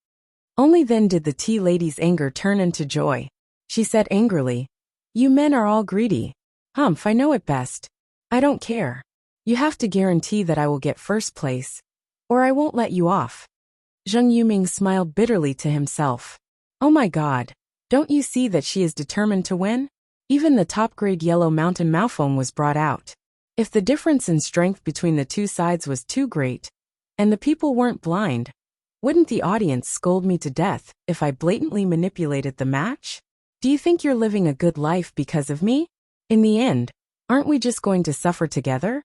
Speaker 1: Only then did the tea lady's anger turn into joy. She said angrily, You men are all greedy. I know it best. I don't care. You have to guarantee that I will get first place, or I won't let you off. Zheng Yuming smiled bitterly to himself. Oh my god, don't you see that she is determined to win? Even the top-grade yellow mountain Maofeng was brought out. If the difference in strength between the two sides was too great, and the people weren't blind, wouldn't the audience scold me to death if I blatantly manipulated the match? Do you think you're living a good life because of me? In the end, aren't we just going to suffer together?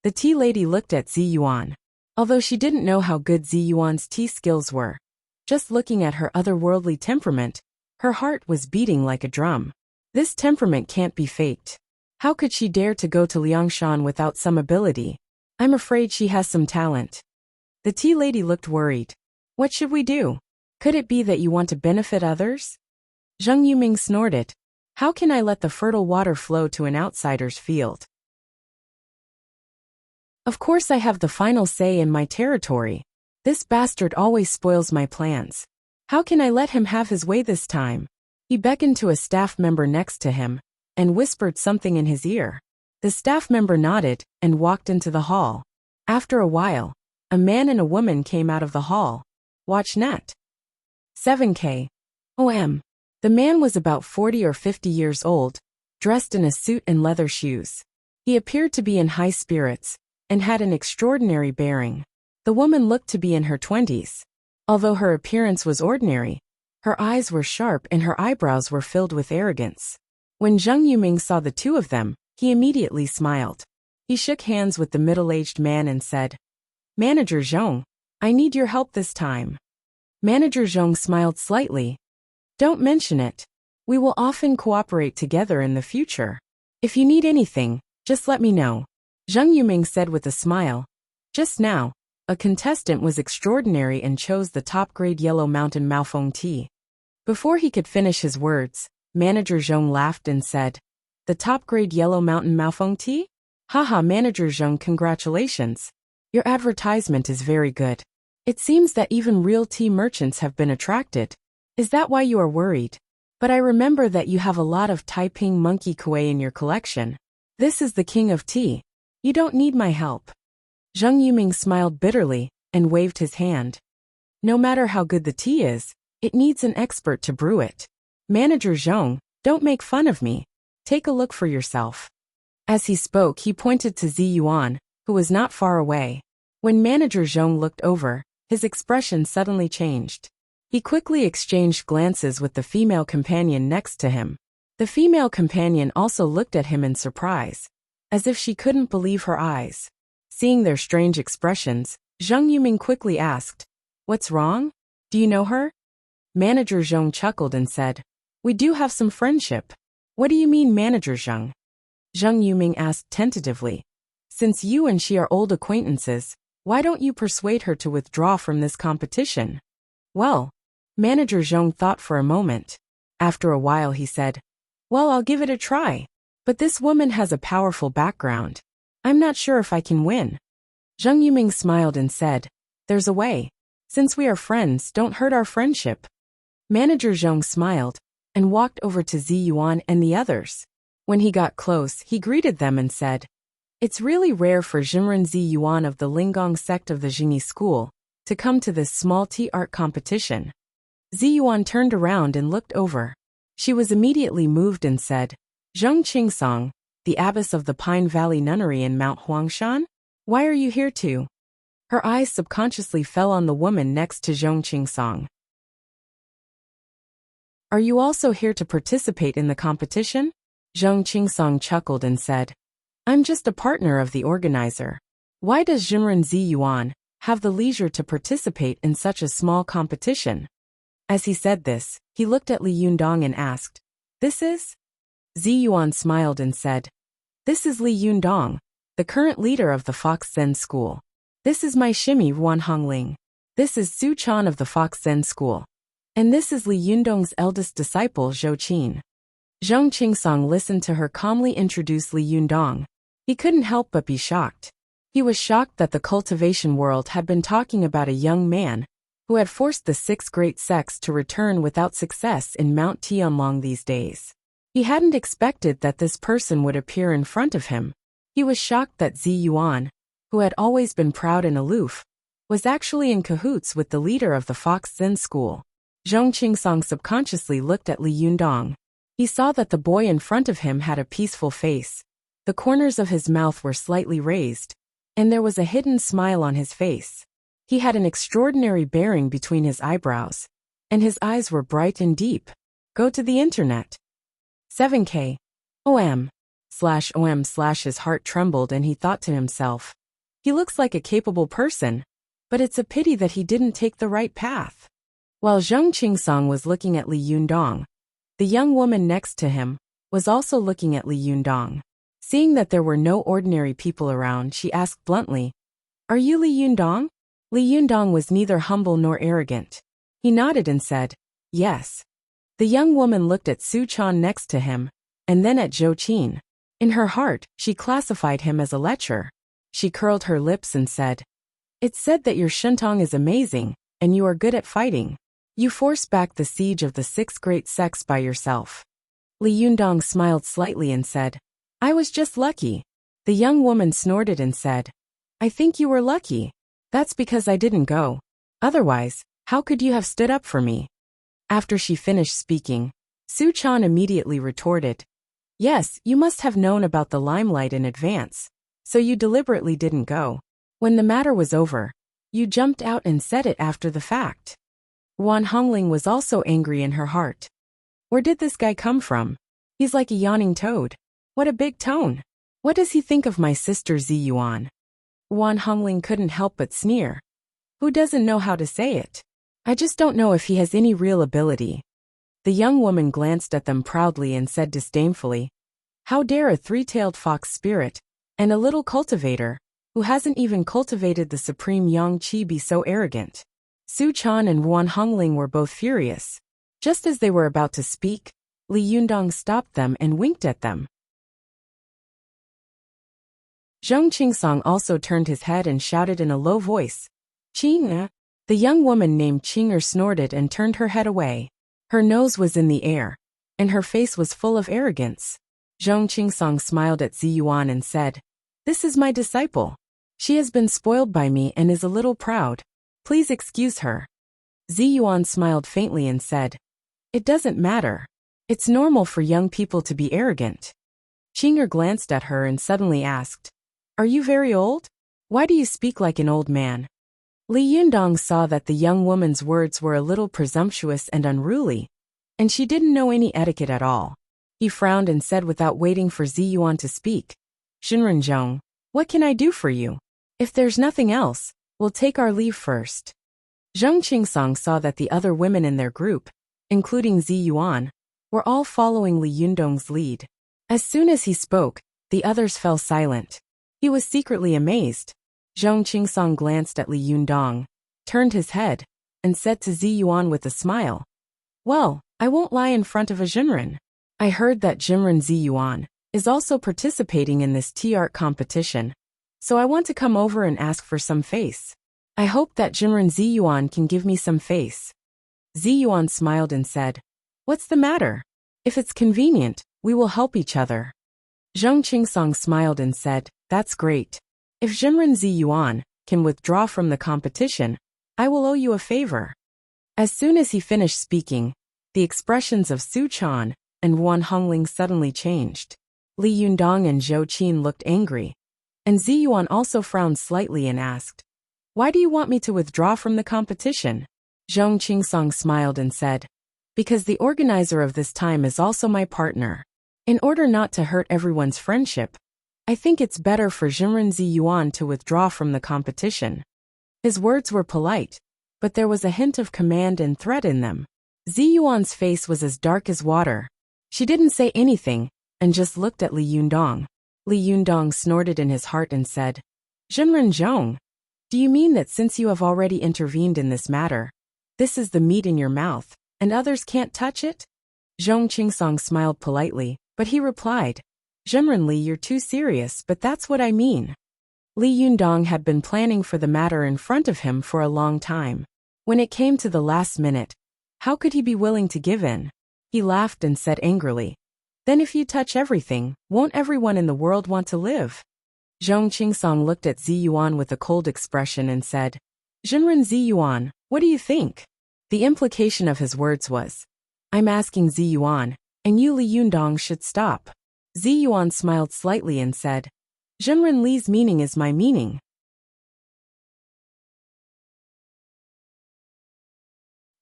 Speaker 1: The tea lady looked at Zi Yuan. Although she didn't know how good Zi Yuan's tea skills were, just looking at her otherworldly temperament, her heart was beating like a drum. This temperament can't be faked. How could she dare to go to Liangshan without some ability? I'm afraid she has some talent. The tea lady looked worried. What should we do? Could it be that you want to benefit others? Zheng Yuming snorted. How can I let the fertile water flow to an outsider's field? Of course I have the final say in my territory. This bastard always spoils my plans. How can I let him have his way this time? He beckoned to a staff member next to him and whispered something in his ear. The staff member nodded and walked into the hall. After a while, a man and a woman came out of the hall. Watch net. 7K. OM. The man was about 40 or 50 years old, dressed in a suit and leather shoes. He appeared to be in high spirits and had an extraordinary bearing. The woman looked to be in her 20s. Although her appearance was ordinary, her eyes were sharp and her eyebrows were filled with arrogance. When Zheng Yuming saw the two of them, he immediately smiled. He shook hands with the middle-aged man and said, Manager Zhong, I need your help this time. Manager Zhong smiled slightly. Don't mention it. We will often cooperate together in the future. If you need anything, just let me know. Zheng Yuming said with a smile. Just now, a contestant was extraordinary and chose the top-grade yellow mountain Maofeng tea. Before he could finish his words, Manager Zhong laughed and said, The top-grade yellow mountain Maofeng tea? Haha, Manager Zhong, congratulations. Your advertisement is very good. It seems that even real tea merchants have been attracted. Is that why you are worried? But I remember that you have a lot of Taiping monkey kuei in your collection. This is the king of tea. You don't need my help. Zheng Yuming smiled bitterly and waved his hand. No matter how good the tea is, it needs an expert to brew it. Manager Zhong, don't make fun of me. Take a look for yourself. As he spoke, he pointed to Zi Yuan, who was not far away. When Manager Zhong looked over, his expression suddenly changed. He quickly exchanged glances with the female companion next to him. The female companion also looked at him in surprise, as if she couldn't believe her eyes. Seeing their strange expressions, Zheng Yuming quickly asked, What's wrong? Do you know her? Manager Zhong chuckled and said, We do have some friendship. What do you mean, Manager Zhong? Zheng Yuming asked tentatively. Since you and she are old acquaintances, why don't you persuade her to withdraw from this competition? Well, Manager Zhong thought for a moment. After a while he said, Well, I'll give it a try. But this woman has a powerful background. I'm not sure if I can win. Zheng Yuming smiled and said, There's a way. Since we are friends, don't hurt our friendship. Manager Zhong smiled and walked over to Zi Yuan and the others. When he got close, he greeted them and said, It's really rare for Jimren Zi Yuan of the Linggong sect of the Jingyi school to come to this small tea art competition. Zi Yuan turned around and looked over. She was immediately moved and said, Zheng Qingsong, the abbess of the Pine Valley Nunnery in Mount Huangshan? Why are you here too? Her eyes subconsciously fell on the woman next to Zheng Qingsong. Are you also here to participate in the competition? Zheng Qingsong chuckled and said, I'm just a partner of the organizer. Why does Jimren Zi Yuan have the leisure to participate in such a small competition? As he said this, he looked at Li Yundong and asked, This is? Zi Yuan smiled and said, This is Li Yundong, the current leader of the Fox Zen School. This is my shimi Ruan Hongling. This is Su Chan of the Fox Zen School. And this is Li Yundong's eldest disciple Zhou Qin. Zheng Qingsong listened to her calmly introduce Li Yundong. He couldn't help but be shocked. He was shocked that the cultivation world had been talking about a young man who had forced the 6 great sects to return without success in Mount Tianlong these days. He hadn't expected that this person would appear in front of him. He was shocked that Zi Yuan, who had always been proud and aloof, was actually in cahoots with the leader of the Fox Zen school. Zhong Qingsong subconsciously looked at Li Yundong. He saw that the boy in front of him had a peaceful face. The corners of his mouth were slightly raised, and there was a hidden smile on his face. He had an extraordinary bearing between his eyebrows, and his eyes were bright and deep. Go to the internet. 7K. OM/OM/ his heart trembled and he thought to himself. He looks like a capable person, but it's a pity that he didn't take the right path. While Zhong Qingsong was looking at Li Yundong, the young woman next to him was also looking at Li Yundong. Seeing that there were no ordinary people around, she asked bluntly, "Are you Li Yundong?" Li Yundong was neither humble nor arrogant. He nodded and said, "Yes." The young woman looked at Su Chan next to him, and then at Zhou Qin. In her heart, she classified him as a lecher. She curled her lips and said, "It's said that your shentong is amazing, and you are good at fighting. You forced back the siege of the 6 great sects by yourself." Li Yundong smiled slightly and said, "I was just lucky." The young woman snorted and said, "I think you were lucky. That's because I didn't go. Otherwise, how could you have stood up for me?" After she finished speaking, Su Chan immediately retorted, "Yes, you must have known about the limelight in advance, so you deliberately didn't go. When the matter was over, you jumped out and said it after the fact." Wan Hongling was also angry in her heart. Where did this guy come from? He's like a yawning toad. What a big tone. What does he think of my sister Zi Yuan? Wan Hongling couldn't help but sneer. Who doesn't know how to say it? I just don't know if he has any real ability. The young woman glanced at them proudly and said disdainfully, "How dare a 3-tailed fox spirit, and a little cultivator, who hasn't even cultivated the supreme Yang Qi, be so arrogant?" Su Chan and Wan Hongling were both furious. Just as they were about to speak, Li Yundong stopped them and winked at them. Zhong Qingsong also turned his head and shouted in a low voice, "Qing!" The young woman named Qinger snorted and turned her head away. Her nose was in the air, and her face was full of arrogance. Zhong Qingsong smiled at Zi Yuan and said, "This is my disciple. She has been spoiled by me and is a little proud. Please excuse her." Zi Yuan smiled faintly and said, "It doesn't matter. It's normal for young people to be arrogant." Qinger glanced at her and suddenly asked, "Are you very old? Why do you speak like an old man?" Li Yundong saw that the young woman's words were a little presumptuous and unruly, and she didn't know any etiquette at all. He frowned and said without waiting for Zi Yuan to speak, "Xinren Zhong, what can I do for you? If there's nothing else, we'll take our leave first." Zhong Qingsong saw that the other women in their group, including Zi Yuan, were all following Li Yundong's lead. As soon as he spoke, the others fell silent. He was secretly amazed. Zhong Qingsong glanced at Li Yundong, turned his head, and said to Zi Yuan with a smile, "Well, I won't lie in front of a Jinren. I heard that Jinren Zi Yuan is also participating in this tea art competition, so I want to come over and ask for some face. I hope that Jinren Zi Yuan can give me some face." Zi Yuan smiled and said, "What's the matter? If it's convenient, we will help each other." Zhong Qingsong smiled and said, "That's great. If Jinren Zi Yuan can withdraw from the competition, I will owe you a favor." As soon as he finished speaking, the expressions of Su Chan and Wan Hongling suddenly changed. Li Yundong and Zhou Qin looked angry, and Zi Yuan also frowned slightly and asked, "Why do you want me to withdraw from the competition?" Zhong Qingsong smiled and said, "Because the organizer of this time is also my partner. In order not to hurt everyone's friendship, I think it's better for Jinren Zi Yuan to withdraw from the competition." His words were polite, but there was a hint of command and threat in them. Zi Yuan's face was as dark as water. She didn't say anything, and just looked at Li Yundong. Li Yundong snorted in his heart and said, "Jinren Zhong, do you mean that since you have already intervened in this matter, this is the meat in your mouth, and others can't touch it?" Zhong Qingsong smiled politely, but he replied, "Jinren Li, you're too serious, but that's what I mean." Li Yundong had been planning for the matter in front of him for a long time. When it came to the last minute, how could he be willing to give in? He laughed and said angrily, "Then if you touch everything, won't everyone in the world want to live?" Zhong Qingsong looked at Zi Yuan with a cold expression and said, Zhenren Zi Yuan, what do you think? The implication of his words was, I'm asking Zi Yuan, and you Li Yundong should stop. Zi Yuan smiled slightly and said, Zhenren Li's meaning is my meaning.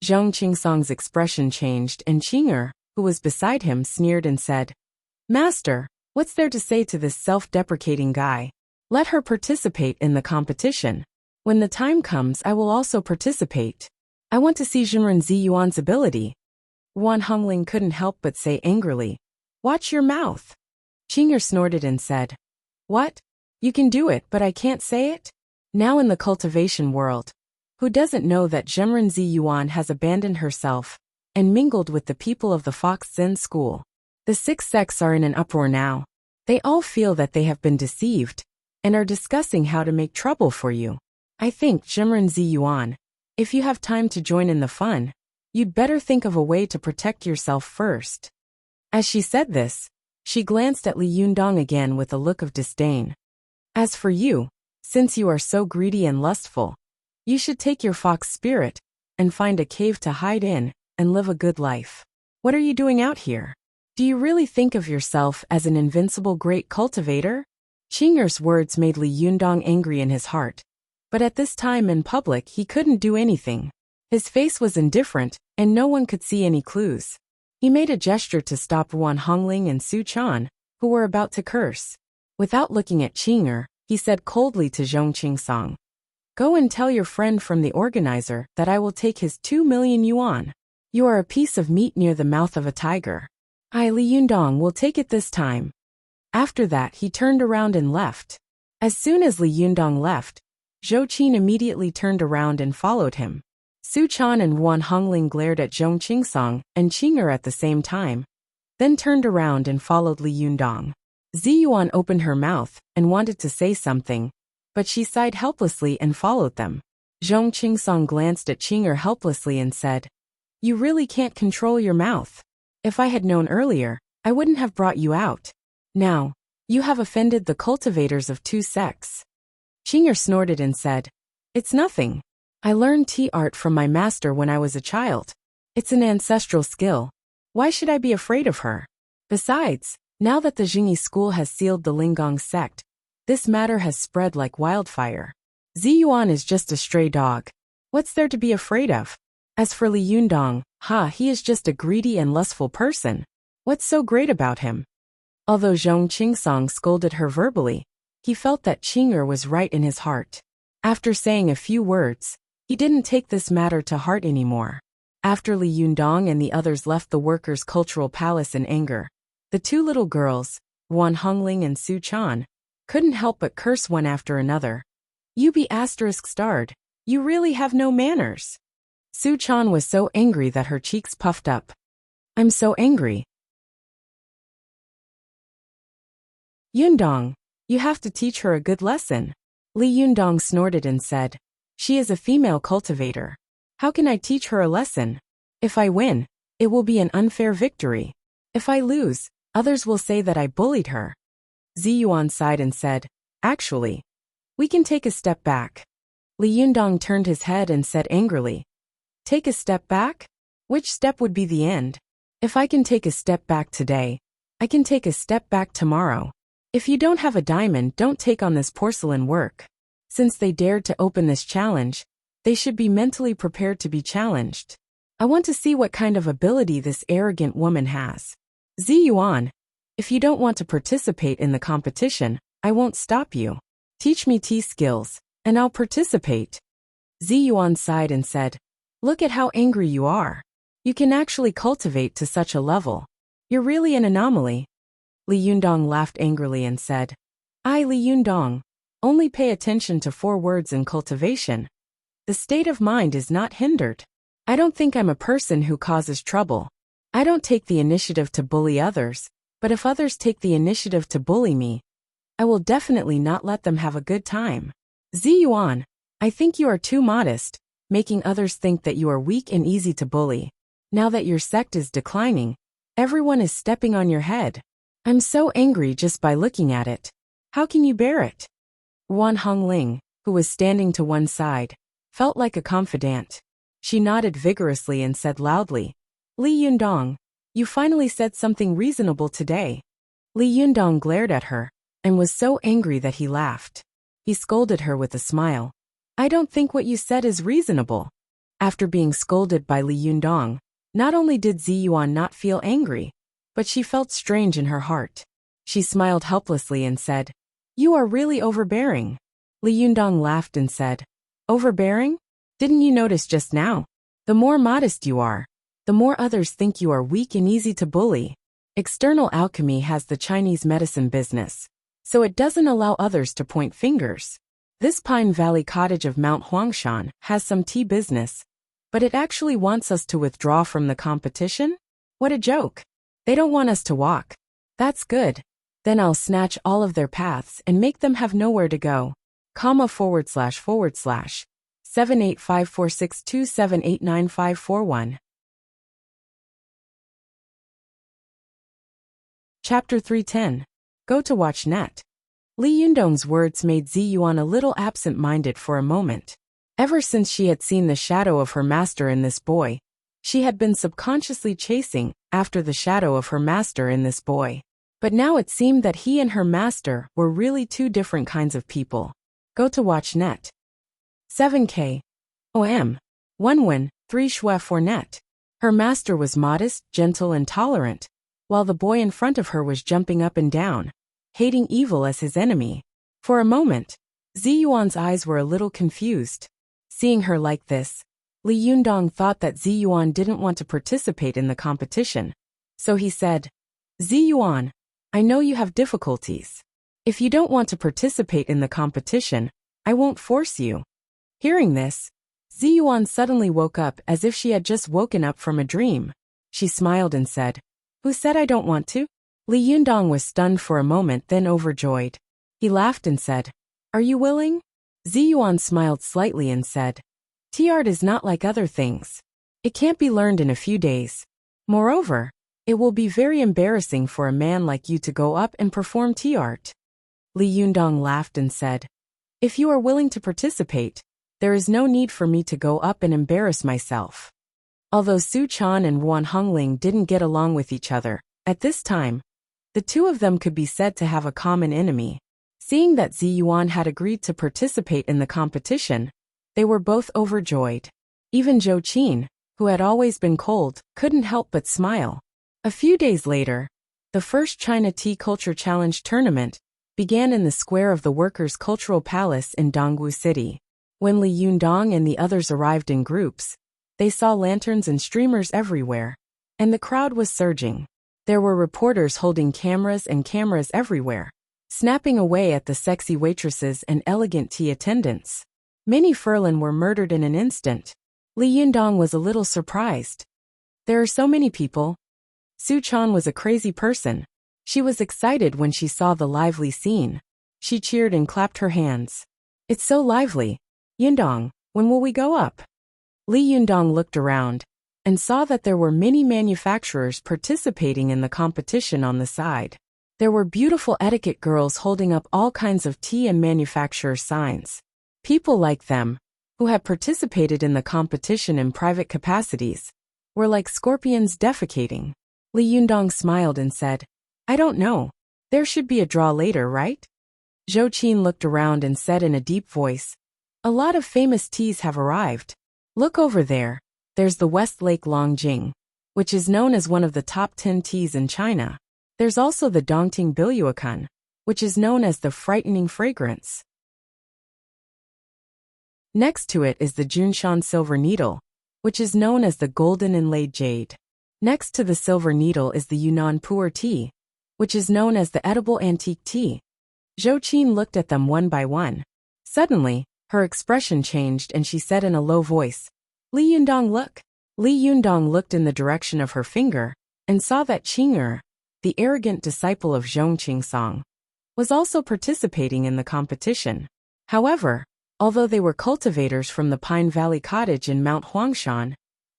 Speaker 1: Zhong Qingsong's expression changed and Qing'er, who was beside him, sneered and said, Master, what's there to say to this self-deprecating guy? Let her participate in the competition. When the time comes, I will also participate. I want to see Zhenren Zi Yuan's ability. Wan Hongling couldn't help but say angrily, Watch your mouth. Qing'er snorted and said, What? You can do it, but I can't say it? Now in the cultivation world, who doesn't know that Zhenren Zi Yuan has abandoned herself and mingled with the people of the Fox Zen school? The 6 sects are in an uproar now. They all feel that they have been deceived and are discussing how to make trouble for you. I think, Zhenren Zi Yuan, if you have time to join in the fun, you'd better think of a way to protect yourself first. As she said this, she glanced at Li Yundong again with a look of disdain. As for you, since you are so greedy and lustful, you should take your fox spirit and find a cave to hide in and live a good life. What are you doing out here? Do you really think of yourself as an invincible great cultivator? Qing'er's words made Li Yundong angry in his heart, but at this time in public he couldn't do anything. His face was indifferent, and no one could see any clues. He made a gesture to stop Wan Hongling and Su Chan, who were about to curse. Without looking at Qing'er, he said coldly to Zhong Qingsong, Go and tell your friend from the organizer that I will take his 2 million yuan. You are a piece of meat near the mouth of a tiger. I, Li Yundong, will take it this time. After that he turned around and left. As soon as Li Yundong left, Zhou Qin immediately turned around and followed him. Su Chan and Wan Hongling glared at Zhong Qingsong and Qing'er at the same time, then turned around and followed Li Yundong. Zi Yuan opened her mouth and wanted to say something, but she sighed helplessly and followed them. Zhong Qingsong glanced at Qing'er helplessly and said, You really can't control your mouth. If I had known earlier, I wouldn't have brought you out. Now, you have offended the cultivators of 2 sects. Qing'er snorted and said, It's nothing. I learned tea art from my master when I was a child. It's an ancestral skill. Why should I be afraid of her? Besides, now that the Jingyi school has sealed the Linggong sect, this matter has spread like wildfire. Zi Yuan is just a stray dog. What's there to be afraid of? As for Li Yundong, he is just a greedy and lustful person. What's so great about him? Although Zhong Qingsong scolded her verbally, he felt that Qing'er was right in his heart. After saying a few words, he didn't take this matter to heart anymore. After Li Yundong and the others left the workers' cultural palace in anger, the 2 little girls, Wan Hongling and Su Chan, couldn't help but curse one after another. You be *starred. You really have no manners. Su Chan was so angry that her cheeks puffed up. I'm so angry. Yundong, you have to teach her a good lesson. Li Yundong snorted and said, She is a female cultivator. How can I teach her a lesson? If I win, it will be an unfair victory. If I lose, others will say that I bullied her. Zi Yuan sighed and said, Actually, we can take a step back. Li Yundong turned his head and said angrily, Take a step back? Which step would be the end? If I can take a step back today, I can take a step back tomorrow. If you don't have a diamond, don't take on this porcelain work. Since they dared to open this challenge, they should be mentally prepared to be challenged. I want to see what kind of ability this arrogant woman has. Zi Yuan, if you don't want to participate in the competition, I won't stop you. Teach me tea skills, and I'll participate. Zi Yuan sighed and said, Look at how angry you are. You can actually cultivate to such a level. You're really an anomaly. Li Yundong laughed angrily and said, I, Li Yundong, only pay attention to 4 words in cultivation. The state of mind is not hindered. I don't think I'm a person who causes trouble. I don't take the initiative to bully others, but if others take the initiative to bully me, I will definitely not let them have a good time. Zi Yuan, I think you are too modest, making others think that you are weak and easy to bully. Now that your sect is declining, everyone is stepping on your head. I'm so angry just by looking at it. How can you bear it? Wan Hongling, who was standing to one side, felt like a confidant. She nodded vigorously and said loudly, Li Yundong, you finally said something reasonable today. Li Yundong glared at her, and was so angry that he laughed. He scolded her with a smile. I don't think what you said is reasonable. After being scolded by Li Yundong, not only did Ziyuan not feel angry, but she felt strange in her heart. She smiled helplessly and said, You are really overbearing. Li Yundong laughed and said, Overbearing? Didn't you notice just now? The more modest you are, the more others think you are weak and easy to bully. External alchemy has the Chinese medicine business, so it doesn't allow others to point fingers. This Pine Valley cottage of Mount Huangshan has some tea business, but it actually wants us to withdraw from the competition? What a joke. They don't want us to walk. That's good. Then I'll snatch all of their paths and make them have nowhere to go. // 785462789541. Chapter 310. Go to watch net. Li Yundong's words made Ziyuan a little absent-minded for a moment. Ever since she had seen the shadow of her master in this boy, she had been subconsciously chasing after the shadow of her master in this boy. But now it seemed that he and her master were really two different kinds of people. Go to watch net. 7K. OM. 1 win, 3 Shui for net. Her master was modest, gentle and tolerant, while the boy in front of her was jumping up and down, hating evil as his enemy. For a moment, Ziyuan's eyes were a little confused. Seeing her like this, Li Yundong thought that Ziyuan didn't want to participate in the competition. So he said, Ziyuan, I know you have difficulties. If you don't want to participate in the competition, I won't force you. Hearing this, Ziyuan suddenly woke up as if she had just woken up from a dream. She smiled and said, Who said I don't want to? Li Yundong was stunned for a moment, then overjoyed. He laughed and said, Are you willing? Ziyuan smiled slightly and said, Tea art is not like other things. It can't be learned in a few days. Moreover, it will be very embarrassing for a man like you to go up and perform tea art. Li Yundong laughed and said, If you are willing to participate, there is no need for me to go up and embarrass myself. Although Su Chan and Wan Hongling didn't get along with each other, at this time, the two of them could be said to have a common enemy. Seeing that Ziyuan had agreed to participate in the competition, they were both overjoyed. Even Zhou Qin, who had always been cold, couldn't help but smile. A few days later, the first China Tea Culture Challenge tournament began in the square of the Workers' Cultural Palace in Dongwu City. When Li Yundong and the others arrived in groups, they saw lanterns and streamers everywhere, and the crowd was surging. There were reporters holding cameras and cameras everywhere, snapping away at the sexy waitresses and elegant tea attendants. Many Furlan were murdered in an instant. Li Yundong was a little surprised. There are so many people. Su Chan was a crazy person. She was excited when she saw the lively scene. She cheered and clapped her hands. It's so lively. Yundong, when will we go up? Li Yundong looked around and saw that there were many manufacturers participating in the competition on the side. There were beautiful etiquette girls holding up all kinds of tea and manufacturer signs. People like them, who had participated in the competition in private capacities, were like scorpions defecating. Li Yundong smiled and said, I don't know. There should be a draw later, right? Zhou Qin looked around and said in a deep voice, A lot of famous teas have arrived. Look over there. There's the Westlake Longjing, which is known as one of the top 10 teas in China. There's also the Dongting Biluokan, which is known as the frightening fragrance. Next to it is the Junshan Silver Needle, which is known as the golden inlaid jade. Next to the silver needle is the Yunnan Pu'er tea, which is known as the edible antique tea. Zhou Qin looked at them one by one. Suddenly, her expression changed and she said in a low voice, Li Yundong, look. Li Yundong looked in the direction of her finger and saw that Qing'er, the arrogant disciple of Zhong Qingsong, was also participating in the competition. However, although they were cultivators from the Pine Valley cottage in Mount Huangshan,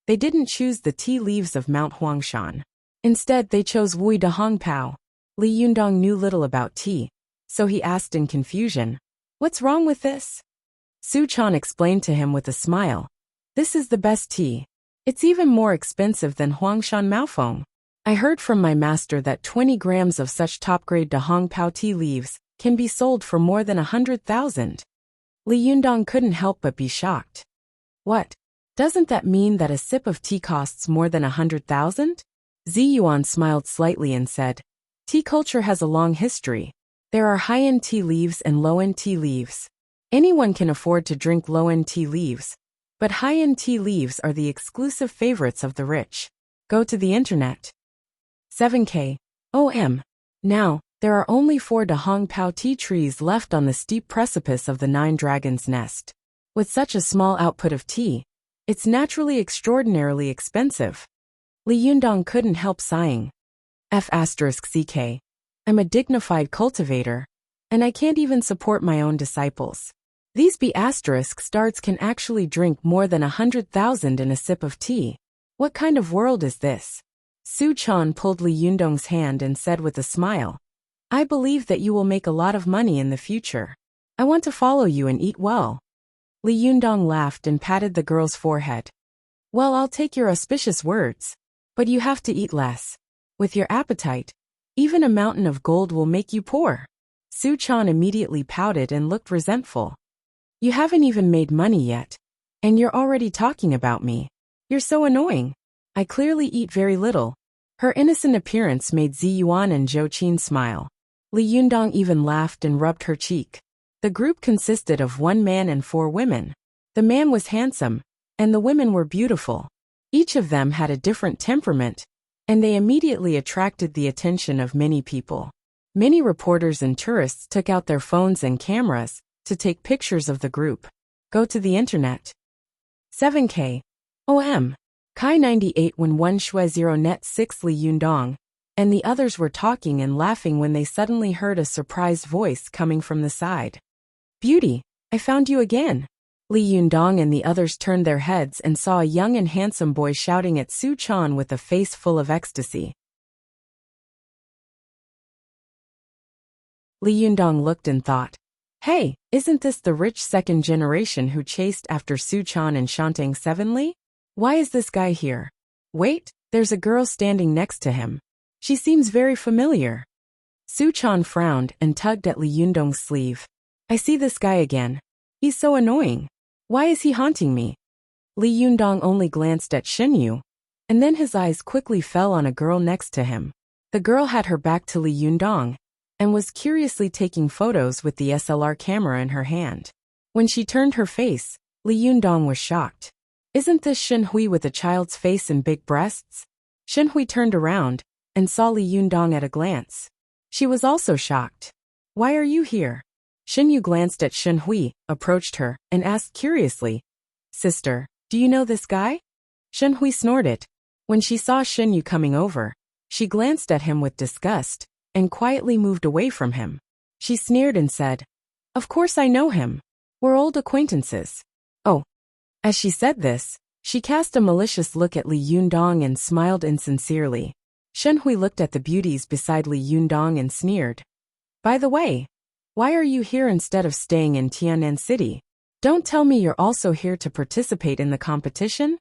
Speaker 1: they didn't choose the tea leaves of Mount Huangshan. Instead, they chose Wui de Hongpao. Li Yundong knew little about tea, so he asked in confusion, "What's wrong with this?" Su Chan explained to him with a smile, "This is the best tea. It's even more expensive than Huangshan Maofeng. I heard from my master that 20 grams of such top-grade Dahong Pao tea leaves can be sold for more than 100,000. Li Yundong couldn't help but be shocked. "What? Doesn't that mean that a sip of tea costs more than 100,000? Zi Yuan smiled slightly and said, "Tea culture has a long history. There are high-end tea leaves and low-end tea leaves. Anyone can afford to drink low-end tea leaves, but high-end tea leaves are the exclusive favorites of the rich. Go to the internet." 7K. OM. Now, there are only 4 Dahong Pao tea trees left on the steep precipice of the Nine Dragons' Nest. With such a small output of tea, it's naturally extraordinarily expensive. Li Yundong couldn't help sighing. F*CK. I'm a dignified cultivator, and I can't even support my own disciples. These B***stards can actually drink more than 100,000 in a sip of tea. What kind of world is this? Su Chan pulled Li Yundong's hand and said with a smile, "I believe that you will make a lot of money in the future. I want to follow you and eat well." Li Yundong laughed and patted the girl's forehead. "Well, I'll take your auspicious words. But you have to eat less. With your appetite, even a mountain of gold will make you poor." Su Chan immediately pouted and looked resentful. "You haven't even made money yet, and you're already talking about me. You're so annoying. I clearly eat very little." Her innocent appearance made Zi Yuan and Zhou Qin smile. Li Yundong even laughed and rubbed her cheek. The group consisted of 1 man and 4 women. The man was handsome, and the women were beautiful. Each of them had a different temperament, and they immediately attracted the attention of many people. Many reporters and tourists took out their phones and cameras to take pictures of the group. Go to the internet. 7K. OM. Kai 98 when 1 Shui 0 net 6 Li Yundong, and the others were talking and laughing when they suddenly heard a surprised voice coming from the side. "Beauty, I found you again." Li Yundong and the others turned their heads and saw a young and handsome boy shouting at Su Chan with a face full of ecstasy. Li Yundong looked and thought, "Hey, isn't this the rich second generation who chased after Su Chan and Shantang 7 Li? Why is this guy here? Wait, there's a girl standing next to him. She seems very familiar." Su Chan frowned and tugged at Li Yundong's sleeve. "I see this guy again. He's so annoying. Why is he haunting me?" Li Yundong only glanced at Xinyu, and then his eyes quickly fell on a girl next to him. The girl had her back to Li Yundong, and was curiously taking photos with the SLR camera in her hand. When she turned her face, Li Yundong was shocked. "Isn't this Shen Hui with a child's face and big breasts?" Shen Hui turned around and saw Li Yundong at a glance. She was also shocked. "Why are you here?" Xinyu glanced at Shen Hui, approached her, and asked curiously, "Sister, do you know this guy?" Shen Hui snorted. When she saw Xinyu coming over, she glanced at him with disgust and quietly moved away from him. She sneered and said, "Of course I know him. We're old acquaintances." "Oh." As she said this, she cast a malicious look at Li Yundong and smiled insincerely. Shen Hui looked at the beauties beside Li Yundong and sneered. "By the way, why are you here instead of staying in Tianan City? Don't tell me you're also here to participate in the competition?"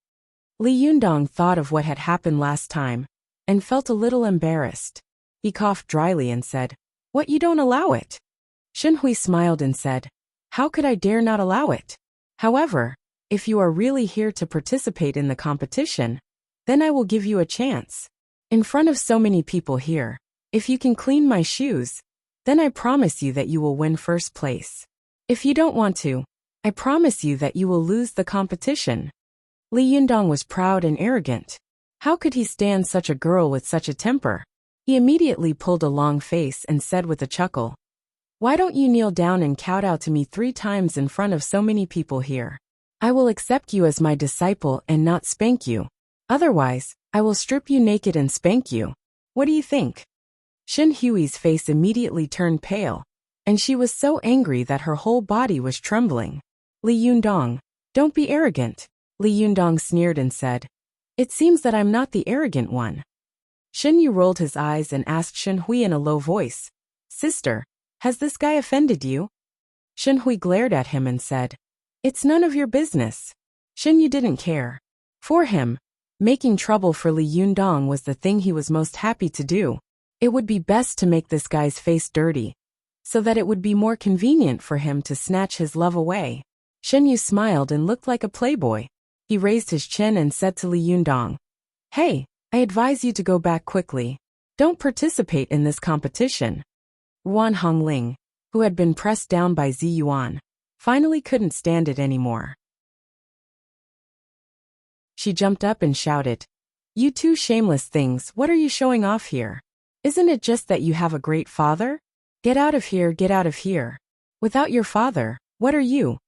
Speaker 1: Li Yundong thought of what had happened last time, and felt a little embarrassed. He coughed dryly and said, "What, you don't allow it?" Shen Hui smiled and said, "How could I dare not allow it? However, if you are really here to participate in the competition, then I will give you a chance. In front of so many people here, if you can clean my shoes, then I promise you that you will win first place. If you don't want to, I promise you that you will lose the competition." Li Yundong was proud and arrogant. How could he stand such a girl with such a temper? He immediately pulled a long face and said with a chuckle, "Why don't you kneel down and kowtow to me 3 times in front of so many people here? I will accept you as my disciple and not spank you. Otherwise, I will strip you naked and spank you. What do you think?" Shen Hui's face immediately turned pale, and she was so angry that her whole body was trembling. "Li Yundong, don't be arrogant." Li Yundong sneered and said, "It seems that I'm not the arrogant one." Shen Yu rolled his eyes and asked Shen Hui in a low voice, "Sister, Has this guy offended you? Shen Hui glared at him and said, It's none of your business. Shen Yu didn't care. For him, making trouble for Li Yundong was the thing he was most happy to do. It would be best to make this guy's face dirty, so that it would be more convenient for him to snatch his love away. Shen Yu smiled and looked like a playboy. He raised his chin and said to Li Yundong, Hey, I advise you to go back quickly. Don't participate in this competition. Wan Hongling, who had been pressed down by Zi Yuan, finally couldn't stand it anymore. She jumped up and shouted, You two shameless things, what are you showing off here? Isn't it just that you have a great father? Get out of here, get out of here. Without your father, what are you?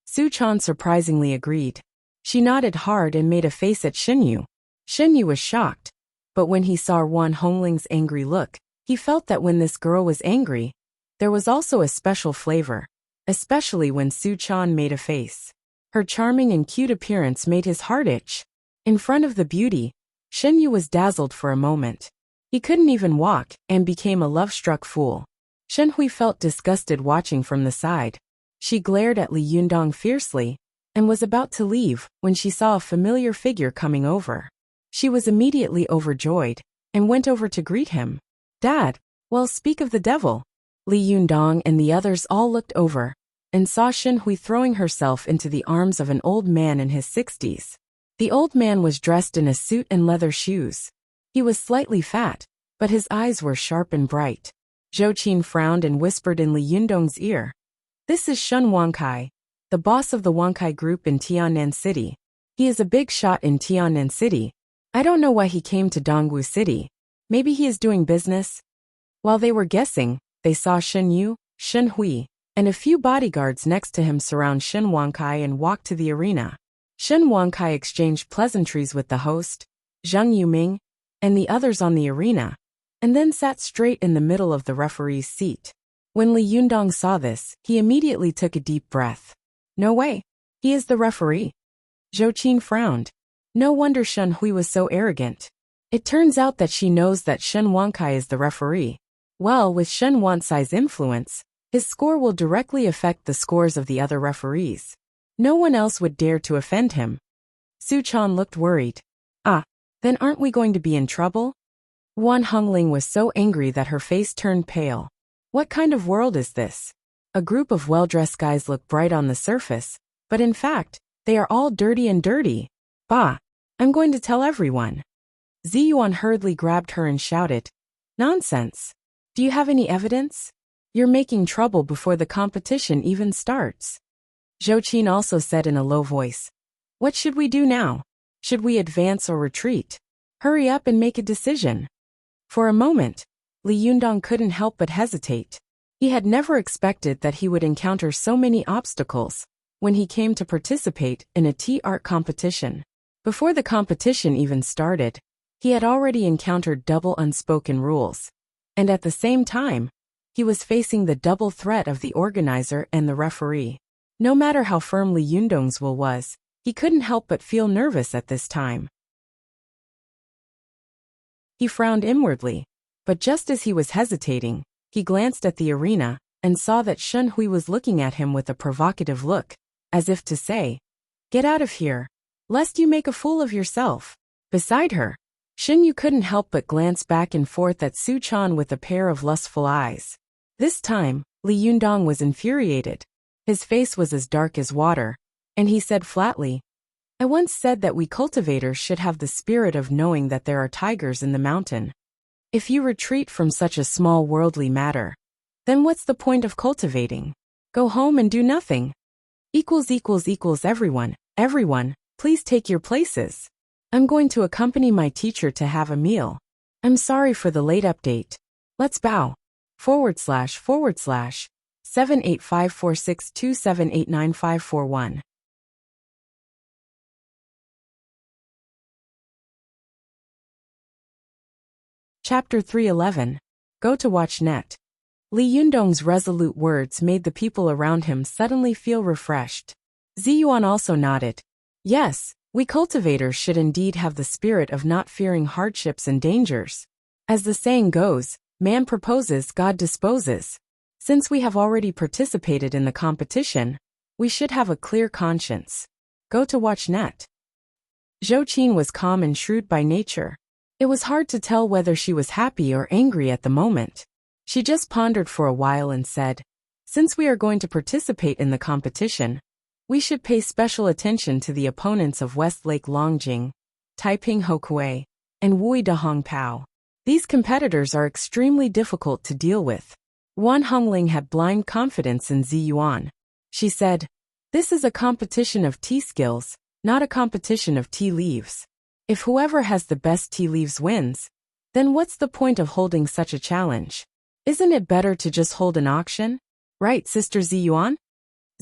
Speaker 1: Su Chan surprisingly agreed. She nodded hard and made a face at Shen Yu. Shen Yu was shocked, but when he saw Wan Hongling's angry look, he felt that when this girl was angry, there was also a special flavor, especially when Su Chan made a face. Her charming and cute appearance made his heart itch. In front of the beauty, Shen Yu was dazzled for a moment. He couldn't even walk and became a love-struck fool. Shen Hui felt disgusted watching from the side. She glared at Li Yundong fiercely and was about to leave when she saw a familiar figure coming over. She was immediately overjoyed and went over to greet him. Dad, well, speak of the devil. Li Yundong and the others all looked over and saw Shen Hui throwing herself into the arms of an old man in his 60s. The old man was dressed in a suit and leather shoes. He was slightly fat, but his eyes were sharp and bright. Zhou Qin frowned and whispered in Li Yundong's ear. This is Shun Wankai, the boss of the Wankai group in Tiannan City. He is a big shot in Tiannan City. I don't know why he came to Dongwu City. Maybe he is doing business. While they were guessing, they saw Shen Yu, Shen Hui, and a few bodyguards next to him surround Shen Wankai and walk to the arena. Shen Wankai exchanged pleasantries with the host, Zhang Yuming, and the others on the arena, and then sat straight in the middle of the referee's seat. When Li Yundong saw this, he immediately took a deep breath. No way. He is the referee. Zhou Qin frowned. No wonder Shen Hui was so arrogant. It turns out that she knows that Shen Wankai is the referee. Well, with Shen Wansai's influence, his score will directly affect the scores of the other referees. No one else would dare to offend him. Su Chan looked worried. Then aren't we going to be in trouble? Wan Hongling was so angry that her face turned pale. What kind of world is this? A group of well-dressed guys look bright on the surface, but in fact, they are all dirty and dirty. Bah! I'm going to tell everyone. Zi Yuan hurriedly grabbed her and shouted, Nonsense! Do you have any evidence? You're making trouble before the competition even starts. Zhou Qin also said in a low voice, What should we do now? Should we advance or retreat? Hurry up and make a decision. For a moment, Li Yundong couldn't help but hesitate. He had never expected that he would encounter so many obstacles when he came to participate in a tea art competition. Before the competition even started, he had already encountered double unspoken rules. And at the same time, he was facing the double threat of the organizer and the referee. No matter how firm Li Yundong's will was, he couldn't help but feel nervous at this time. He frowned inwardly, but just as he was hesitating, he glanced at the arena and saw that Shen Hui was looking at him with a provocative look, as if to say, Get out of here, lest you make a fool of yourself. Beside her, Shen Yu couldn't help but glance back and forth at Su Chan with a pair of lustful eyes. This time, Li Yundong was infuriated. His face was as dark as water, and he said flatly, I once said that we cultivators should have the spirit of knowing that there are tigers in the mountain. If you retreat from such a small worldly matter, then what's the point of cultivating? Go home and do nothing. Everyone, please take your places. I'm going to accompany my teacher to have a meal. I'm sorry for the late update. Let's bow. //7854627895541. Chapter 311. Go to watch net. Li Yundong's resolute words made the people around him suddenly feel refreshed. Zi Yuan also nodded. Yes, we cultivators should indeed have the spirit of not fearing hardships and dangers. As the saying goes, man proposes, God disposes. Since we have already participated in the competition, we should have a clear conscience. Go to watch net. Zhou Qin was calm and shrewd by nature. It was hard to tell whether she was happy or angry at the moment. She just pondered for a while and said, since we are going to participate in the competition, we should pay special attention to the opponents of Westlake Longjing, Taiping Hokui, and Wui Dahong Pao. These competitors are extremely difficult to deal with. Wan Hongling had blind confidence in Zi Yuan. She said, this is a competition of tea skills, not a competition of tea leaves. If whoever has the best tea leaves wins, then what's the point of holding such a challenge? Isn't it better to just hold an auction? Right, Sister Zi Yuan?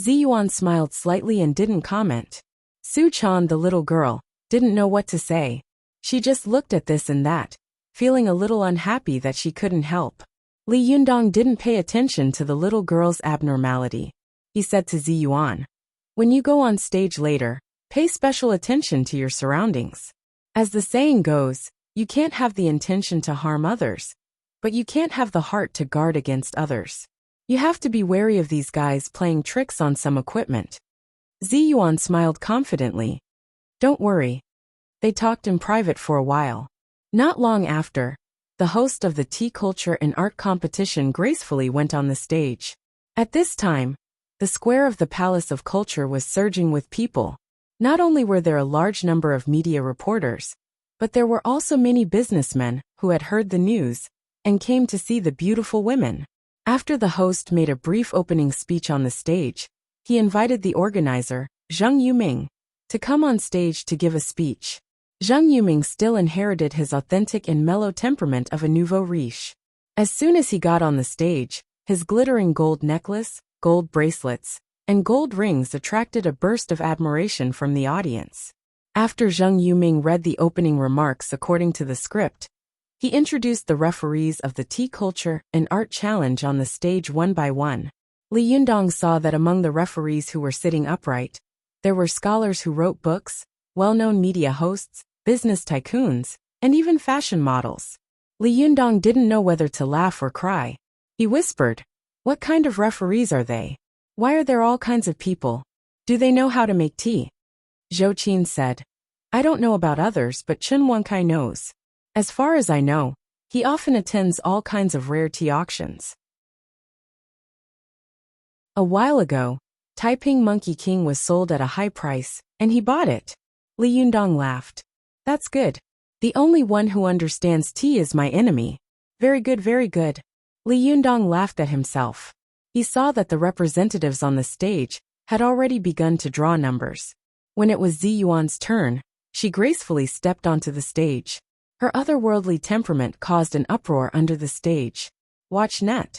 Speaker 1: Zi Yuan smiled slightly and didn't comment. Su Chan, the little girl, didn't know what to say. She just looked at this and that, feeling a little unhappy that she couldn't help. Li Yundong didn't pay attention to the little girl's abnormality. He said to Zi Yuan, when you go on stage later, pay special attention to your surroundings. As the saying goes, you can't have the intention to harm others, but you can't have the heart to guard against others. You have to be wary of these guys playing tricks on some equipment. Zi Yuan smiled confidently. Don't worry. They talked in private for a while. Not long after, the host of the tea culture and art competition gracefully went on the stage. At this time, the square of the Palace of Culture was surging with people. Not only were there a large number of media reporters, but there were also many businessmen who had heard the news and came to see the beautiful women. After the host made a brief opening speech on the stage, he invited the organizer, Zheng Yuming, to come on stage to give a speech. Zheng Yuming still inherited his authentic and mellow temperament of a nouveau riche. As soon as he got on the stage, his glittering gold necklace, gold bracelets, and gold rings attracted a burst of admiration from the audience. After Zheng Yuming read the opening remarks according to the script, he introduced the referees of the Tea Culture and Art Challenge on the stage one by one. Li Yundong saw that among the referees who were sitting upright, there were scholars who wrote books, well-known media hosts, business tycoons, and even fashion models. Li Yundong didn't know whether to laugh or cry. He whispered, what kind of referees are they? Why are there all kinds of people? Do they know how to make tea? Zhou Qin said, I don't know about others, but Chen Wankai knows. As far as I know, he often attends all kinds of rare tea auctions. A while ago, Taiping Monkey King was sold at a high price, and he bought it. Li Yundong laughed. That's good. The only one who understands tea is my enemy. Very good, very good. Li Yundong laughed at himself. He saw that the representatives on the stage had already begun to draw numbers. When it was Zi Yuan's turn, she gracefully stepped onto the stage. Her otherworldly temperament caused an uproar under the stage. Watch net.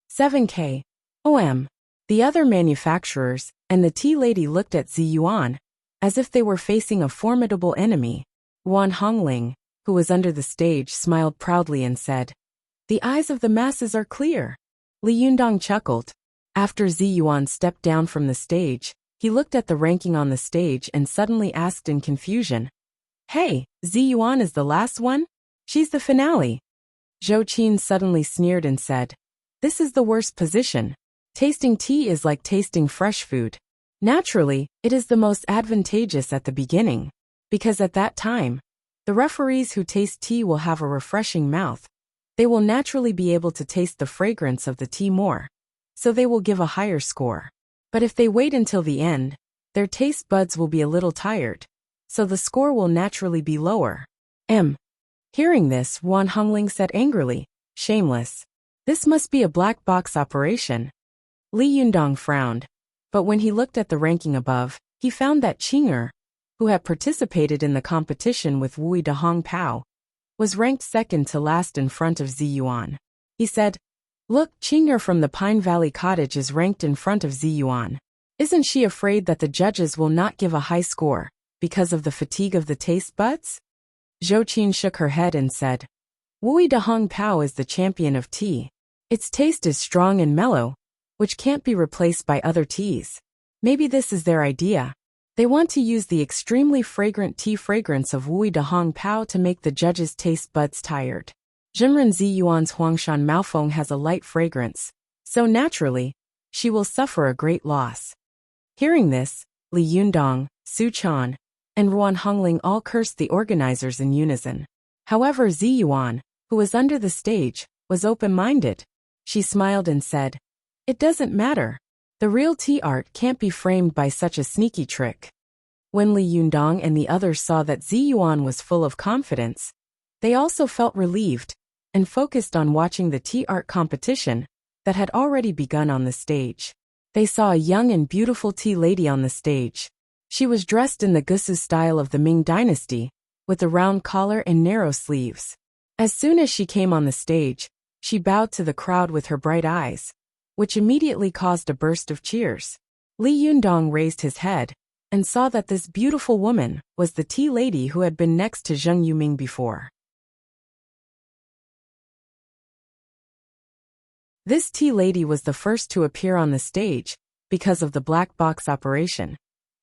Speaker 1: 7K. OM. The other manufacturers and the tea lady looked at Zi Yuan as if they were facing a formidable enemy. Wan Hongling, who was under the stage, smiled proudly and said, the eyes of the masses are clear. Li Yundong chuckled. After Zi Yuan stepped down from the stage, he looked at the ranking on the stage and suddenly asked in confusion, hey, Zi Yuan is the last one? She's the finale. Zhou Qin suddenly sneered and said, this is the worst position. Tasting tea is like tasting fresh food. Naturally, it is the most advantageous at the beginning, because at that time, the referees who taste tea will have a refreshing mouth. They will naturally be able to taste the fragrance of the tea more, so they will give a higher score. But if they wait until the end, their taste buds will be a little tired, so the score will naturally be lower. Hearing this, Wan Hongling said angrily, shameless. This must be a black box operation. Li Yundong frowned, but when he looked at the ranking above, he found that Qing'er, who had participated in the competition with Wui Dahong Pao, was ranked second to last in front of Zi Yuan. He said, look, Qing'er from the Pine Valley Cottage is ranked in front of Zi Yuan. Isn't she afraid that the judges will not give a high score because of the fatigue of the taste buds? Zhou Qin shook her head and said, Wui Dahong Pao is the champion of tea. Its taste is strong and mellow, which can't be replaced by other teas. Maybe this is their idea. They want to use the extremely fragrant tea fragrance of Wui Dahong Pao to make the judges' taste buds tired. Jimren Zi Yuan's Huangshan Maofeng has a light fragrance, So naturally, she will suffer a great loss. Hearing this, Li Yundong, Su Chan, and Ruan Hongling all cursed the organizers in unison. However, Zi Yuan, who was under the stage, was open-minded. She smiled and said, "It doesn't matter. The real tea art can't be framed by such a sneaky trick." When Li Yundong and the others saw that Zi Yuan was full of confidence, they also felt relieved and focused on watching the tea art competition that had already begun on the stage. They saw a young and beautiful tea lady on the stage. She was dressed in the Gusu style of the Ming dynasty, with a round collar and narrow sleeves. As soon as she came on the stage, she bowed to the crowd with her bright eyes, which immediately caused a burst of cheers. Li Yundong raised his head and saw that this beautiful woman was the tea lady who had been next to Zheng Yuming before. This tea lady was the first to appear on the stage because of the black box operation,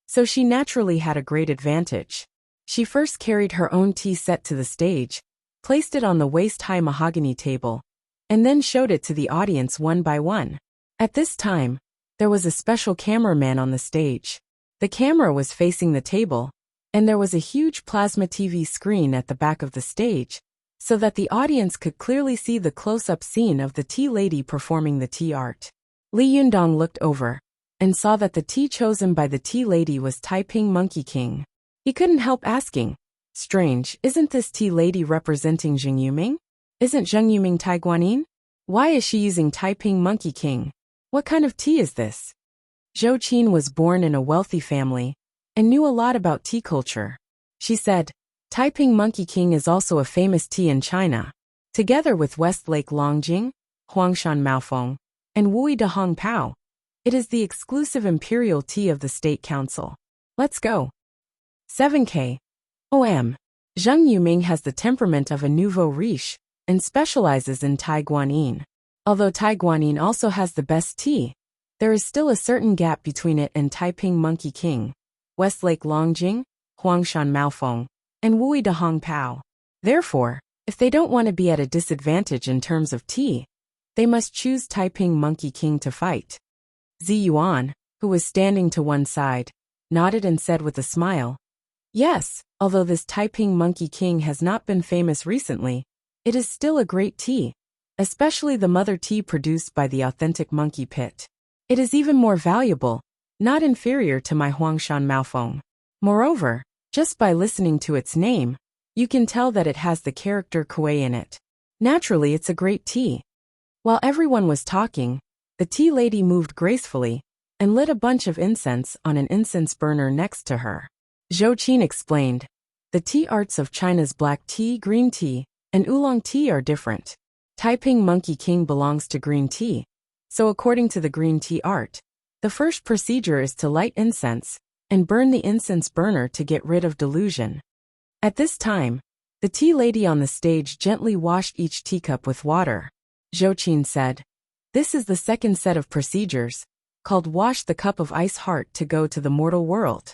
Speaker 1: so she naturally had a great advantage. She first carried her own tea set to the stage, placed it on the waist-high mahogany table, and then showed it to the audience one by one. At this time, there was a special cameraman on the stage. The camera was facing the table, and there was a huge plasma TV screen at the back of the stage, so that the audience could clearly see the close-up scene of the tea lady performing the tea art. Li Yundong looked over and saw that the tea chosen by the tea lady was Taiping Monkey King. He couldn't help asking, "Strange, isn't this tea lady representing Zheng Yuming? Isn't Zheng Yuming Taiguanin? Why is she using Taiping Monkey King? What kind of tea is this?" Zhou Qin was born in a wealthy family and knew a lot about tea culture. She said, "Taiping Monkey King is also a famous tea in China. Together with Westlake Longjing, Huangshan Maofeng, and Wui de Hong Pao, it is the exclusive imperial tea of the State Council. Let's go." 7K. OM. Zheng Yuming has the temperament of a nouveau riche and specializes in Taiguanin. Although Taiguanin also has the best tea, there is still a certain gap between it and Taiping Monkey King, Westlake Longjing, Huangshan Maofeng, and Wui de Hong Pao. Therefore, if they don't want to be at a disadvantage in terms of tea, they must choose Taiping Monkey King to fight. Zi Yuan, who was standing to one side, nodded and said with a smile, "Yes, although this Taiping Monkey King has not been famous recently, it is still a great tea, especially the mother tea produced by the authentic monkey pit. It is even more valuable, not inferior to my Huangshan Maofeng. Moreover, just by listening to its name, you can tell that it has the character kuei in it. Naturally, it's a great tea." While everyone was talking, the tea lady moved gracefully and lit a bunch of incense on an incense burner next to her. Zhou Qin explained, "The tea arts of China's black tea, green tea, and oolong tea are different. Taiping Monkey King belongs to green tea, so according to the green tea art, the first procedure is to light incense and burn the incense burner to get rid of delusion." At this time, the tea lady on the stage gently washed each teacup with water. Zhou Qin said, "This is the second set of procedures, called Wash the Cup of Ice Heart to go to the mortal world."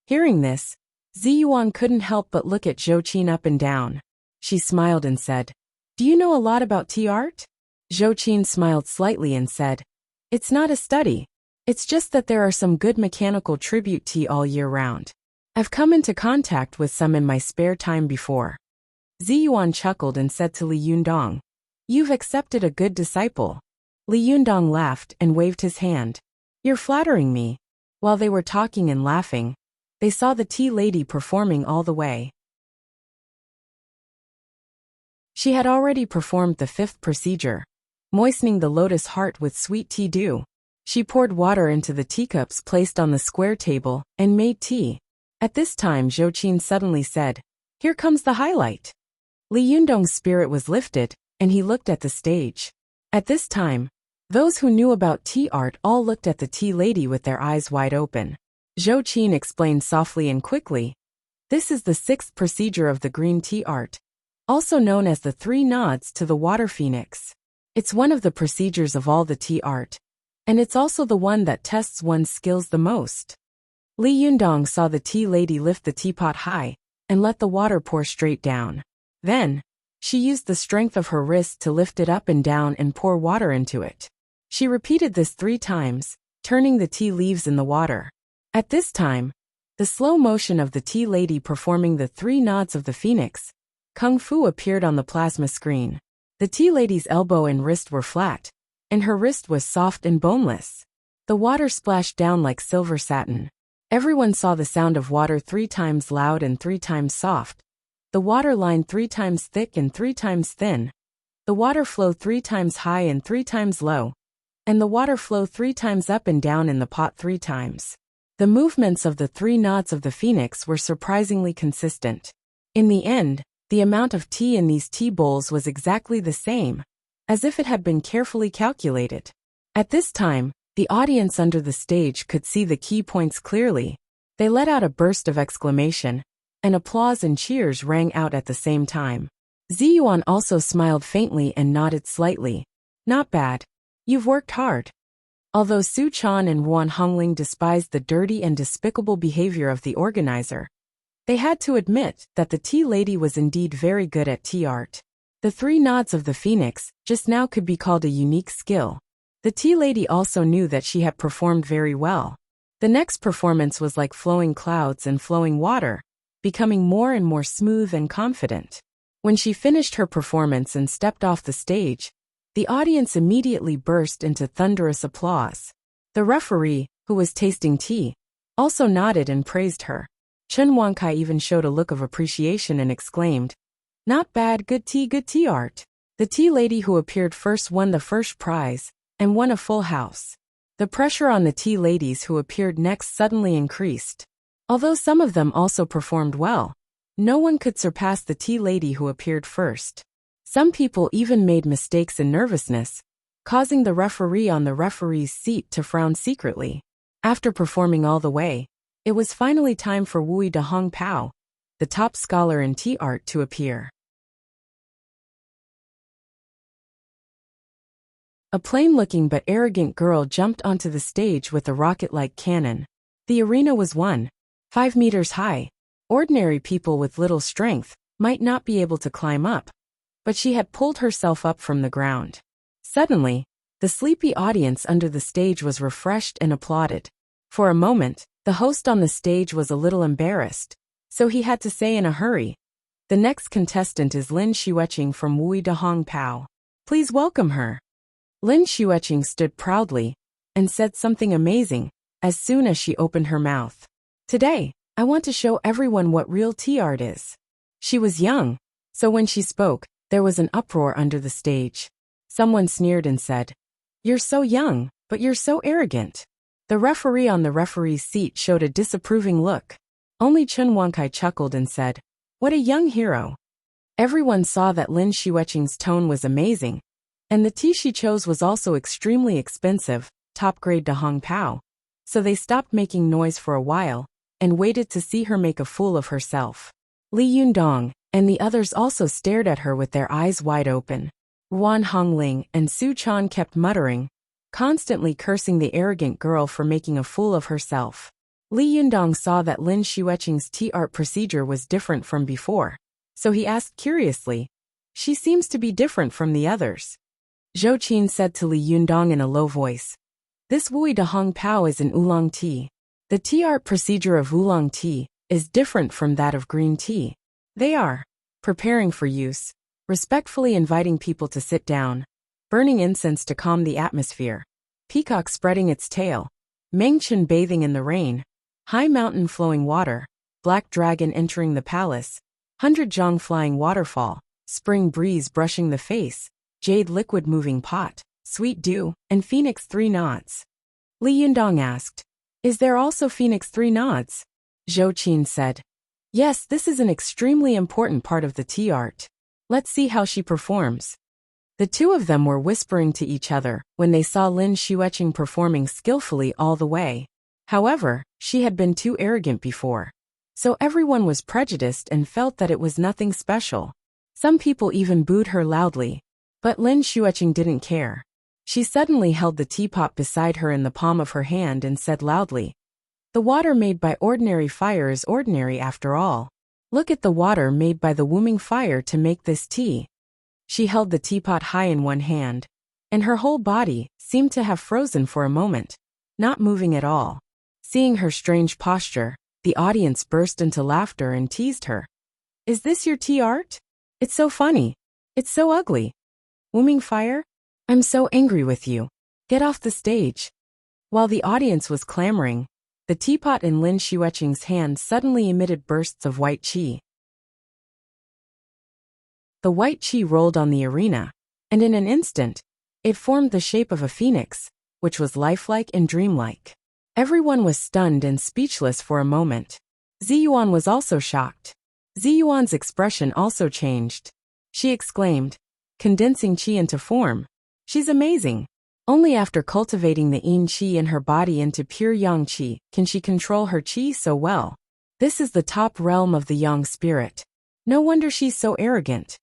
Speaker 1: Hearing this, Zi Yuan couldn't help but look at Zhou Qin up and down. She smiled and said, "Do you know a lot about tea art?" Zhou Qin smiled slightly and said, "It's not a study. It's just that there are some good mechanical tribute tea all year round. I've come into contact with some in my spare time before." Zi Yuan chuckled and said to Li Yundong, "You've accepted a good disciple." Li Yundong laughed and waved his hand. "You're flattering me." While they were talking and laughing, they saw the tea lady performing all the way. She had already performed the fifth procedure, moistening the lotus heart with sweet tea dew. She poured water into the teacups placed on the square table and made tea. At this time, Zhou Qin suddenly said, "Here comes the highlight." Li Yundong's spirit was lifted, and he looked at the stage. At this time, those who knew about tea art all looked at the tea lady with their eyes wide open. Zhou Qin explained softly and quickly, "This is the sixth procedure of the green tea art, also known as the 3 nods to the water phoenix. It's one of the procedures of all the tea art, and it's also the one that tests one's skills the most." Li Yundong saw the tea lady lift the teapot high and let the water pour straight down. Then, she used the strength of her wrist to lift it up and down and pour water into it. She repeated this 3 times, turning the tea leaves in the water. At this time, the slow motion of the tea lady performing the 3 nods of the phoenix kung fu appeared on the plasma screen. The tea lady's elbow and wrist were flat, and her wrist was soft and boneless. The water splashed down like silver satin. Everyone saw the sound of water 3 times loud and 3 times soft. The water line 3 times thick and 3 times thin. The water flow 3 times high and 3 times low. And the water flow 3 times up and down in the pot 3 times. The movements of the 3 nods of the phoenix were surprisingly consistent. In the end, the amount of tea in these tea bowls was exactly the same, as if it had been carefully calculated. At this time, the audience under the stage could see the key points clearly. They let out a burst of exclamation, and applause and cheers rang out at the same time. Ziyuan also smiled faintly and nodded slightly. Not bad. You've worked hard. Although Su Chan and Wan Hongling despised the dirty and despicable behavior of the organizer, they had to admit that the tea lady was indeed very good at tea art. The 3 nods of the phoenix just now could be called a unique skill. The tea lady also knew that she had performed very well. The next performance was like flowing clouds and flowing water, becoming more and more smooth and confident. When she finished her performance and stepped off the stage, the audience immediately burst into thunderous applause. The referee, who was tasting tea, also nodded and praised her. Chen Wankai even showed a look of appreciation and exclaimed, "Not bad, good tea art." The tea lady who appeared first won the first prize, and won a full house. The pressure on the tea ladies who appeared next suddenly increased. Although some of them also performed well, no one could surpass the tea lady who appeared first. Some people even made mistakes in nervousness, causing the referee on the referee's seat to frown secretly. After performing all the way, it was finally time for Wui Dahong Pao, the top scholar in tea art, to appear. A plain-looking but arrogant girl jumped onto the stage with a rocket-like cannon. The arena was 1.5 meters high. Ordinary people with little strength might not be able to climb up, but she had pulled herself up from the ground. Suddenly, the sleepy audience under the stage was refreshed and applauded. For a moment, the host on the stage was a little embarrassed, so he had to say in a hurry, "The next contestant is Lin Xueqing from Wui Dahong Pao. Please welcome her." Lin Xueqing stood proudly and said something amazing as soon as she opened her mouth. "Today, I want to show everyone what real tea art is." She was young, so when she spoke, there was an uproar under the stage. Someone sneered and said, "You're so young, but you're so arrogant." The referee on the referee's seat showed a disapproving look. Only Chen Wankai chuckled and said, "What a young hero." Everyone saw that Lin Xueqing's tone was amazing, and the tea she chose was also extremely expensive, top-grade Dahong Pao, so they stopped making noise for a while and waited to see her make a fool of herself. Li Yundong and the others also stared at her with their eyes wide open. Wan Hongling and Su Chan kept muttering, constantly cursing the arrogant girl for making a fool of herself. Li Yundong saw that Lin Xueqing's tea art procedure was different from before, so he asked curiously, "She seems to be different from the others." Zhou Qin said to Li Yundong in a low voice, "This Wui Dahong Pao is an oolong tea. The tea art procedure of oolong tea is different from that of green tea. They are preparing for use, respectfully inviting people to sit down, burning incense to calm the atmosphere, peacock spreading its tail, Mengchen bathing in the rain, high mountain flowing water, black dragon entering the palace, 100 zhang flying waterfall, spring breeze brushing the face, jade liquid moving pot, sweet dew, and phoenix 3 nods." Li Yundong asked, "Is there also phoenix 3 nods?" Zhou Qin said, "Yes, this is an extremely important part of the tea art. Let's see how she performs." The two of them were whispering to each other when they saw Lin Xueqing performing skillfully all the way. However, she had been too arrogant before, so everyone was prejudiced and felt that it was nothing special. Some people even booed her loudly, but Lin Xueqing didn't care. She suddenly held the teapot beside her in the palm of her hand and said loudly, "The water made by ordinary fire is ordinary after all. Look at the water made by the wombing fire to make this tea." She held the teapot high in one hand, and her whole body seemed to have frozen for a moment, not moving at all. Seeing her strange posture, the audience burst into laughter and teased her. "Is this your tea art? It's so funny. It's so ugly. Wooming fire? I'm so angry with you. Get off the stage." While the audience was clamoring, the teapot in Lin Xueqing's hand suddenly emitted bursts of white qi. The white qi rolled on the arena, and in an instant, it formed the shape of a phoenix, which was lifelike and dreamlike. Everyone was stunned and speechless for a moment. Ziyuan was also shocked. Ziyuan's expression also changed. She exclaimed, condensing qi into form. "She's amazing. Only after cultivating the yin qi in her body into pure yang qi can she control her qi so well. This is the top realm of the yang spirit. No wonder she's so arrogant."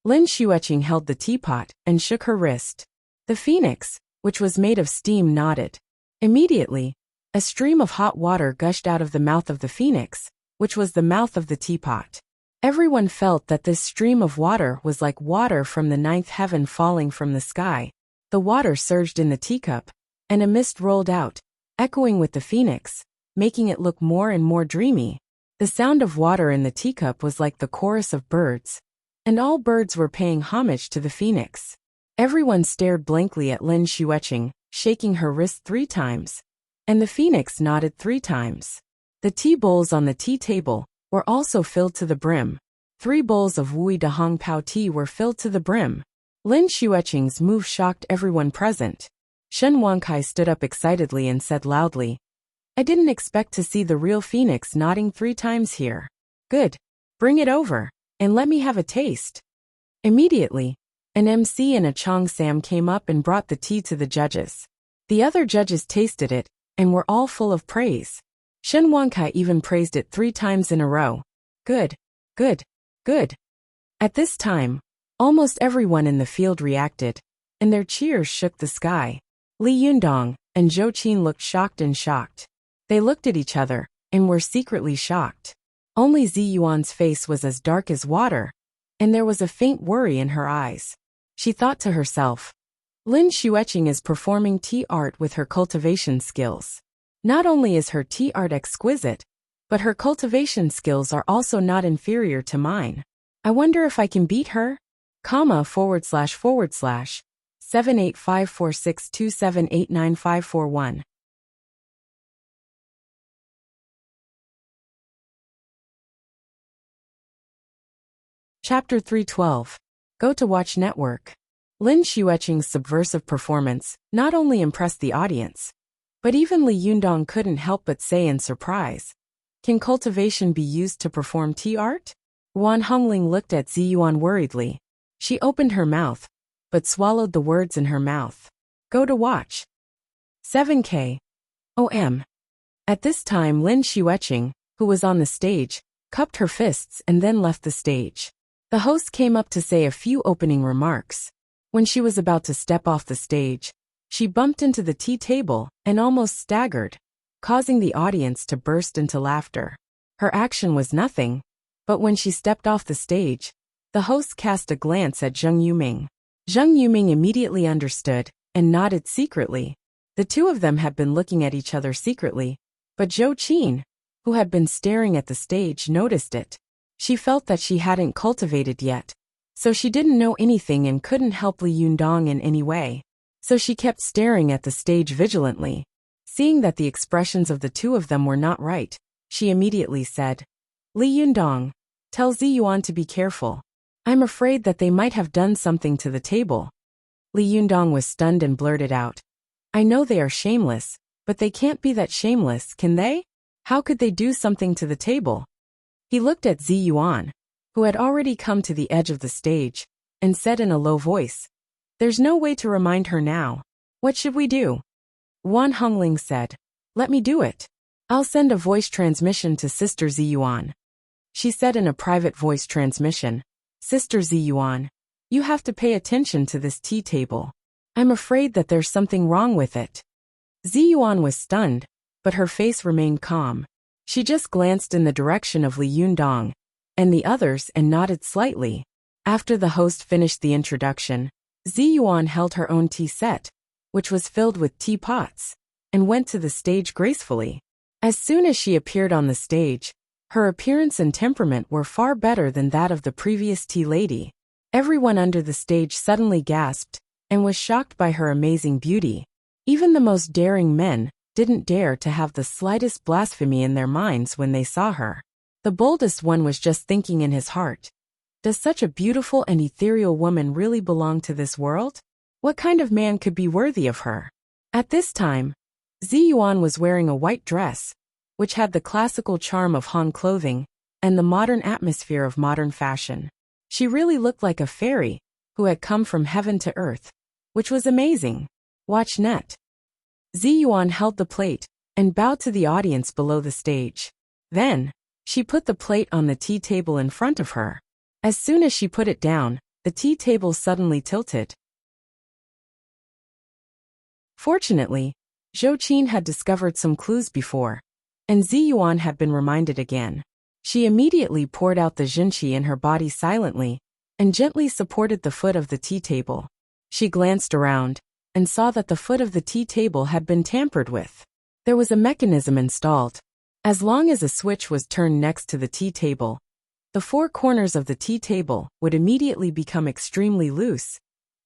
Speaker 1: Lin Xueqing held the teapot and shook her wrist. The phoenix, which was made of steam, nodded. Immediately, a stream of hot water gushed out of the mouth of the phoenix, which was the mouth of the teapot. Everyone felt that this stream of water was like water from the ninth heaven falling from the sky. The water surged in the teacup, and a mist rolled out, echoing with the phoenix, making it look more and more dreamy. The sound of water in the teacup was like the chorus of birds, and all birds were paying homage to the phoenix. Everyone stared blankly at Lin Xueqing, shaking her wrist 3 times, and the phoenix nodded 3 times. The tea bowls on the tea table were also filled to the brim. 3 bowls of Wui Dahong Pao tea were filled to the brim. Lin Xueqing's move shocked everyone present. Shen Wankai stood up excitedly and said loudly, "I didn't expect to see the real phoenix nodding 3 times here. Good. Bring it over, and let me have a taste." Immediately, an MC and a Chong Sam came up and brought the tea to the judges. The other judges tasted it, and were all full of praise. Shen Wankai even praised it 3 times in a row. "Good, good, good." At this time, almost everyone in the field reacted, and their cheers shook the sky. Li Yundong and Zhou Qin looked shocked. They looked at each other, and were secretly shocked. Only Ziyuan's face was as dark as water, and there was a faint worry in her eyes. She thought to herself, Lin Xueqing is performing tea art with her cultivation skills. Not only is her tea art exquisite, but her cultivation skills are also not inferior to mine. I wonder if I can beat her? //7854627895541. Chapter 312. Go to Watch Network. Lin Xueqing's subversive performance not only impressed the audience, but even Li Yundong couldn't help but say in surprise, "Can cultivation be used to perform tea art?" Wan Hongling looked at Ziyuan worriedly. She opened her mouth, but swallowed the words in her mouth. Go to watch. 7K. OM. At this time Lin Xueqing, who was on the stage, cupped her fists and then left the stage. The host came up to say a few opening remarks. When she was about to step off the stage, she bumped into the tea table and almost staggered, causing the audience to burst into laughter. Her action was nothing, but when she stepped off the stage, the host cast a glance at Zheng Yuming. Zheng Yuming immediately understood and nodded secretly. The two of them had been looking at each other secretly, but Zhou Qin, who had been staring at the stage, noticed it. She felt that she hadn't cultivated yet, so she didn't know anything and couldn't help Li Yundong in any way. So she kept staring at the stage vigilantly. Seeing that the expressions of the two of them were not right, she immediately said, Li Yundong, tell Ziyuan to be careful. I'm afraid that they might have done something to the table. Li Yundong was stunned and blurted out, I know they are shameless, but they can't be that shameless, can they? How could they do something to the table? He looked at Ziyuan, who had already come to the edge of the stage, and said in a low voice, There's no way to remind her now. What should we do? Wan Hongling said, Let me do it. I'll send a voice transmission to Sister Ziyuan. She said in a private voice transmission, Sister Ziyuan, you have to pay attention to this tea table. I'm afraid that there's something wrong with it. Ziyuan was stunned, but her face remained calm. She just glanced in the direction of Li Yundong and the others and nodded slightly. After the host finished the introduction, Zi Yuan held her own tea set, which was filled with teapots, and went to the stage gracefully. As soon as she appeared on the stage, her appearance and temperament were far better than that of the previous tea lady. Everyone under the stage suddenly gasped and was shocked by her amazing beauty. Even the most daring men didn't dare to have the slightest blasphemy in their minds when they saw her. The boldest one was just thinking in his heart, does such a beautiful and ethereal woman really belong to this world? What kind of man could be worthy of her? At this time, Zi Yuan was wearing a white dress, which had the classical charm of Han clothing and the modern atmosphere of modern fashion. She really looked like a fairy who had come from heaven to earth, which was amazing. Watch net. Zi Yuan held the plate and bowed to the audience below the stage. Then, she put the plate on the tea table in front of her. As soon as she put it down, the tea table suddenly tilted. Fortunately, Zhou Qin had discovered some clues before, and Zi Yuan had been reminded again. She immediately poured out the jinqi in her body silently and gently supported the foot of the tea table. She glanced around and saw that the foot of the tea table had been tampered with. There was a mechanism installed. As long as a switch was turned next to the tea table, the four corners of the tea table would immediately become extremely loose,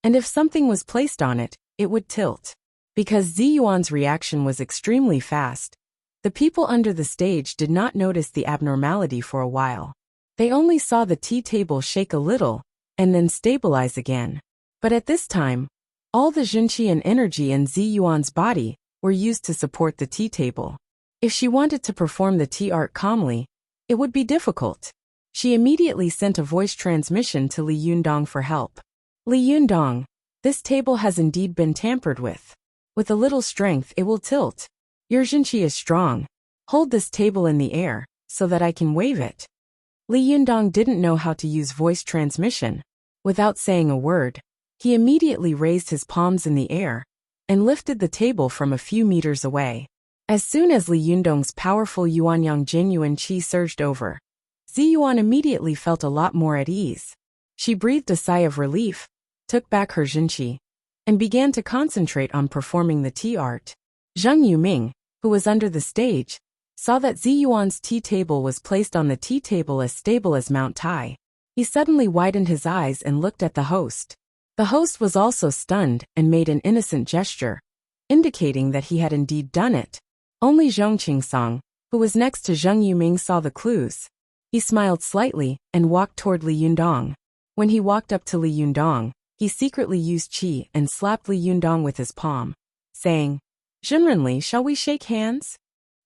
Speaker 1: and if something was placed on it, it would tilt. Because Zi Yuan's reaction was extremely fast, the people under the stage did not notice the abnormality for a while. They only saw the tea table shake a little and then stabilize again. But at this time, all the jinqi and energy in Zi Yuan's body were used to support the tea table. If she wanted to perform the tea art calmly, it would be difficult. She immediately sent a voice transmission to Li Yundong for help. Li Yundong, this table has indeed been tampered with. With a little strength it will tilt. Your jinqi is strong. Hold this table in the air, so that I can wave it. Li Yundong didn't know how to use voice transmission. Without saying a word, he immediately raised his palms in the air and lifted the table from a few meters away. As soon as Li Yundong's powerful Yuanyang genuine qi surged over, Zi Yuan immediately felt a lot more at ease. She breathed a sigh of relief, took back her jinqi, and began to concentrate on performing the tea art. Zheng Yuming, who was under the stage, saw that Zi Yuan's tea table was placed on the tea table as stable as Mount Tai. He suddenly widened his eyes and looked at the host. The host was also stunned and made an innocent gesture, indicating that he had indeed done it. Only Zhong Qingsong, who was next to Zheng Yuming, saw the clues. He smiled slightly and walked toward Li Yundong. When he walked up to Li Yundong, he secretly used qi and slapped Li Yundong with his palm, saying, "Zhenrenli, shall we shake hands?"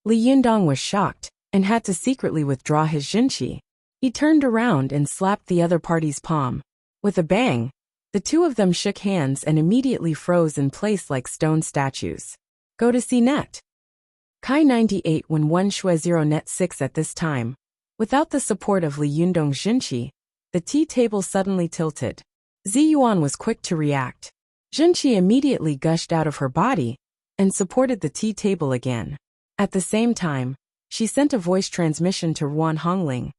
Speaker 1: Li Yundong was shocked and had to secretly withdraw his jinqi. He turned around and slapped the other party's palm. With a bang, the two of them shook hands and immediately froze in place like stone statues. Go to see net. Kai 98 when 1 Shui 0 net 6 at this time. Without the support of Li Yundong's jinqi, the tea table suddenly tilted. Zi Yuan was quick to react. Jinqi immediately gushed out of her body and supported the tea table again. At the same time, she sent a voice transmission to Ruan Hongling.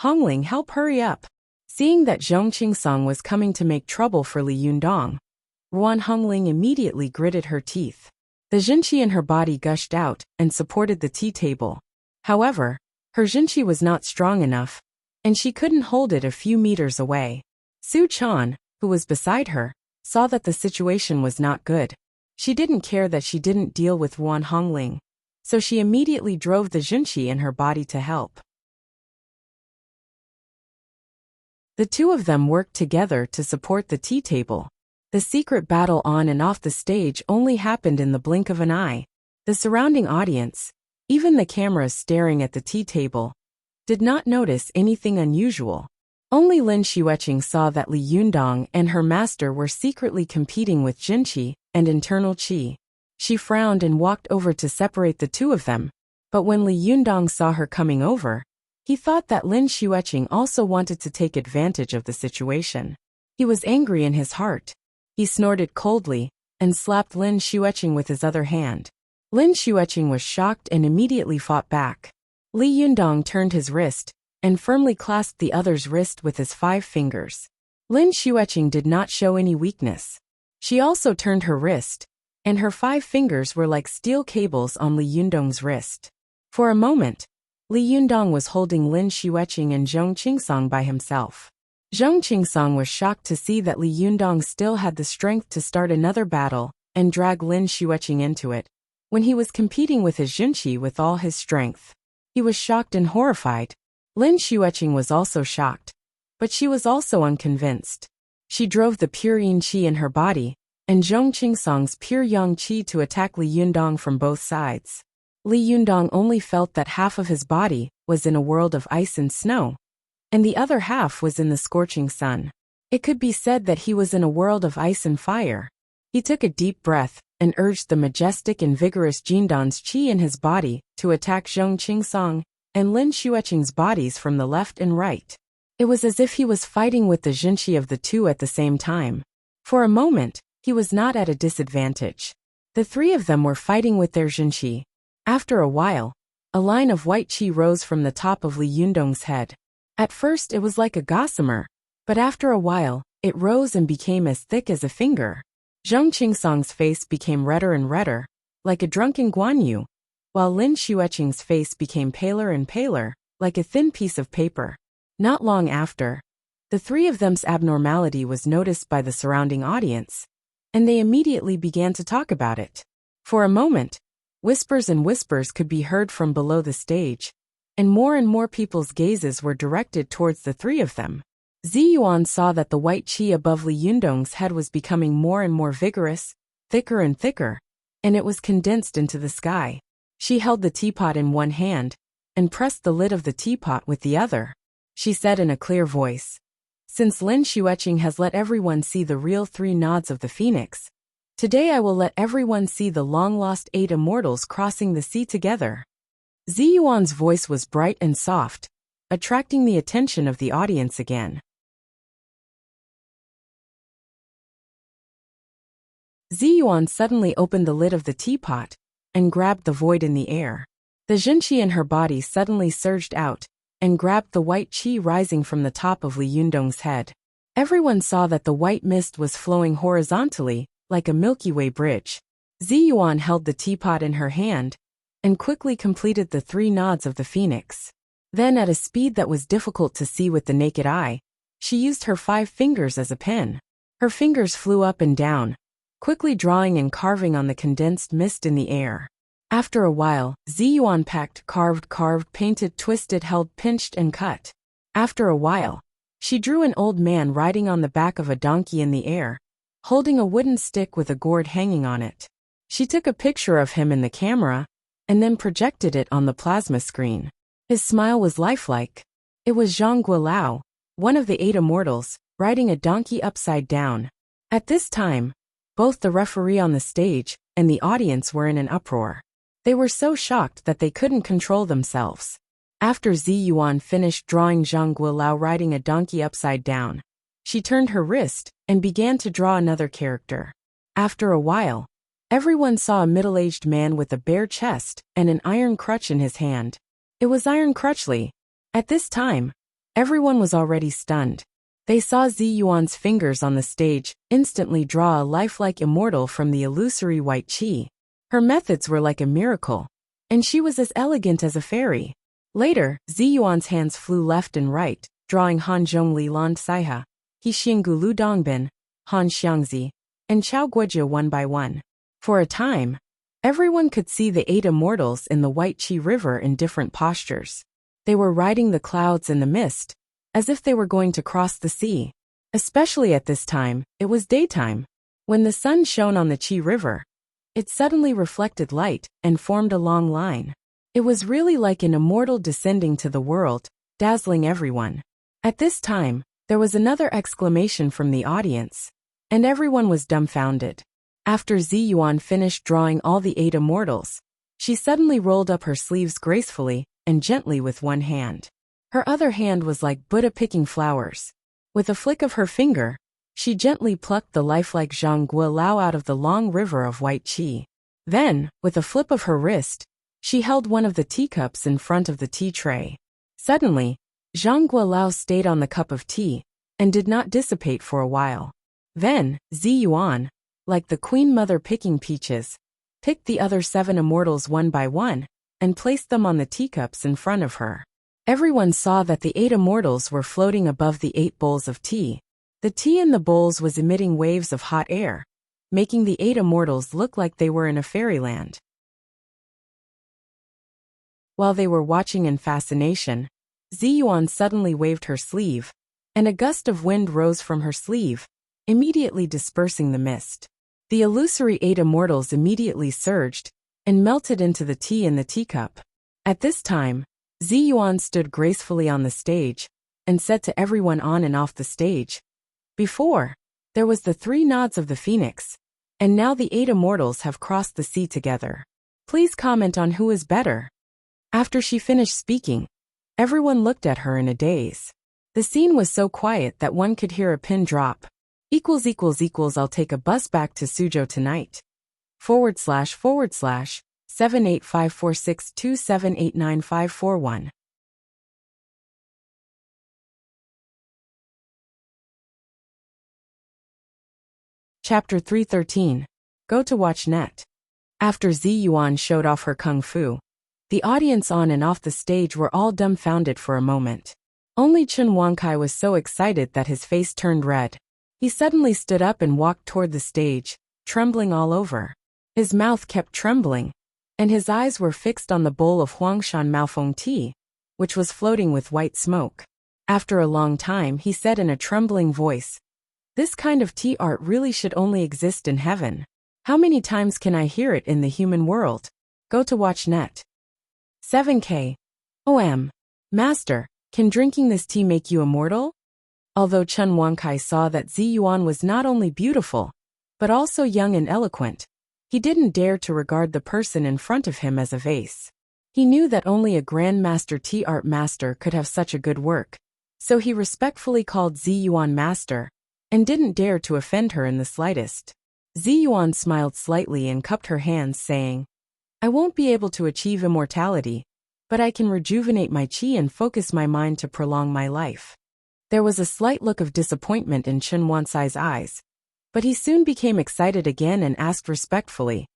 Speaker 1: Hongling, help hurry up. Seeing that Zhong Qingsong was coming to make trouble for Li Yundong, Ruan Hongling immediately gritted her teeth. The jinqi in her body gushed out and supported the tea table. However, her jinqi was not strong enough, and she couldn't hold it a few meters away. Su Chan, who was beside her, saw that the situation was not good. She didn't care that she didn't deal with Ruan Hongling, so she immediately drove the jinqi in her body to help. The two of them worked together to support the tea table. The secret battle on and off the stage only happened in the blink of an eye. The surrounding audience, even the cameras staring at the tea table, did not notice anything unusual. Only Lin Xueqing saw that Li Yundong and her master were secretly competing with jinqi and internal qi. She frowned and walked over to separate the two of them, but when Li Yundong saw her coming over, he thought that Lin Xueqing also wanted to take advantage of the situation. He was angry in his heart. He snorted coldly and slapped Lin Xueqing with his other hand. Lin Xueqing was shocked and immediately fought back. Li Yundong turned his wrist and firmly clasped the other's wrist with his 5 fingers. Lin Xueqing did not show any weakness. She also turned her wrist, and her 5 fingers were like steel cables on Li Yundong's wrist. For a moment, Li Yundong was holding Lin Xueqing and Zhong Qingsong by himself. Zhong Qingsong was shocked to see that Li Yundong still had the strength to start another battle and drag Lin Xueqing into it, when he was competing with his Junqi with all his strength. He was shocked and horrified. Lin Xueqing was also shocked, but she was also unconvinced. She drove the pure yin qi in her body, and Zhong Qingsong's pure yang qi to attack Li Yundong from both sides. Li Yundong only felt that half of his body was in a world of ice and snow, and the other half was in the scorching sun. It could be said that he was in a world of ice and fire. He took a deep breath and urged the majestic and vigorous Jindan's qi in his body to attack Zhong Qingsong and Lin Xueqing's bodies from the left and right. It was as if he was fighting with the Junqi of the two at the same time. For a moment, he was not at a disadvantage. The 3 of them were fighting with their Junqi. After a while, a line of white qi rose from the top of Li Yundong's head. At first it was like a gossamer, but after a while, it rose and became as thick as a finger. Zhong Qingsong's face became redder and redder, like a drunken Guan Yu, while Lin Xueqing's face became paler and paler, like a thin piece of paper. Not long after, the 3 of them's abnormality was noticed by the surrounding audience, and they immediately began to talk about it. For a moment, whispers and whispers could be heard from below the stage, and more people's gazes were directed towards the 3 of them. Zi Yuan saw that the white qi above Li Yundong's head was becoming more and more vigorous, thicker and thicker, and it was condensed into the sky. She held the teapot in one hand and pressed the lid of the teapot with the other. She said in a clear voice, "Since Lin Xueqing has let everyone see the real 3 nods of the phoenix, today I will let everyone see the long-lost 8 immortals crossing the sea together." Zi Yuan's voice was bright and soft, attracting the attention of the audience again. Zi Yuan suddenly opened the lid of the teapot and grabbed the void in the air. The Junqi in her body suddenly surged out and grabbed the white qi rising from the top of Li Yundong's head. Everyone saw that the white mist was flowing horizontally, like a Milky Way bridge. Zi Yuan held the teapot in her hand and quickly completed the 3 nods of the phoenix. Then, at a speed that was difficult to see with the naked eye, she used her 5 fingers as a pen. Her fingers flew up and down, quickly drawing and carving on the condensed mist in the air. After a while, Zi Yuan packed, carved, painted, twisted, held, pinched, and cut. After a while, she drew an old man riding on the back of a donkey in the air, holding a wooden stick with a gourd hanging on it. She took a picture of him in the camera and then projected it on the plasma screen. His smile was lifelike. It was Zhang Guilao, one of the 8 immortals, riding a donkey upside down. At this time, both the referee on the stage and the audience were in an uproar. They were so shocked that they couldn't control themselves. After Zi Yuan finished drawing Zhang Guilao riding a donkey upside down, she turned her wrist and began to draw another character. After a while, everyone saw a middle-aged man with a bare chest and an iron crutch in his hand. It was Iron Crutchley. At this time, everyone was already stunned. They saw Zi Yuan's fingers on the stage instantly draw a lifelike immortal from the illusory white qi. Her methods were like a miracle, and she was as elegant as a fairy. Later, Zi Yuan's hands flew left and right, drawing Han Zhongli Lan Saiha, He Xinggu Lu Dongbin, Han Xiangzi, and Chao Guojia one by one. For a time, everyone could see the 8 immortals in the White Qi River in different postures. They were riding the clouds and the mist, as if they were going to cross the sea. Especially at this time, it was daytime. When the sun shone on the Qi River, it suddenly reflected light and formed a long line. It was really like an immortal descending to the world, dazzling everyone. At this time, there was another exclamation from the audience, and everyone was dumbfounded. After Zi Yuan finished drawing all the 8 immortals, she suddenly rolled up her sleeves gracefully and gently with one hand. Her other hand was like Buddha picking flowers. With a flick of her finger, she gently plucked the lifelike Zhang Guilao out of the long river of white qi. Then, with a flip of her wrist, she held one of the teacups in front of the tea tray. Suddenly, Zhang Guilao stayed on the cup of tea, and did not dissipate for a while. Then, Zi Yuan, like the queen mother picking peaches, picked the other 7 immortals one by one, and placed them on the teacups in front of her. Everyone saw that the 8 immortals were floating above the 8 bowls of tea. The tea in the bowls was emitting waves of hot air, making the 8 immortals look like they were in a fairyland. While they were watching in fascination, Zi Yuan suddenly waved her sleeve, and a gust of wind rose from her sleeve, immediately dispersing the mist. The illusory 8 immortals immediately surged and melted into the tea in the teacup. At this time, Zi Yuan stood gracefully on the stage and said to everyone on and off the stage, "Before, there was the 3 nods of the phoenix, and now the 8 immortals have crossed the sea together. Please comment on who is better." After she finished speaking, everyone looked at her in a daze. The scene was so quiet that one could hear a pin drop. I'll take a bus back to Suzhou tonight. / 785462789541. Chapter 313. Go to watch net. After Zi Yuan showed off her kung fu, the audience on and off the stage were all dumbfounded for a moment. Only Chen Wankai was so excited that his face turned red. He suddenly stood up and walked toward the stage, trembling all over. His mouth kept trembling, and his eyes were fixed on the bowl of Huangshan Maofeng tea, which was floating with white smoke. After a long time he said in a trembling voice, "This kind of tea art really should only exist in heaven. How many times can I hear it in the human world? Go to watch net. 7K. Master, can drinking this tea make you immortal?" Although Chen Wankai saw that Zi Yuan was not only beautiful, but also young and eloquent, he didn't dare to regard the person in front of him as a vase. He knew that only a grandmaster tea art master could have such a good work, so he respectfully called Zi Yuan master, and didn't dare to offend her in the slightest. Zi Yuan smiled slightly and cupped her hands, saying, "I won't be able to achieve immortality, but I can rejuvenate my qi and focus my mind to prolong my life." There was a slight look of disappointment in Chen Wansai's eyes, but he soon became excited again and asked respectfully,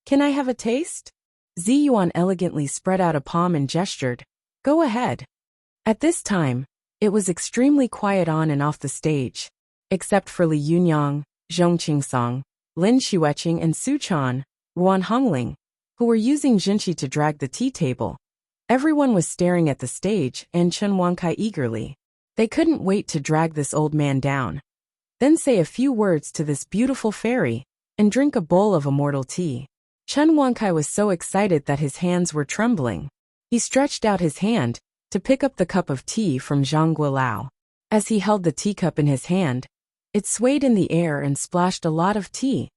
Speaker 1: "Can I have a taste?" Zi Yuan elegantly spread out a palm and gestured, "Go ahead." At this time, it was extremely quiet on and off the stage. Except for Li Yunyang, Zhong Qingsong, Lin Xueqing and Su Chan, Ruan Hongling, who were using Jinshi to drag the tea table. Everyone was staring at the stage and Chen Wankai eagerly. They couldn't wait to drag this old man down, then say a few words to this beautiful fairy, and drink a bowl of immortal tea. Chen Wankai was so excited that his hands were trembling. He stretched out his hand to pick up the cup of tea from Zhang Guilao. As he held the teacup in his hand, it swayed in the air and splashed a lot of tea,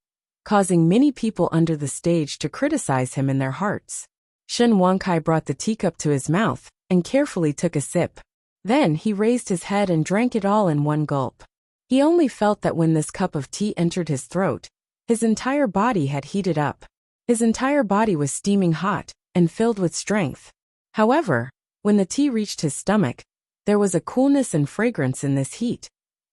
Speaker 1: causing many people under the stage to criticize him in their hearts. Chen Wankai brought the teacup to his mouth and carefully took a sip. Then he raised his head and drank it all in one gulp. He only felt that when this cup of tea entered his throat, his entire body had heated up. His entire body was steaming hot and filled with strength. However, when the tea reached his stomach, there was a coolness and fragrance in this heat,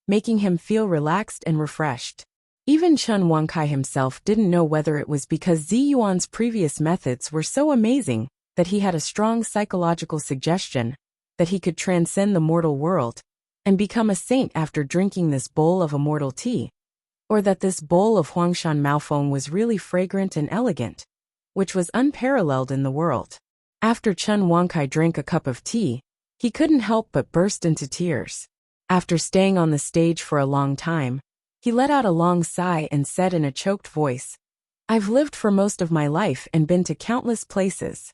Speaker 1: making him feel relaxed and refreshed. Even Chen Wankai himself didn't know whether it was because Zi Yuan's previous methods were so amazing that he had a strong psychological suggestion that he could transcend the mortal world and become a saint after drinking this bowl of immortal tea, or that this bowl of Huangshan Maofeng was really fragrant and elegant, which was unparalleled in the world. After Chen Wankai drank a cup of tea, he couldn't help but burst into tears. After staying on the stage for a long time, he let out a long sigh and said in a choked voice, "I've lived for most of my life and been to countless places.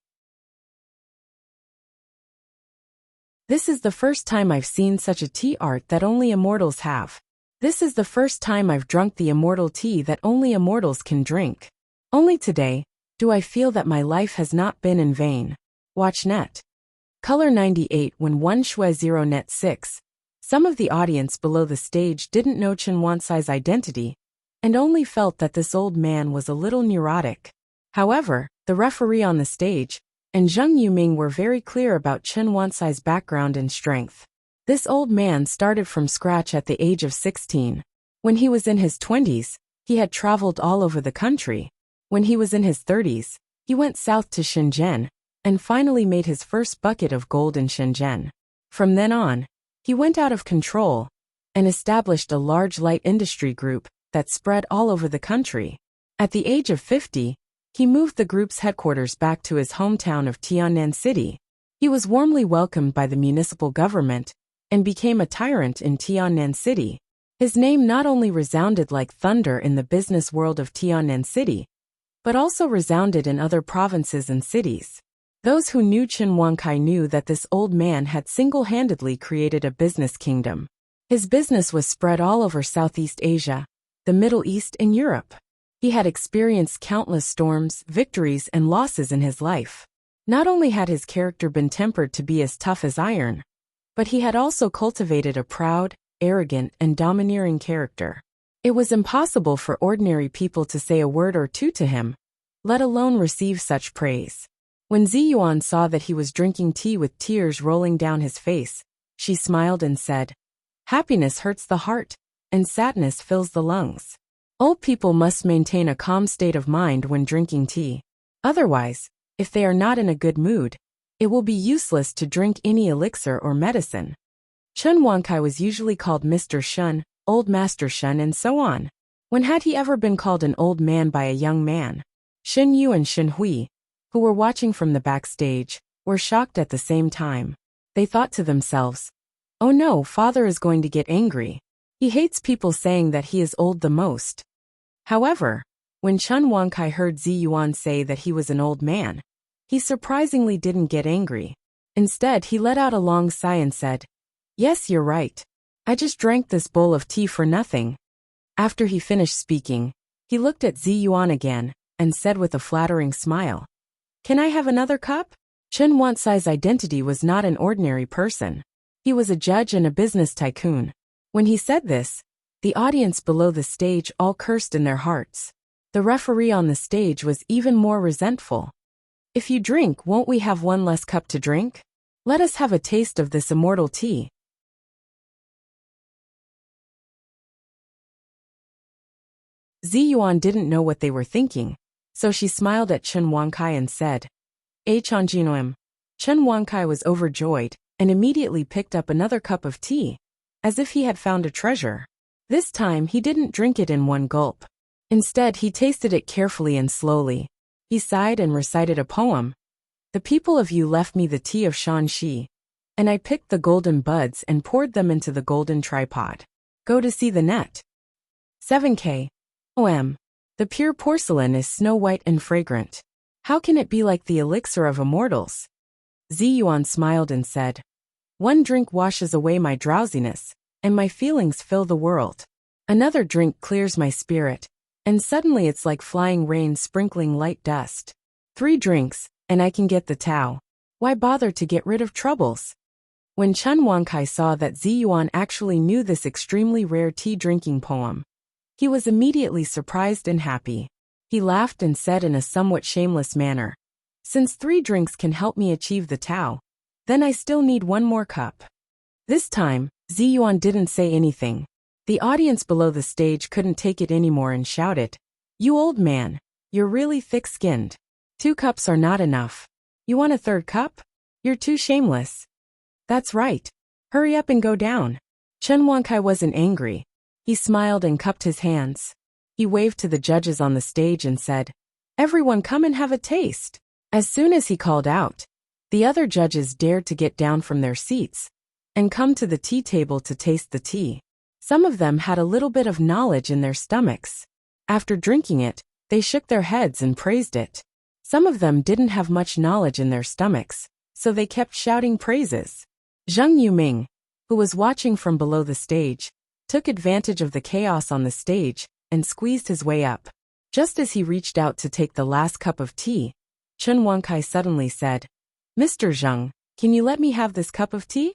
Speaker 1: This is the first time I've seen such a tea art that only immortals have. This is the first time I've drunk the immortal tea that only immortals can drink. Only today do I feel that my life has not been in vain." Watch net. Color 98 when 1 Shui 0 net 6. Some of the audience below the stage didn't know Chen Wansai's identity, and only felt that this old man was a little neurotic. However, the referee on the stage and Zheng Yuming were very clear about Chen Wansai's background and strength. This old man started from scratch at the age of 16. When he was in his 20s, he had traveled all over the country. When he was in his 30s, he went south to Shenzhen and finally made his first bucket of gold in Shenzhen. From then on, he went out of control and established a large light industry group that spread all over the country. At the age of 50, he moved the group's headquarters back to his hometown of Tiannan City. He was warmly welcomed by the municipal government and became a tyrant in Tiannan City. His name not only resounded like thunder in the business world of Tiannan City, but also resounded in other provinces and cities. Those who knew Chen Wankai knew that this old man had single-handedly created a business kingdom. His business was spread all over Southeast Asia, the Middle East, and Europe. He had experienced countless storms, victories, and losses in his life. Not only had his character been tempered to be as tough as iron, but he had also cultivated a proud, arrogant, and domineering character. It was impossible for ordinary people to say a word or two to him, let alone receive such praise. When Ziyuan saw that he was drinking tea with tears rolling down his face, she smiled and said, "Happiness hurts the heart, and sadness fills the lungs. Old people must maintain a calm state of mind when drinking tea. Otherwise, if they are not in a good mood, it will be useless to drink any elixir or medicine." Chen Wankai was usually called Mr. Shun, Old Master Shun, and so on. When had he ever been called an old man by a young man? Shin Yu and Shin Hui, who were watching from the backstage, were shocked at the same time. They thought to themselves, "Oh no, father is going to get angry. He hates people saying that he is old the most." However, when Chen Wankai heard Ziyuan say that he was an old man, he surprisingly didn't get angry. Instead, he let out a long sigh and said, "Yes, you're right. I just drank this bowl of tea for nothing." After he finished speaking, he looked at Ziyuan again and said with a flattering smile, "Can I have another cup?" Chen Wankai's identity was not an ordinary person. He was a judge and a business tycoon. When he said this, the audience below the stage all cursed in their hearts. The referee on the stage was even more resentful. "If you drink, won't we have one less cup to drink? Let us have a taste of this immortal tea." Ziyuan didn't know what they were thinking, so she smiled at Chen Wankai and said, "A Chanjinoim." Chen Wankai was overjoyed and immediately picked up another cup of tea, as if he had found a treasure. This time he didn't drink it in one gulp. Instead, he tasted it carefully and slowly. He sighed and recited a poem. "The people of Yu left me the tea of Shanxi, and I picked the golden buds and poured them into the golden tripod. Go to see the net. 7K. OM. The pure porcelain is snow-white and fragrant. How can it be like the elixir of immortals?" Ziyuan smiled and said, "One drink washes away my drowsiness, and my feelings fill the world. Another drink clears my spirit, and suddenly it's like flying rain sprinkling light dust. 3 drinks, and I can get the Tao. Why bother to get rid of troubles?" When Chen Wankai saw that Ziyuan actually knew this extremely rare tea-drinking poem, he was immediately surprised and happy. He laughed and said in a somewhat shameless manner, "Since 3 drinks can help me achieve the Tao, then I still need one more cup." This time, Ziyuan didn't say anything. The audience below the stage couldn't take it anymore and shouted, "You old man, you're really thick-skinned. 2 cups are not enough. You want a 3rd cup? You're too shameless. That's right. Hurry up and go down." Chen Wankai wasn't angry. He smiled and cupped his hands. He waved to the judges on the stage and said, "Everyone come and have a taste." As soon as he called out, the other judges dared to get down from their seats and come to the tea table to taste the tea. Some of them had a little bit of knowledge in their stomachs. After drinking it, they shook their heads and praised it. Some of them didn't have much knowledge in their stomachs, so they kept shouting praises. Zheng Yuming, who was watching from below the stage, took advantage of the chaos on the stage and squeezed his way up. Just as he reached out to take the last cup of tea, Chen Wankai suddenly said, "Mr. Zheng, can you let me have this cup of tea?"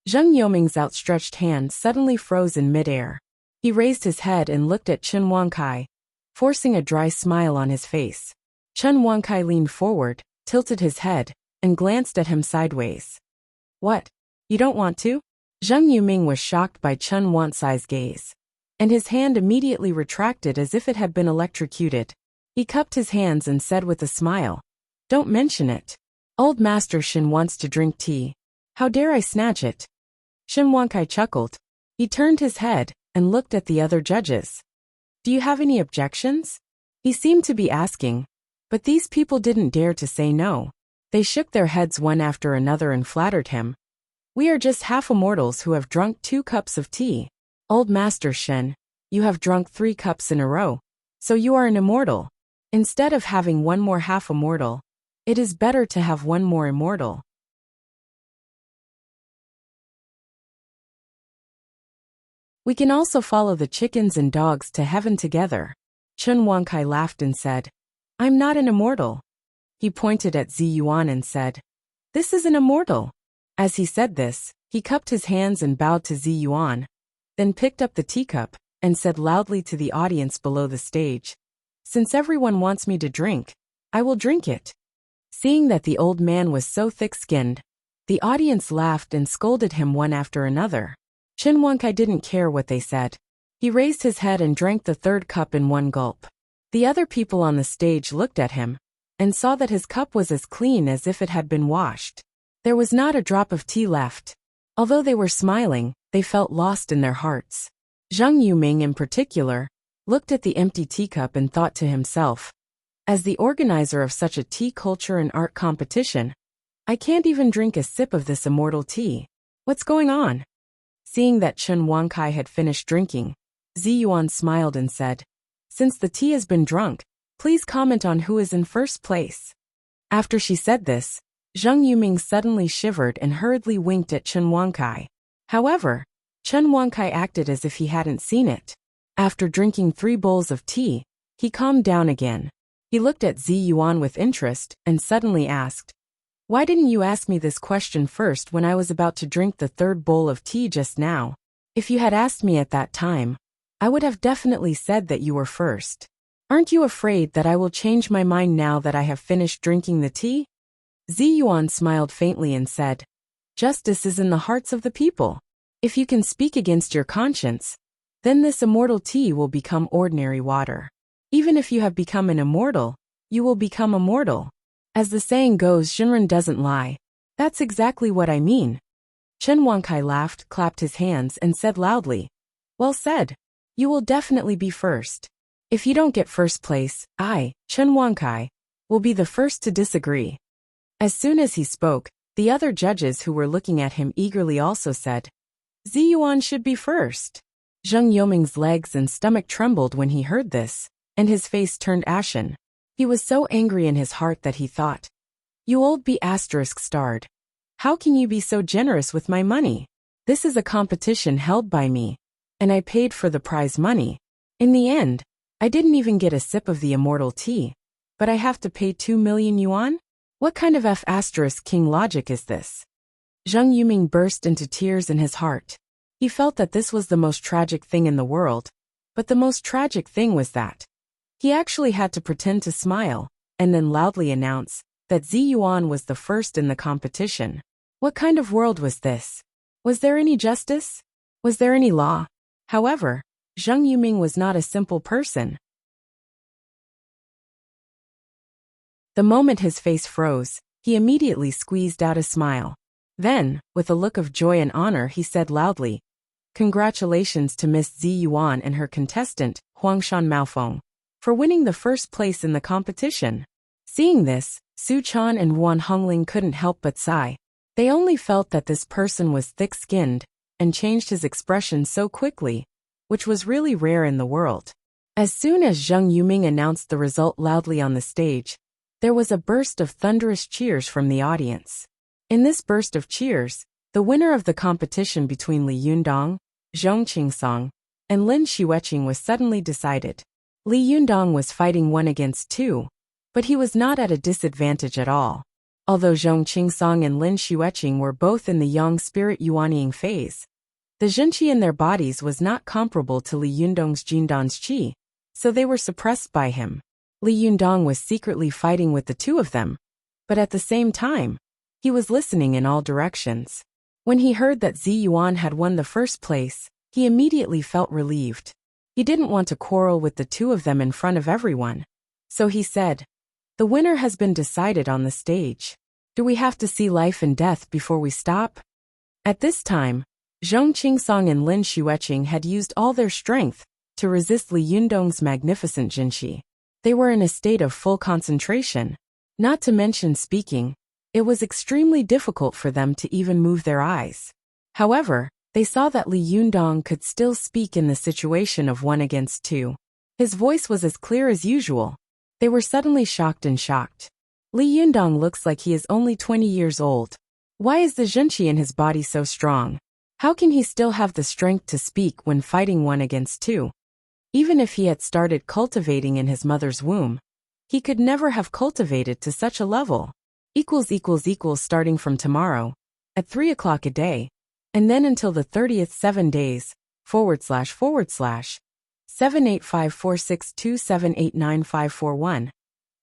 Speaker 1: Zheng Yoming's outstretched hand suddenly froze in midair. He raised his head and looked at Chen Wankai, forcing a dry smile on his face. Chen Wankai leaned forward, tilted his head, and glanced at him sideways. "What? You don't want to?" Zheng Yuming was shocked by Chen Wancai's gaze, and his hand immediately retracted as if it had been electrocuted. He cupped his hands and said with a smile, "Don't mention it. Old Master Shin wants to drink tea. How dare I snatch it?" Shin Wancai chuckled. He turned his head and looked at the other judges. "Do you have any objections?" He seemed to be asking, but these people didn't dare to say no. They shook their heads one after another and flattered him. "We are just half immortals who have drunk 2 cups of tea. Old Master Shen, you have drunk 3 cups in a row, so you are an immortal. Instead of having one more half immortal, it is better to have one more immortal." We can also follow the chickens and dogs to heaven together. Chen Wankai laughed and said, "I'm not an immortal." He pointed at Zi Yuan and said, "This is an immortal." As he said this, he cupped his hands and bowed to Zi Yuan, then picked up the teacup and said loudly to the audience below the stage, "Since everyone wants me to drink, I will drink it." Seeing that the old man was so thick-skinned, the audience laughed and scolded him one after another. Chen Wankai didn't care what they said. He raised his head and drank the 3rd cup in one gulp. The other people on the stage looked at him and saw that his cup was as clean as if it had been washed. There was not a drop of tea left. Although they were smiling, they felt lost in their hearts. Zheng Yuming in particular looked at the empty teacup and thought to himself, "As the organizer of such a tea culture and art competition, I can't even drink a sip of this immortal tea. What's going on?" Seeing that Chen Wankai had finished drinking, Zi Yuan smiled and said, "Since the tea has been drunk, please comment on who is in first place." After she said this, Zheng Yuming suddenly shivered and hurriedly winked at Chen Wankai. However, Chen Wankai acted as if he hadn't seen it. After drinking 3 bowls of tea, he calmed down again. He looked at Zi Yuan with interest and suddenly asked, "Why didn't you ask me this question first when I was about to drink the 3rd bowl of tea just now? If you had asked me at that time, I would have definitely said that you were first. Aren't you afraid that I will change my mind now that I have finished drinking the tea?" Zi Yuan smiled faintly and said, "Justice is in the hearts of the people. If you can speak against your conscience, then this immortal tea will become ordinary water. Even if you have become an immortal, you will become immortal. As the saying goes, Shinran doesn't lie. That's exactly what I mean." Chen Wankai laughed, clapped his hands, and said loudly, "Well said. You will definitely be first. If you don't get first place, I, Chen Wankai, will be the first to disagree." As soon as he spoke, the other judges who were looking at him eagerly also said, "Zi Yuan should be first." Zheng Yoming's legs and stomach trembled when he heard this, and his face turned ashen. He was so angry in his heart that he thought, "You old B***starred. How can you be so generous with my money? This is a competition held by me, and I paid for the prize money. In the end, I didn't even get a sip of the immortal tea, but I have to pay 2 million yuan? What kind of F***king logic is this?" Zheng Yuming burst into tears in his heart. He felt that this was the most tragic thing in the world, but the most tragic thing was that he actually had to pretend to smile, and then loudly announce that Zi Yuan was the first in the competition. What kind of world was this? Was there any justice? Was there any law? However, Zheng Yuming was not a simple person. The moment his face froze, he immediately squeezed out a smile. Then, with a look of joy and honor, he said loudly, "Congratulations to Miss Zi Yuan and her contestant, Huangshan Maofeng, for winning the first place in the competition." Seeing this, Su Chan and Wan Hongling couldn't help but sigh. They only felt that this person was thick-skinned and changed his expression so quickly, which was really rare in the world. As soon as Zheng Yuming announced the result loudly on the stage, there was a burst of thunderous cheers from the audience. In this burst of cheers, the winner of the competition between Li Yundong, Zhong Qingsong, and Lin Xueqing was suddenly decided. Li Yundong was fighting 1 against 2, but he was not at a disadvantage at all. Although Zhong Qingsong and Lin Xueqing were both in the yang spirit yuanying phase, the zhenqi in their bodies was not comparable to Li Yundong's Jindan's qi, so they were suppressed by him. Li Yundong was secretly fighting with the 2 of them, but at the same time, he was listening in all directions. When he heard that Zi Yuan had won the first place, he immediately felt relieved. He didn't want to quarrel with the two of them in front of everyone. So he said, "The winner has been decided on the stage. Do we have to see life and death before we stop?" At this time, Zhong Qingsong and Lin Xueqing had used all their strength to resist Li Yundong's magnificent jinxi. They were in a state of full concentration. Not to mention speaking, it was extremely difficult for them to even move their eyes. However, they saw that Li Yundong could still speak in the situation of 1 against 2. His voice was as clear as usual. They were suddenly shocked and shocked. Li Yundong looks like he is only 20 years old. Why is the jinqi in his body so strong? How can he still have the strength to speak when fighting 1 against 2? Even if he had started cultivating in his mother's womb, he could never have cultivated to such a level. Starting from tomorrow, at 3 o'clock a day, and then until the 30th 7 days, //7854627895541.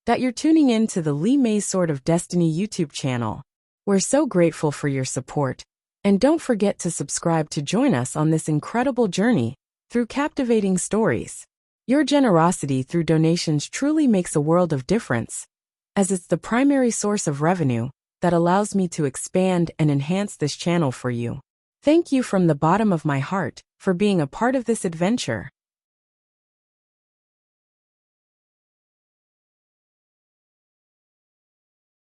Speaker 1: That you're tuning in to the Li Mei Sword of Destiny YouTube channel. We're so grateful for your support, and don't forget to subscribe to join us on this incredible journey through captivating stories. Your generosity through donations truly makes a world of difference, as it's the primary source of revenue that allows me to expand and enhance this channel for you. Thank you from the bottom of my heart for being a part of this adventure.